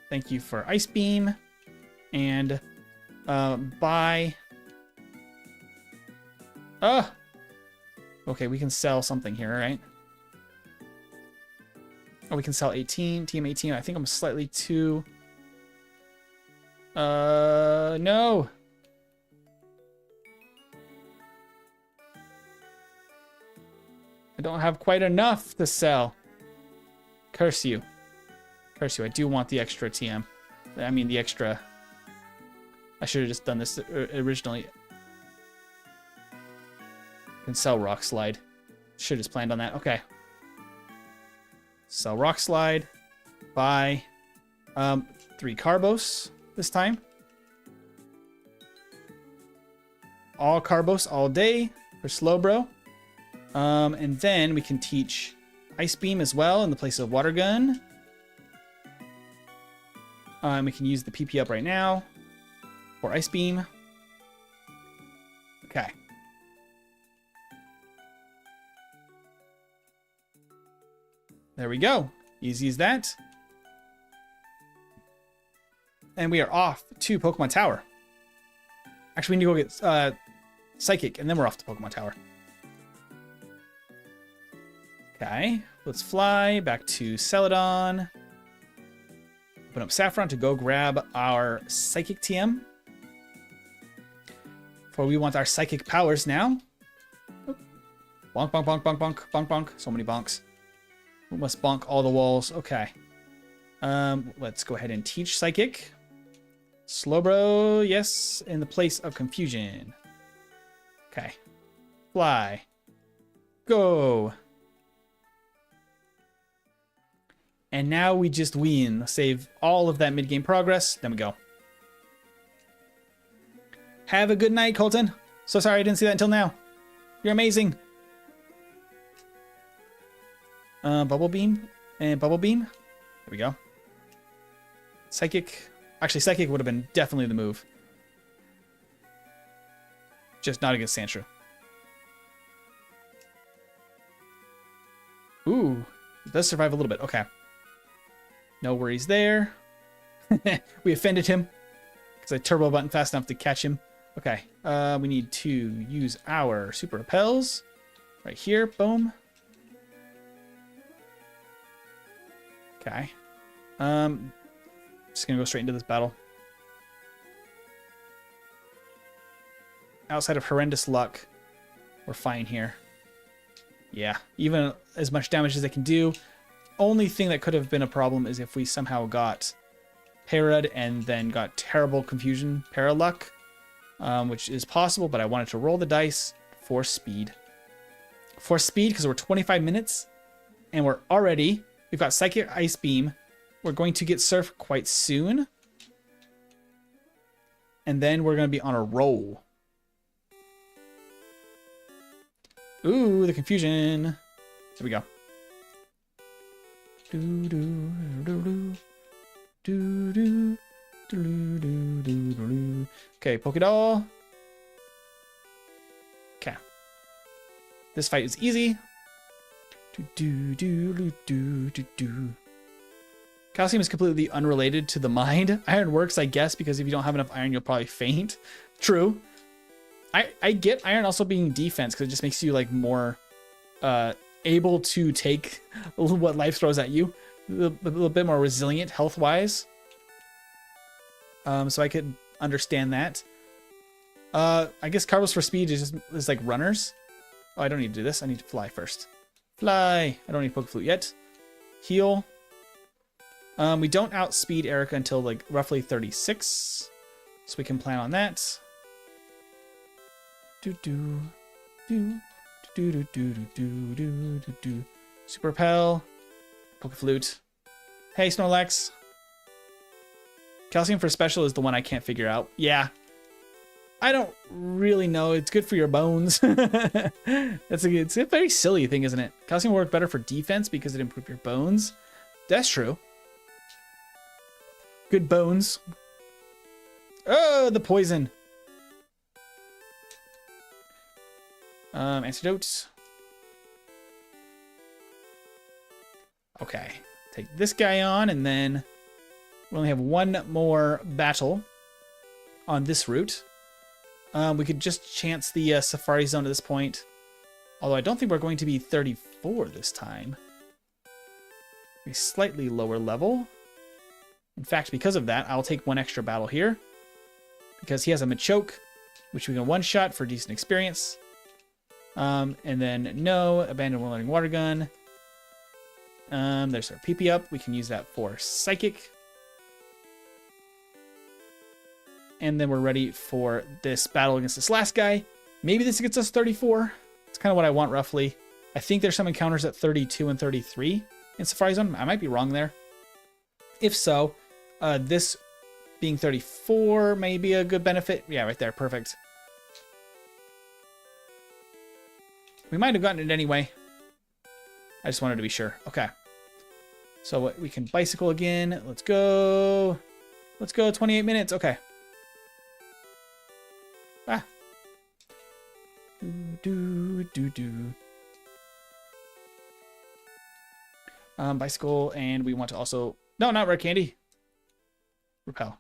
Thank you for Ice Beam. And buy. Okay, we can sell something here, right? Oh, we can sell 18, team 18. I think I'm slightly too... no. I don't have quite enough to sell. Curse you. Curse you. I do want the extra TM. I mean, the extra... I should have just done this originally. Can sell Rock Slide. Should have just planned on that. Okay. Sell Rock Slide. Buy 3 Carbos this time. All Carbos all day for Slowbro. And then we can teach Ice Beam as well in the place of Water Gun. We can use the PP up right now for Ice Beam. Okay. There we go. Easy as that. And we are off to Pokemon Tower. Actually, we need to go get Psychic, and then we're off to Pokemon Tower. Okay, let's fly back to Celadon. Open up Saffron to go grab our Psychic TM. For we want our Psychic powers now. Oop. Bonk, bonk, bonk, bonk, bonk, bonk, bonk. So many bonks. We must bonk all the walls. Okay. Let's go ahead and teach Psychic. Slowbro, yes, in the place of confusion. Okay. Fly. Go. And now we just win. Save all of that mid-game progress. Then we go. Have a good night, Colton. So sorry I didn't see that until now. You're amazing. Bubble Beam and Bubble Beam. There we go. Psychic. Actually, Psychic would have been definitely the move. Just not against Sandshrew. Ooh. It does survive a little bit. Okay. No worries there. We offended him because I turbo button fast enough to catch him. Okay. We need to use our Super Repels right here. Boom. Just gonna go straight into this battle. Outside of horrendous luck, we're fine here. Yeah, even as much damage as they can do. Only thing that could have been a problem is if we somehow got parried and then got terrible confusion paraluck, which is possible, but I wanted to roll the dice for speed. For speed, because we're 25 minutes, and we've got Psychic Ice Beam. We're going to get Surf quite soon. And then we're going to be on a roll. Ooh, the confusion. There we go. Okay, Pokédoll. Okay. This fight is easy. Calcium is completely unrelated to the mind. Iron works, I guess, because if you don't have enough iron, you'll probably faint. True. I get iron also being defense because it just makes you like more able to take what life throws at you. A little bit more resilient health-wise. So I could understand that. I guess Carbos for speed is like runners. Oh, I don't need to do this. I need to fly first. Fly. I don't need Poke Flute yet. Heal. We don't outspeed Erica until like roughly 36. So we can plan on that. Super Repel. Poke Flute. Hey, Snorlax. Calcium for special is the one I can't figure out. Yeah. I don't really know. It's good for your bones. It's a very silly thing, isn't it? Calcium will work better for defense because it improves your bones. That's true. Good bones. Oh, the poison. Antidotes. Okay. Take this guy on, and then we only have one more battle on this route. We could just chance the Safari Zone at this point. Although I don't think we're going to be 34 this time. A slightly lower level. In fact, because of that, I'll take one extra battle here. Because he has a Machoke, which we can one-shot for decent experience. And then no, Abandoned Learning Water Gun. There's our PP up. We can use that for Psychic. And then we're ready for this battle against this last guy. Maybe this gets us 34. It's kind of what I want roughly. I think there's some encounters at 32 and 33 in Safari Zone. I might be wrong there. If so, this being 34 may be a good benefit. Yeah, right there. Perfect. We might have gotten it anyway. I just wanted to be sure. Okay. So we can bicycle again. Let's go. Let's go. 28 minutes. Okay. Ah. Bicycle, and we want to also... No, not Red Candy. Repel.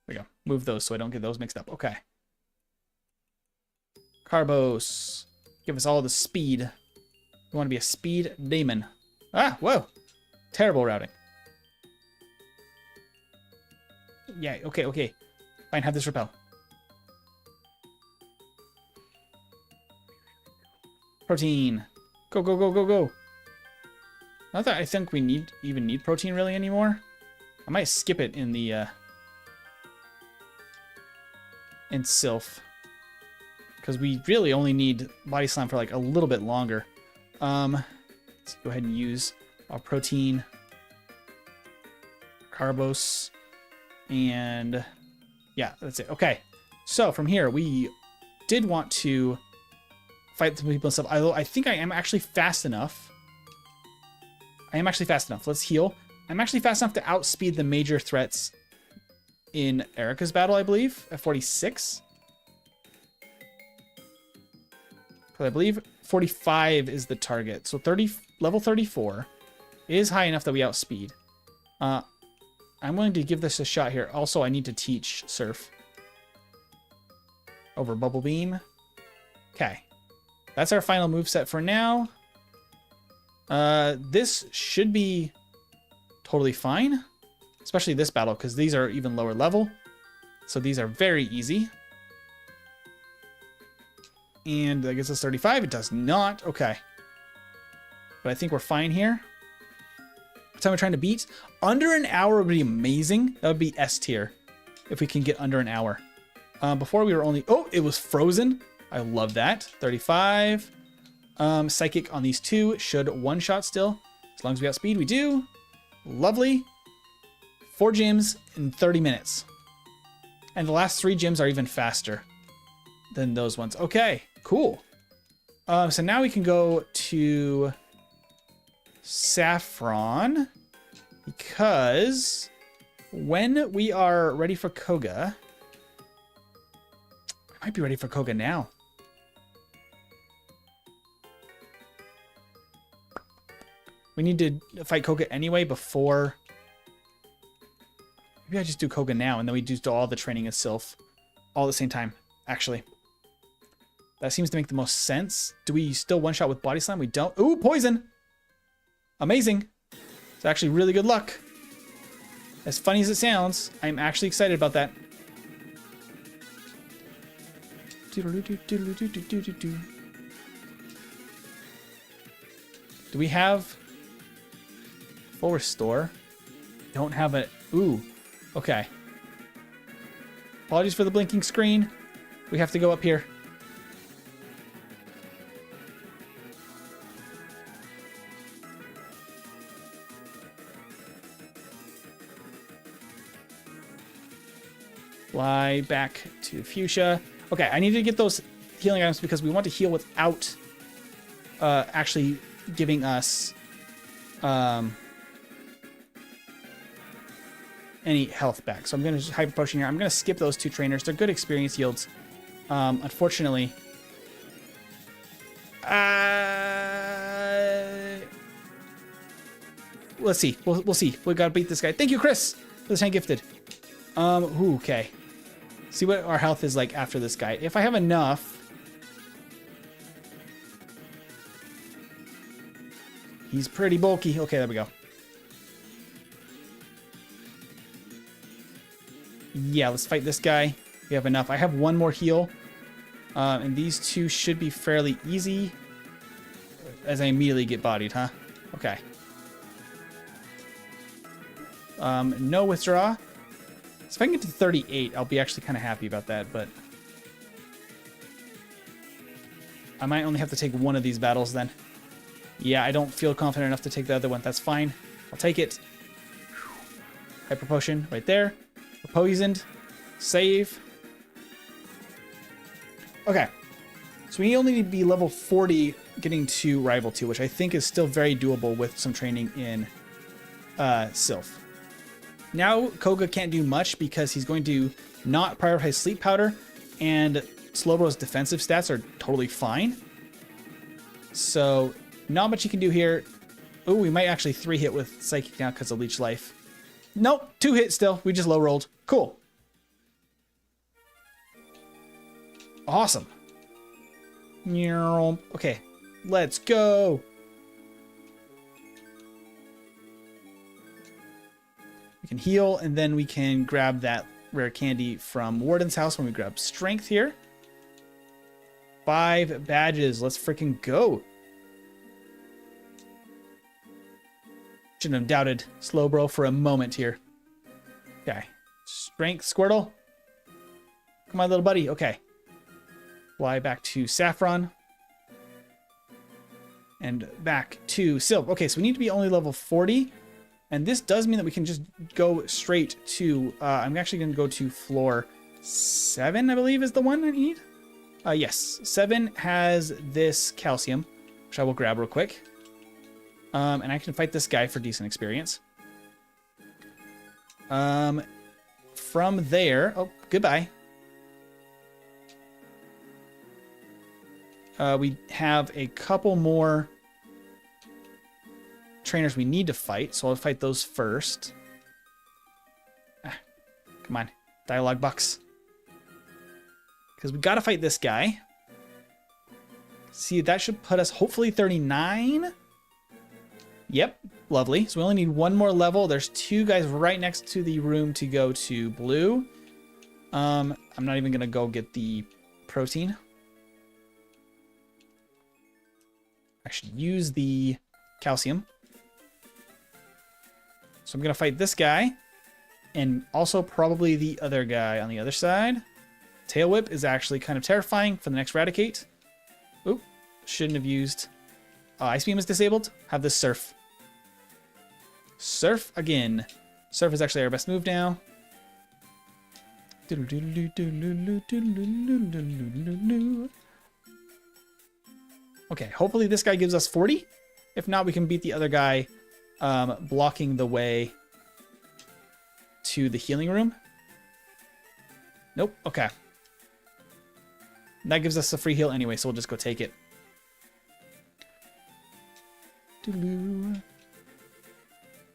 There we go. Move those so I don't get those mixed up. Okay. Carbos. Give us all the speed. We want to be a speed demon. Ah, whoa. Terrible routing. Yeah, okay. Fine, have this repel. Protein. Go. Not that I think we even need protein really anymore. I might skip it in the in Sylph. Because we really only need Body Slam for like a little bit longer. Let's go ahead and use our protein. Carbos. And yeah, that's it. Okay. So from here, we did want to fight the people and stuff. Although I think I am actually fast enough. Let's heal. I'm actually fast enough to outspeed the major threats in Erica's battle, I believe, at 46. I believe 45 is the target. So level 34 is high enough that we outspeed. I'm willing to give this a shot here. Also, I need to teach Surf over Bubble Beam. Okay. That's our final moveset for now. This should be totally fine. especially this battle, because these are even lower level. So these are very easy. And that gets us 35. It does not. Okay. But I think we're fine here. What time we're trying to beat? Under an hour would be amazing. That would be S tier if we can get under an hour. Before we were only... Oh, it was frozen. I love that. 35. Psychic on these two. Should one-shot still. As long as we outspeed, we do. Lovely. 4 gyms in 30 minutes. And the last 3 gyms are even faster than those ones. Okay, cool. So now we can go to Saffron, because when we are ready for Koga, I might be ready for Koga now. We need to fight Koga anyway before... Maybe I just do Koga now, and then we do all the training as Sylph all at the same time, actually. That seems to make the most sense. Do we still one-shot with Body Slam? We don't. Ooh, poison! Amazing. It's actually really good luck. As funny as it sounds, I'm actually excited about that. Do we have full restore? Don't have it. Ooh. Okay. Apologies for the blinking screen. We have to go up here. Fly back to Fuchsia. Okay, I need to get those healing items because we want to heal without actually giving us any health back. So I'm going to just Hyper Potion here. I'm going to skip those 2 trainers. They're good experience yields. Unfortunately. Let's see. We'll see. We got to beat this guy. Thank you, Chris, for the 10 gifted. Ooh, okay. See what our health is like after this guy. If I have enough... He's pretty bulky. Okay, there we go. Yeah, let's fight this guy. We have enough. I have 1 more heal. And these 2 should be fairly easy. As I immediately get bodied, huh? Okay. No withdraw. So if I can get to 38, I'll be actually kind of happy about that, but... I might only have to take 1 of these battles then. Yeah, I don't feel confident enough to take the other one. That's fine. I'll take it. Hyper Potion right there. We're poisoned. Save. Okay. So we only need to be level 40 getting to Rival 2, which I think is still very doable with some training in Sylph. Now Koga can't do much because he's going to not prioritize Sleep Powder, and Slowbro's defensive stats are totally fine. So not much he can do here. Oh, we might actually 3-hit with Psychic now because of Leech Life. Nope, 2-hit still. We just low rolled. Cool. Awesome. Okay, let's go. We can heal, and then we can grab that rare candy from Warden's house when we grab Strength here. 5 badges. Let's freaking go. Shouldn't have doubted Slowbro for a moment here. Okay. Strength, Squirtle. Come on, little buddy. Okay. Fly back to Saffron. And back to Sylph. Okay, so we need to be only level 40. And this does mean that we can just go straight to... I'm actually going to go to floor 7, I believe, is the one I need. Yes, 7 has this calcium, which I will grab real quick. And I can fight this guy for decent experience. From there... Oh, goodbye. We have a couple more trainers we need to fight, so I'll fight those first. Come on, dialogue box. Because we got to fight this guy. See, that should put us hopefully 39. Yep, Lovely. So we only need one more level. There's 2 guys right next to the room to go to blue. I'm not even gonna go get the protein. I should use the calcium. So I'm gonna fight this guy and also probably the other guy on the other side. Tail Whip is actually kind of terrifying for the next Raticate. Oop, shouldn't have used... Ice Beam is disabled. Have this Surf. Surf again. Surf is actually our best move now. Okay, hopefully this guy gives us 40. If not, we can beat the other guy blocking the way to the healing room. Nope, okay. That gives us a free heal anyway, so we'll just go take it.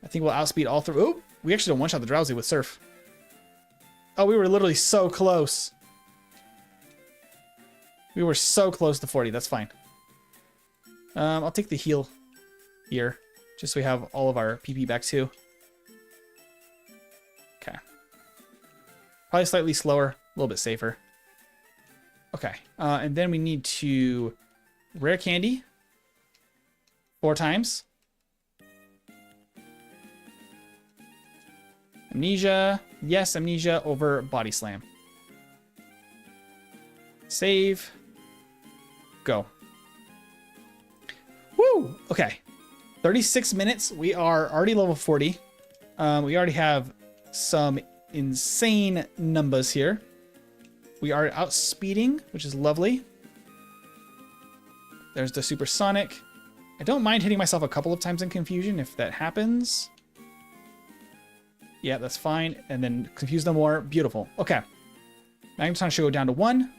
I think we'll outspeed all through. Oh, we actually don't one-shot the Drowsy with Surf. Oh, we were literally so close. We were so close to 40. That's fine. I'll take the heal here, just so we have all of our PP back too. Okay. Probably slightly slower, a little bit safer. Okay, and then we need to rare candy 4 times. Amnesia. Yes, Amnesia over Body Slam. Save. Go. Woo! Okay. 36 minutes. We are already level 40. We already have some insane numbers here. We are outspeeding, which is lovely. There's the Supersonic. I don't mind hitting myself a couple of times in confusion if that happens. Yeah, that's fine. And then confuse no more. Beautiful. Okay. Magneton should go down to 1.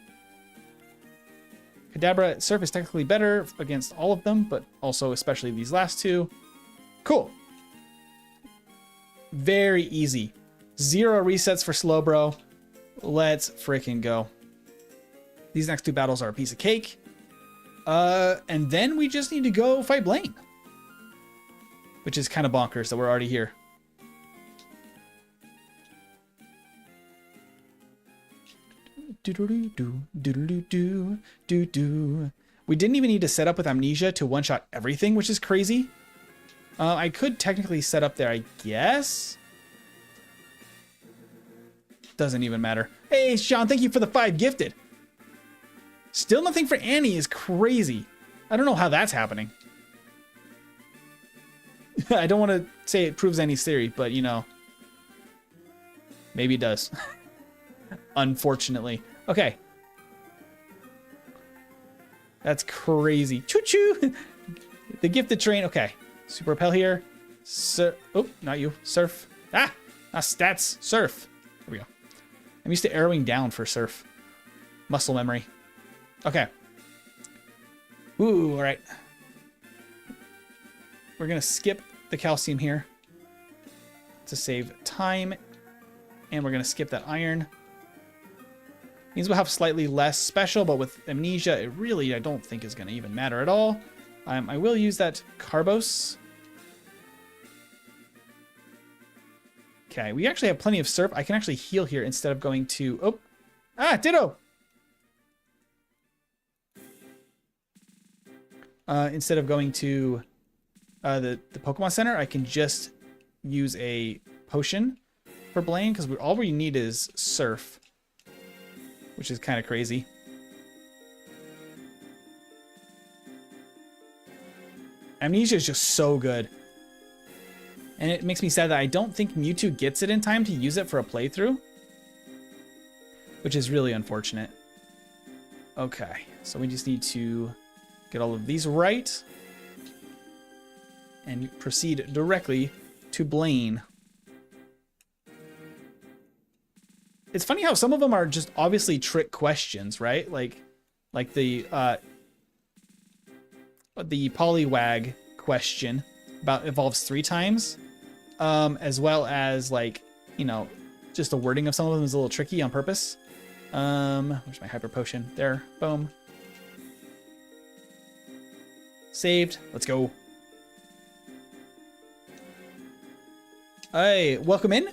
Kadabra Surf is technically better against all of them, but also especially these last 2. Cool. Very easy. 0 resets for Slowbro. Let's freaking go. These next 2 battles are a piece of cake. And then we just need to go fight Blaine. Which is kind of bonkers that we're already here. We didn't even need to set up with Amnesia to one-shot everything, which is crazy. I could technically set up there, I guess. Doesn't even matter. Hey, Sean, thank you for the 5 gifted. Still nothing for Annie is crazy. I don't know how that's happening. I don't want to say it proves Annie's theory, but, you know, maybe it does. Unfortunately. Okay. That's crazy. Choo-choo! The gifted train. Okay. Super Repel here. Oh, not you. Surf. Ah! Not stats. Surf. There we go. I'm used to arrowing down for Surf. Muscle memory. Okay. Ooh, all right. We're going to skip the calcium here to save time. And we're going to skip that iron. Means we'll have slightly less special, but with Amnesia, it really, I don't think is going to even matter at all. I will use that Carbos. Okay, we actually have plenty of Surf. I can actually heal here instead of going to... Oh! Ah, Ditto! Instead of going to the Pokemon Center, I can just use a potion for Blaine, because all we need is Surf, which is kind of crazy. Amnesia is just so good. And it makes me sad that I don't think Mewtwo gets it in time to use it for a playthrough, which is really unfortunate. Okay, so we just need to get all of these right and proceed directly to Blaine. It's funny how some of them are just obviously trick questions, right? Like the Poliwag question about evolves 3 times, as well as, like, you know, just the wording of some of them is a little tricky on purpose. Where's my hyper potion? There, boom. Saved. Let's go. Hey, welcome in.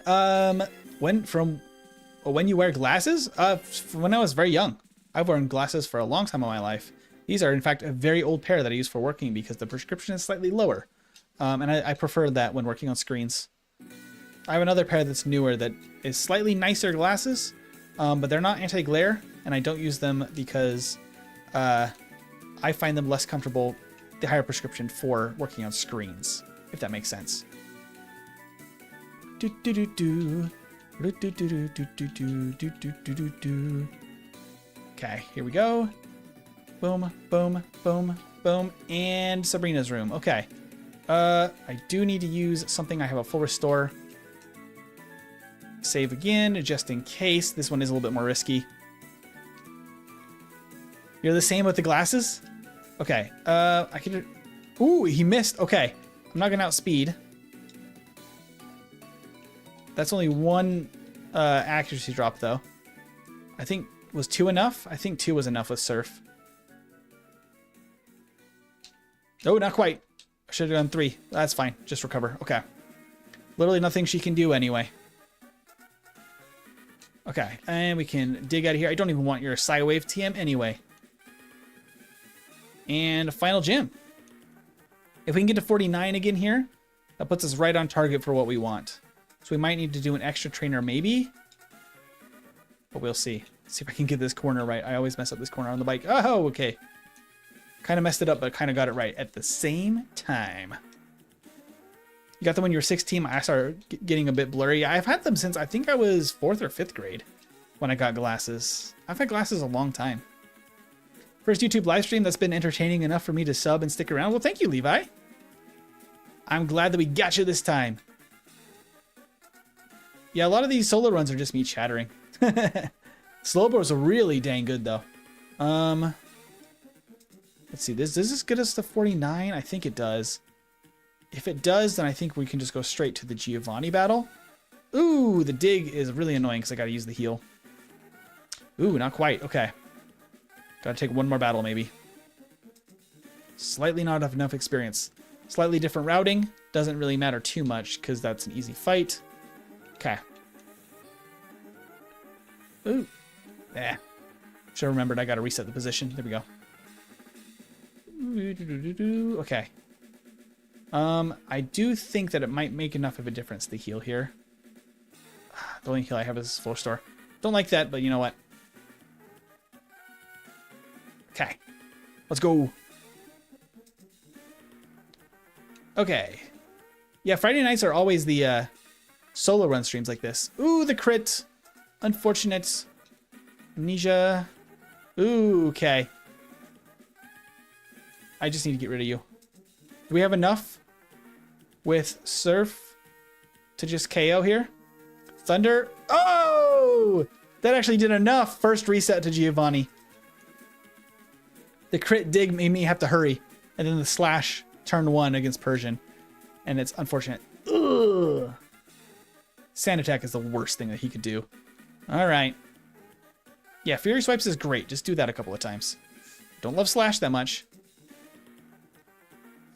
When you wear glasses? From when I was very young. I've worn glasses for a long time in my life. These are, in fact, a very old pair that I use for working because the prescription is slightly lower. And I prefer that when working on screens. I have another pair that's newer that is slightly nicer glasses, but they're not anti-glare, and I don't use them because I find them less comfortable, the higher prescription, for working on screens, if that makes sense. Okay, here we go. Boom, boom, boom, boom, and Sabrina's room. Okay. I do need to use something. I have a full restore. Save again, just in case. This one is a little bit more risky. You're the same with the glasses? Okay. I could... Ooh, he missed. Okay. I'm not going to outspeed. That's only one accuracy drop, though. I think... Was 2 enough? I think 2 was enough with Surf. Oh, not quite. I should have done 3. That's fine. Just recover. Okay. Literally nothing she can do anyway. Okay. And we can dig out of here. I don't even want your Psywave TM anyway. And a final gym. If we can get to 49 again here, that puts us right on target for what we want. So we might need to do an extra trainer maybe. But we'll see. See if I can get this corner right. I always mess up this corner on the bike. Oh, okay. Kind of messed it up, but kind of got it right at the same time. You got them when you were 16. I started getting a bit blurry. I've had them since I think I was 4th or 5th grade when I got glasses. I've had glasses a long time. First YouTube live stream that's been entertaining enough for me to sub and stick around. Well, thank you, Levi. I'm glad that we got you this time. Yeah, a lot of these solo runs are just me chattering. Slowbro's really dang good, though. Let's see. Does this get us to 49? I think it does. If it does, then I think we can just go straight to the Giovanni battle. Ooh, the dig is really annoying because I got to use the heal. Ooh, not quite. Okay. Got to take one more battle, maybe. Slightly not enough experience. Slightly different routing. Doesn't really matter too much because that's an easy fight. Okay. Ooh. Eh. Should have remembered I got to reset the position. There we go. Okay. I do think that it might make enough of a difference to heal here. The only heal I have is full restore. Don't like that, but you know what? Okay. Let's go. Okay. Yeah, Friday nights are always the solo run streams like this. Ooh, the crit. Unfortunate. Amnesia. Ooh, okay. I just need to get rid of you. Do we have enough with Surf to just KO here? Thunder. Oh! That actually did enough. First reset to Giovanni. The crit dig made me have to hurry. And then the slash turn 1 against Persian. And it's unfortunate. Ugh. Sand attack is the worst thing that he could do. All right. Yeah, Fury Swipes is great. Just do that a couple of times. Don't love Slash that much.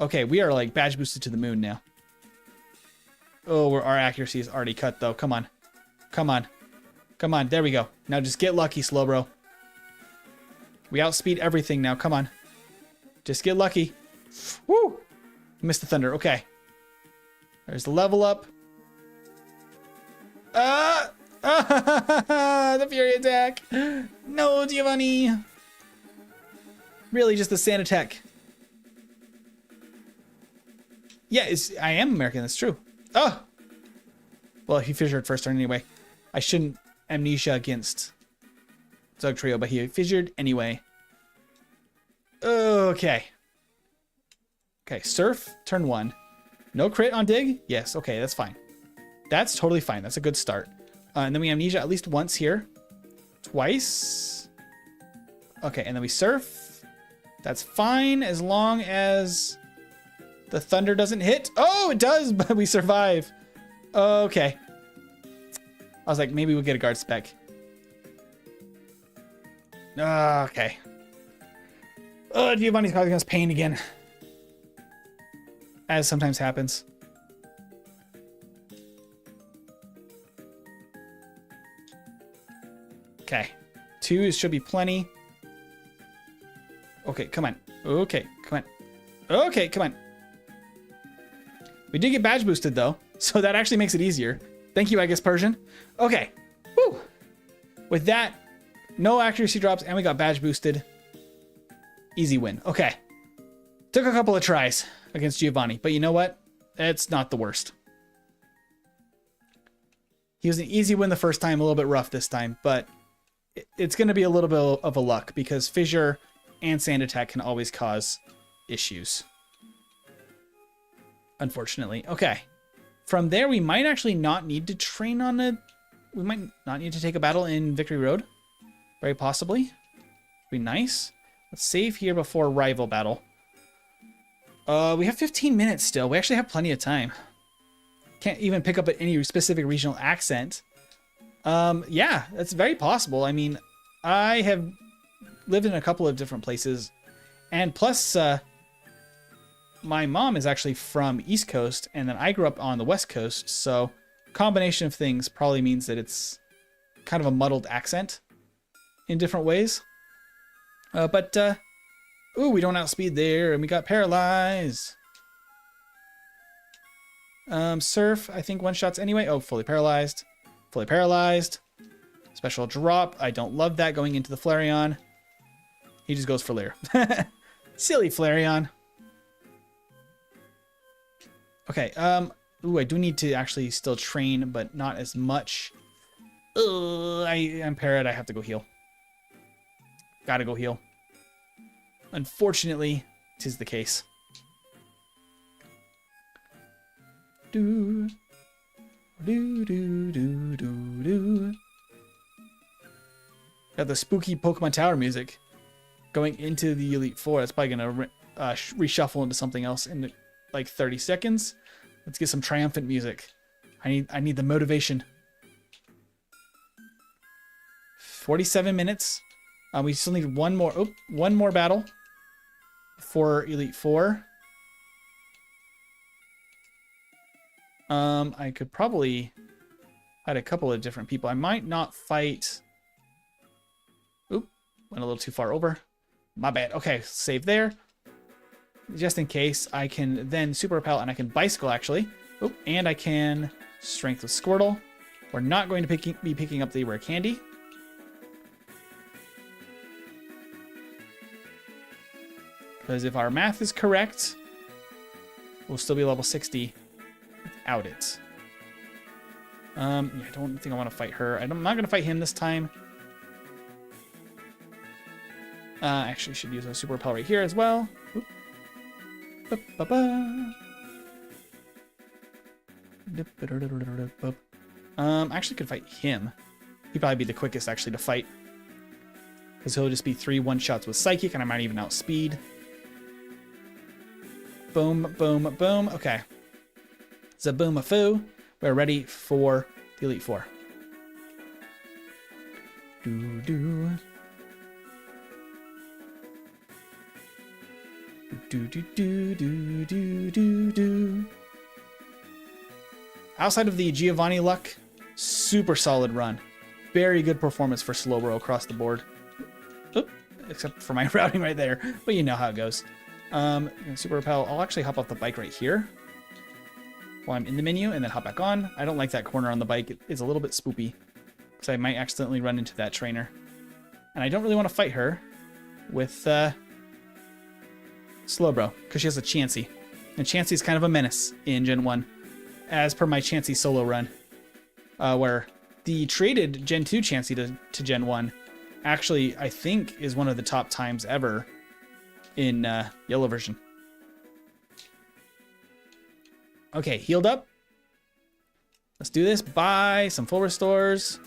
Okay, we are like badge boosted to the moon now. Oh, our accuracy is already cut though. Come on. Come on. Come on. There we go. Now just get lucky, Slowbro. We outspeed everything now. Come on. Just get lucky. Woo! Missed the thunder. Okay. There's the level up. The Fury attack. No, Giovanni. Really, just the sand attack. Yeah, I am American. That's true. Oh. Well, he fissured first turn anyway. I shouldn't amnesia against Zug Trio, but he fissured anyway. Okay. Okay, Surf, turn 1. No crit on dig? Yes, okay, that's fine. That's totally fine. That's a good start. And then we amnesia at least once here. Twice. Okay, and then we Surf. That's fine as long as the thunder doesn't hit. Oh, it does, but we survive. Okay. I was like, maybe we'll get a guard spec. Okay. Oh, Giovanni's causing us pain again. As sometimes happens. Okay. 2 should be plenty. Okay, come on. Okay, come on. Okay, come on. We did get badge boosted though, so that actually makes it easier. Thank you, I guess, Persian. Okay. Woo. With that, no accuracy drops, and we got badge boosted. Easy win. Okay. Took a couple of tries against Giovanni, but you know what? It's not the worst. He was an easy win the first time, a little bit rough this time, but it's going to be a little bit of a luck because Fissure and Sand Attack can always cause issues. Unfortunately. Okay. From there, we might actually not need to train on it. We might not need to take a battle in Victory Road. Very possibly. Be nice. Let's save here before rival battle. We have 15 minutes still. We actually have plenty of time. Can't even pick up any specific regional accent. Yeah, that's very possible. I mean, I have lived in a couple of different places. And plus, my mom is actually from East Coast, and then I grew up on the West Coast. So combination of things probably means that it's kind of a muddled accent in different ways. Ooh, we don't outspeed there, and we got paralyzed. Surf, I think one-shots anyway. Oh, fully paralyzed. Fully paralyzed. Special drop. I don't love that going into the Flareon. He just goes for Leer. Silly Flareon. Okay, ooh, I do need to actually still train, but not as much. I'm parried. I have to go heal. Gotta go heal. Unfortunately, 'tis the case. Do do do do do do. Got the spooky Pokemon Tower music going into the Elite Four. That's probably gonna reshuffle into something else in like 30 seconds. Let's get some triumphant music. I need the motivation. 47 minutes. We still need one more battle for Elite Four. I could probably fight a couple of different people. I might not fight. Oop, went a little too far over. My bad. Okay, save there. Just in case, I can then Super Repel and I can Bicycle actually. Oop, and I can Strength with Squirtle. We're not going to be picking up the rare candy. Because if our math is correct, we'll still be level 60 without it. Yeah, I don't think I want to fight her. I'm not going to fight him this time. Actually, should use a Super Repel right here as well. Oop. Actually could fight him. He'd probably be the quickest actually to fight. Because he'll just be 3 one-shots with Psychic, and I might even outspeed. Boom, boom, boom. Okay. Zaboomafoo. We're ready for the Elite Four. Do do. Do do do do do do do. Outside of the Giovanni luck, super solid run. Very good performance for Slowbro across the board. Oop, except for my routing right there, but you know how it goes. Super Repel. I'll actually hop off the bike right here while I'm in the menu and then hop back on. I don't like that corner on the bike. It is a little bit spoopy because I might accidentally run into that trainer. And I don't really want to fight her with Slowbro because she has a Chansey. And Chansey is kind of a menace in Gen 1 as per my Chansey solo run. Where the traded Gen 2 Chansey to Gen 1 actually, I think, is one of the top times ever in yellow version. Okay, healed up. Let's do this. Buy some full restores.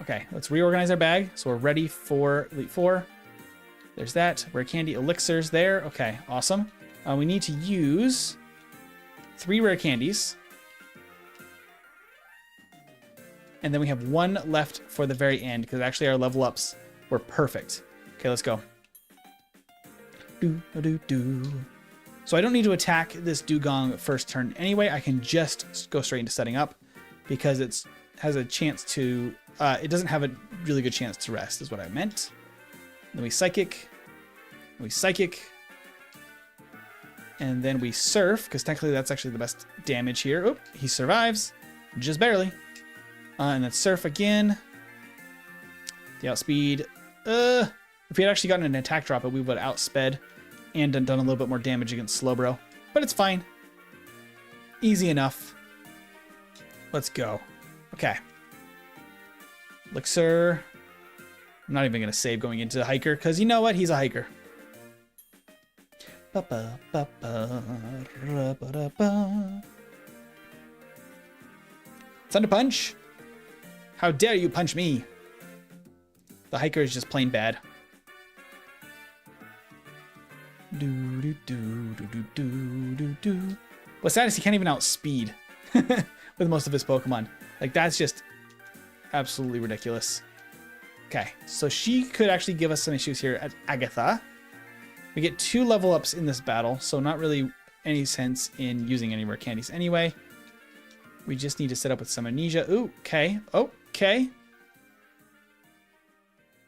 Okay, let's reorganize our bag. So we're ready for Elite Four. There's that. Rare candy elixirs there. Okay, awesome. We need to use 3 rare candies. And then we have 1 left for the very end because actually our level ups were perfect. Okay, let's go. Do do do. So I don't need to attack this Dugong first turn anyway. I can just go straight into setting up because it has a chance to it doesn't have a really good chance to rest, is what I meant. Then we Psychic. We Psychic. And then we Surf, because technically that's actually the best damage here. Oh, he survives. Just barely. And then Surf again. The outspeed. If we had actually gotten an attack drop, we would have outsped and done a little bit more damage against Slowbro. But it's fine. Easy enough. Let's go. Okay. Elixir. I'm not even going to save going into the Hiker, because you know what? He's a Hiker. Thunder Punch. How dare you punch me? The Hiker is just plain bad. What's sad is he can't even outspeed with most of his Pokemon. Like, that's just absolutely ridiculous. Okay, so she could actually give us some issues here at Agatha. We get 2 level ups in this battle, so not really any sense in using any rare candies anyway. We just need to set up with some amnesia. Ooh, okay, okay.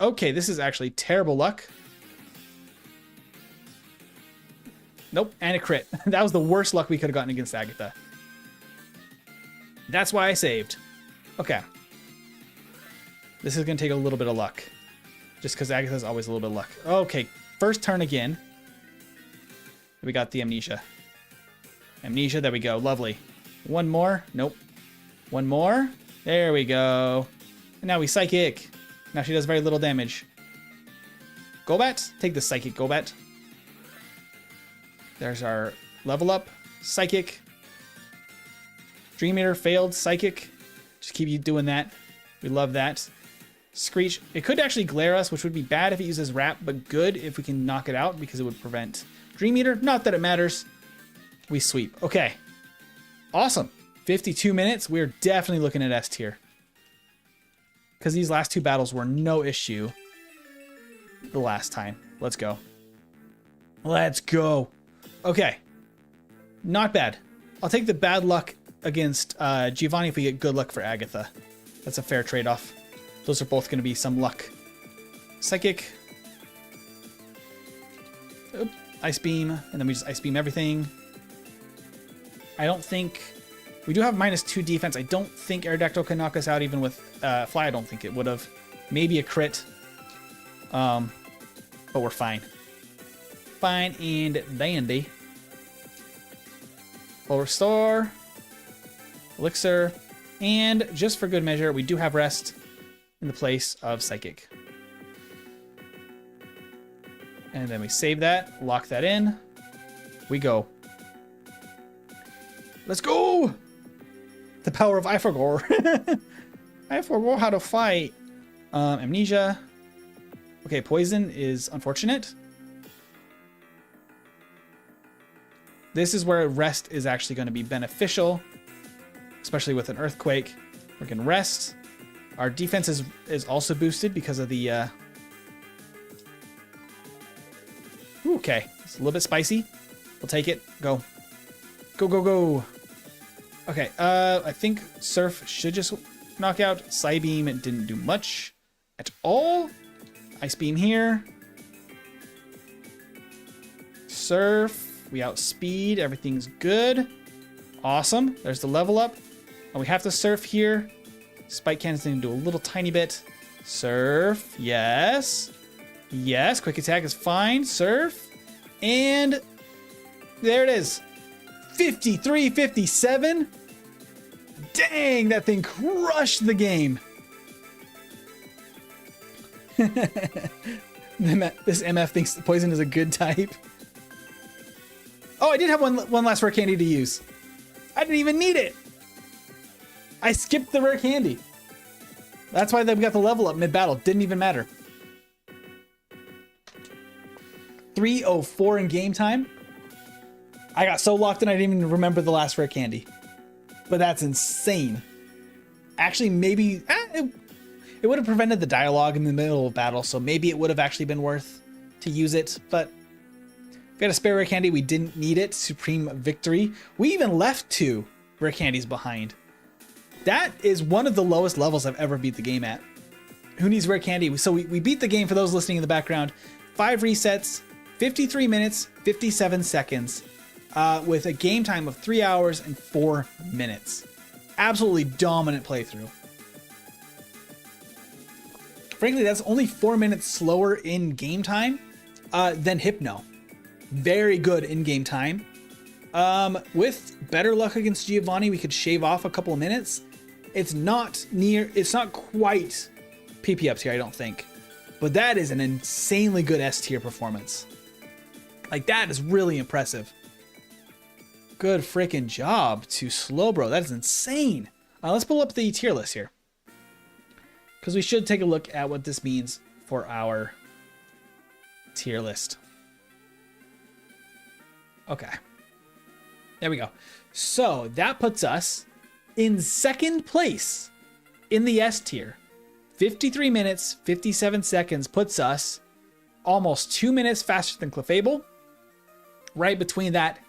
Okay, this is actually terrible luck. Nope, and a crit. That was the worst luck we could have gotten against Agatha. That's why I saved. Okay. This is going to take a little bit of luck. Just because Agatha's always a little bit of luck. Okay, first turn again. We got the amnesia. Amnesia, there we go. Lovely. One more. Nope. One more. There we go. And now we Psychic. Now she does very little damage. Golbat. Take the Psychic Golbat. There's our level up. Psychic. Dream Eater failed. Psychic. Just keep you doing that. We love that. Screech. It could actually glare us, which would be bad if it uses Wrap, but good if we can knock it out because it would prevent Dream Eater. Not that it matters. We sweep. Okay. Awesome. 52 minutes. We're definitely looking at S tier. Because these last 2 battles were no issue the last time. Let's go. Let's go. Okay. Not bad. I'll take the bad luck against Giovanni if we get good luck for Agatha. That's a fair trade-off. Those are both going to be some luck. Psychic. Oop. Ice Beam. And then we just Ice Beam everything. I don't think... We do have -2 defense. I don't think Aerodactyl can knock us out even with Fly. I don't think it would have. Maybe a crit. But we're fine. Fine and dandy. Full Restore. Elixir. And just for good measure, we do have Rest in the place of Psychic. And then we save that. Lock that in. We go. Let's go! The power of I forgot. I forgot how to fight. Amnesia. Okay, Poison is unfortunate. This is where Rest is actually going to be beneficial, especially with an Earthquake. We can Rest. Our defense is also boosted because of the... Ooh, okay, it's a little bit spicy. We'll take it. Go. Go, go, go. Okay, I think Surf should just knock out. Psybeam, it didn't do much at all. Ice Beam here. Surf, we outspeed, everything's good. Awesome, there's the level up. And we have to Surf here. Spike Cannon's gonna do a little tiny bit. Surf, yes. Yes, Quick Attack is fine. Surf, and there it is. 53-57. Dang, that thing crushed the game. This MF thinks Poison is a good type. Oh, I did have one last rare candy to use. I didn't even need it. I skipped the rare candy. That's why we got the level up mid-battle. Didn't even matter. 3:04 in game time. I got so locked in I didn't even remember the last rare candy. But that's insane. Actually, maybe... it would have prevented the dialogue in the middle of battle, so maybe it would have actually been worth to use it, but... we got a spare rare candy, we didn't need it. Supreme victory. We even left 2 rare candies behind. That is one of the lowest levels I've ever beat the game at. Who needs rare candy? So we beat the game, for those listening in the background. 5 resets, 53 minutes, 57 seconds, with a game time of 3 hours and 4 minutes. Absolutely dominant playthrough. Frankly, that's only 4 minutes slower in game time than Hypno. Very good in game time. With better luck against Giovanni, we could shave off a couple of minutes. It's not quite PP up tier, I don't think. But that is an insanely good S tier performance. Like, that is really impressive. Good freaking job to Slowbro. That is insane. Let's pull up the tier list here, because we should take a look at what this means for our tier list. Okay. There we go. So that puts us in second place in the S tier. 53 minutes, 57 seconds puts us almost 2 minutes faster than Clefable. Right between that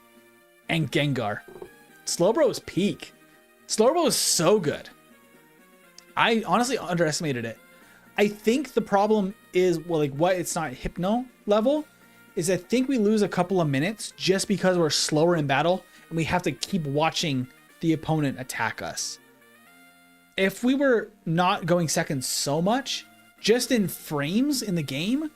and Gengar. Slowbro is peak. Slowbro is so good. I honestly underestimated it. I think the problem is, well, like, what it's not Hypno level, is I think we lose a couple of minutes just because we're slower in battle and we have to keep watching the opponent attack us. If we were not going second so much, just in frames in the game,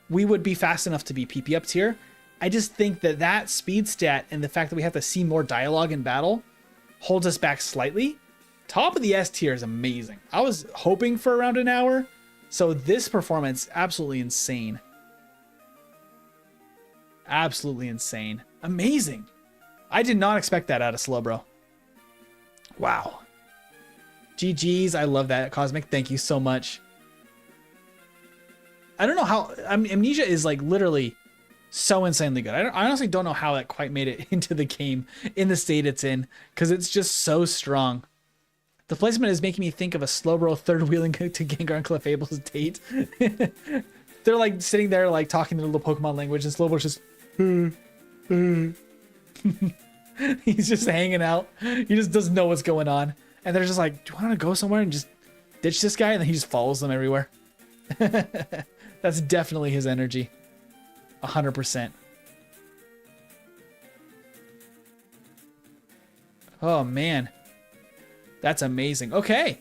we would be fast enough to be PP up tier. I just think that speed stat and the fact that we have to see more dialogue in battle holds us back slightly. Top of the S tier is amazing. I was hoping for around an hour, so this performance, absolutely insane. Absolutely insane. Amazing. I did not expect that out of Slowbro. Wow. GG's, I love that. Cosmic, thank you so much. I don't know how, Amnesia is like literally so insanely good. I honestly don't know how that quite made it into the game in the state it's in, because it's just so strong. The placement is making me think of a Slowbro third wheeling to Gengar and Clefable's date. They're like sitting there like talking their little Pokemon language, and Slowbro's just he's just hanging out. He just doesn't know what's going on. And they're just like, do you want to go somewhere and just ditch this guy? And then he just follows them everywhere. That's definitely his energy. 100%. Oh, man. That's amazing. Okay.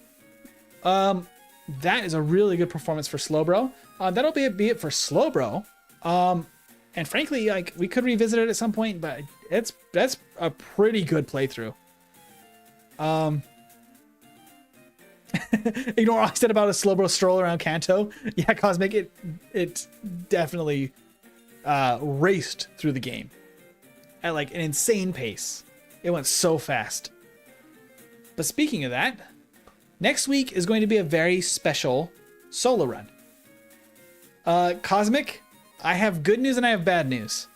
That is a really good performance for Slowbro. That'll be it for Slowbro. And frankly, like, we could revisit it at some point, but that's a pretty good playthrough. Ignore all I said about a Slowbro stroll around Kanto. Yeah, Cosmic, it definitely raced through the game at like an insane pace. It went so fast. But speaking of that, next week is going to be a very special solo run. Cosmic, I have good news and I have bad news.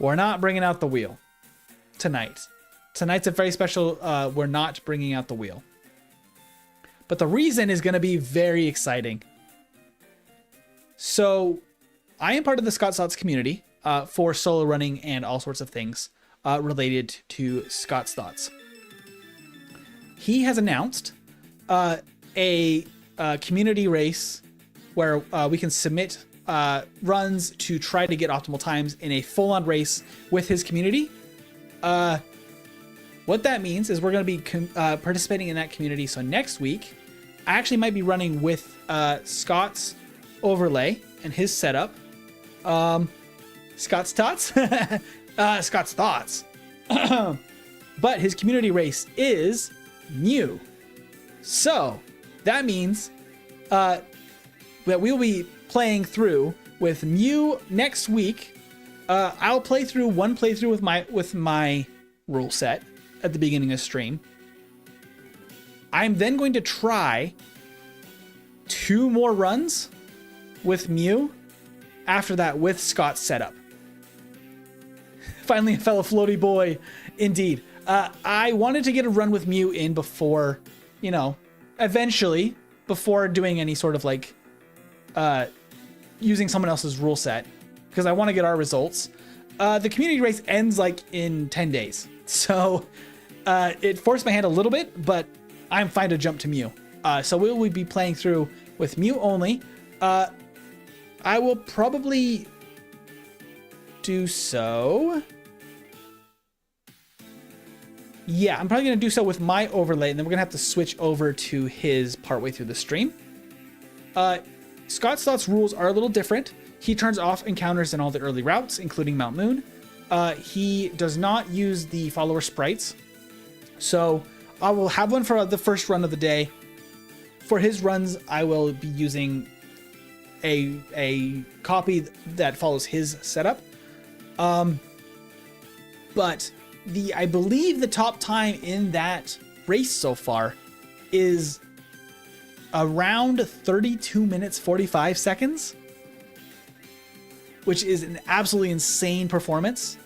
We're not bringing out the wheel tonight. Tonight's a very special, we're not bringing out the wheel. But the reason is going to be very exciting. So I am part of the Scott's Thoughts community for solo running and all sorts of things related to Scott's Thoughts. He has announced a community race where we can submit runs to try to get optimal times in a full-on race with his community. What that means is we're going to be participating in that community. So next week, I actually might be running with Scott's overlay and his setup. Scott's Tots? Scott's Thoughts. But his community race is Mew. So that means that we'll be playing through with Mew next week. I'll play through one playthrough with my rule set at the beginning of stream. I'm then going to try 2 more runs with Mew after that with Scott's setup. Finally, a fellow floaty boy. Indeed. I wanted to get a run with Mew in before, eventually, before doing any sort of like using someone else's rule set, because I want to get our results. The community race ends like in 10 days. So it forced my hand a little bit, but I'm fine to jump to Mew. So we will be playing through with Mew only. I will probably do so. Yeah, I'm probably going to do so with my overlay, and then we're going to have to switch over to his partway through the stream. Scott Slott's rules are a little different. He turns off encounters in all the early routes, including Mount Moon. He does not use the follower sprites. So I will have one for the first run of the day. For his runs, I will be using a copy that follows his setup. But I believe the top time in that race so far is around 32 minutes 45 seconds, which is an absolutely insane performance.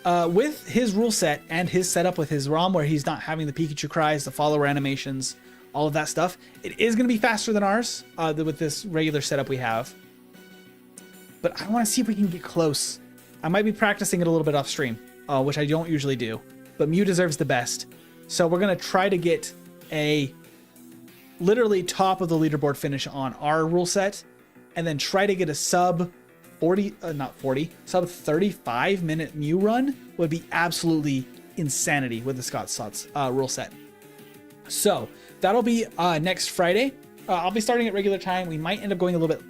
With his rule set and his setup with his ROM, where he's not having the Pikachu cries, the follower animations, all of that stuff, it is going to be faster than ours with this regular setup we have. But I want to see if we can get close. I might be practicing it a little bit off stream, which I don't usually do, but Mew deserves the best. So we're going to try to get a literally top of the leaderboard finish on our rule set, and then try to get a sub 35 minute Mew run would be absolutely insanity with the Scott Slots rule set. So that'll be next Friday. I'll be starting at regular time. We might end up going a little bit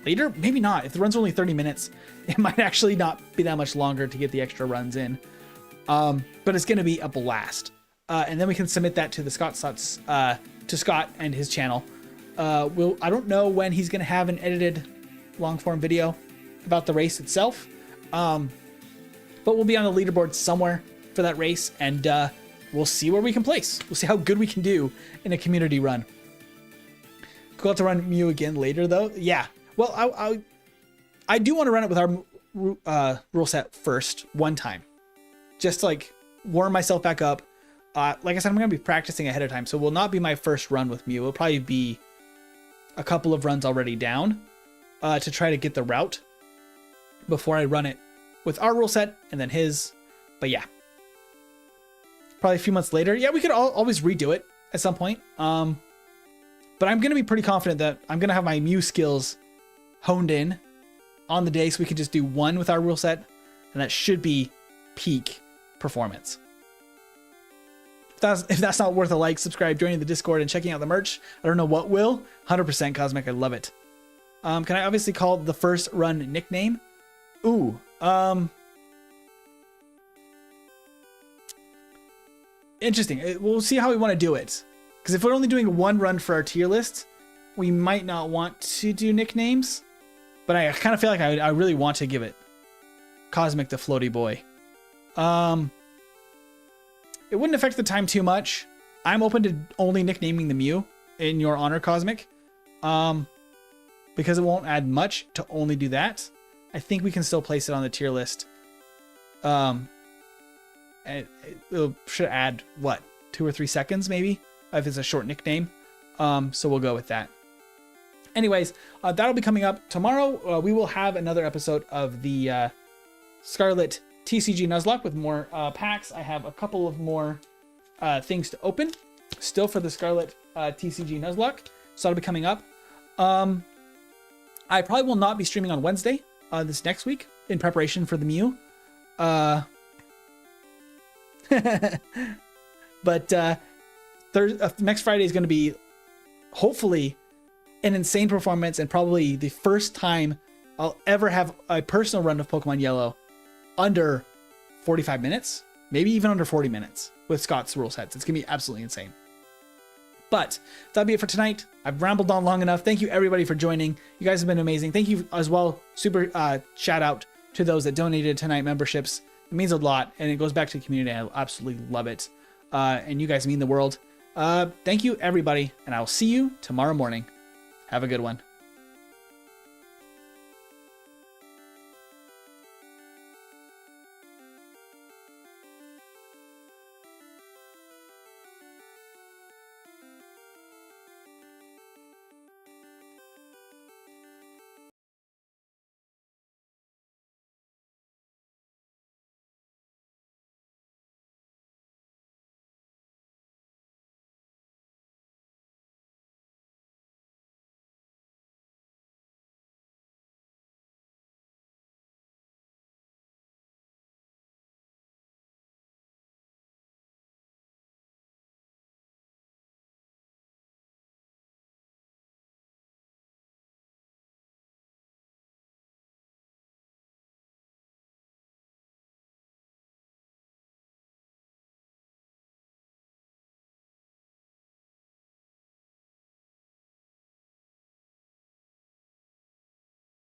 later, maybe not. If the run's only 30 minutes, it might actually not be that much longer to get the extra runs in. But it's going to be a blast. And then we can submit that to the Scott Slots, to Scott and his channel. I don't know when he's going to have an edited long form video about the race itself. But we'll be on the leaderboard somewhere for that race, and we'll see where we can place. We'll see how good we can do in a community run. Cool to run Mew again later, though. Yeah. Well, I do want to run it with our rule set first one time, just to like warm myself back up. Like I said, I'm going to be practicing ahead of time, so it will not be my first run with Mew. It'll probably be a couple of runs already down to try to get the route before I run it with our rule set and then his. But yeah, probably a few months later. Yeah, we could always redo it at some point. But I'm going to be pretty confident that I'm going to have my Mew skills honed in on the day, so we could just do one with our rule set, and that should be peak performance. If that's not worth a like, subscribe, joining the Discord, and checking out the merch, I don't know what will. 100% Cosmic, I love it. Can I obviously call the first run nickname? Ooh, interesting. We'll see how we want to do it. Because if we're only doing one run for our tier list, we might not want to do nicknames. But I kind of feel like I really want to give it Cosmic the Floaty Boy. It wouldn't affect the time too much. I'm open to only nicknaming the Mew in your honor, Cosmic. Because it won't add much to only do that. I think we can still place it on the tier list. It should add, what, 2 or 3 seconds maybe? If it's a short nickname. So we'll go with that. Anyways, that'll be coming up tomorrow. We will have another episode of the Scarlet TCG Nuzlocke with more packs. I have a couple of more things to open still for the Scarlet TCG Nuzlocke. So that'll be coming up. I probably will not be streaming on Wednesday this next week in preparation for the Mew. But next Friday is going to be hopefully an insane performance, and probably the first time I'll ever have a personal run of Pokemon Yellow under 45 minutes, maybe even under 40 minutes with Scott's rule sets. It's going to be absolutely insane. But that'll be it for tonight. I've rambled on long enough. Thank you everybody for joining. You guys have been amazing. Thank you as well. Super shout out to those that donated tonight memberships. It means a lot, and it goes back to the community. I absolutely love it. And you guys mean the world. Thank you everybody, and I'll see you tomorrow morning. Have a good one.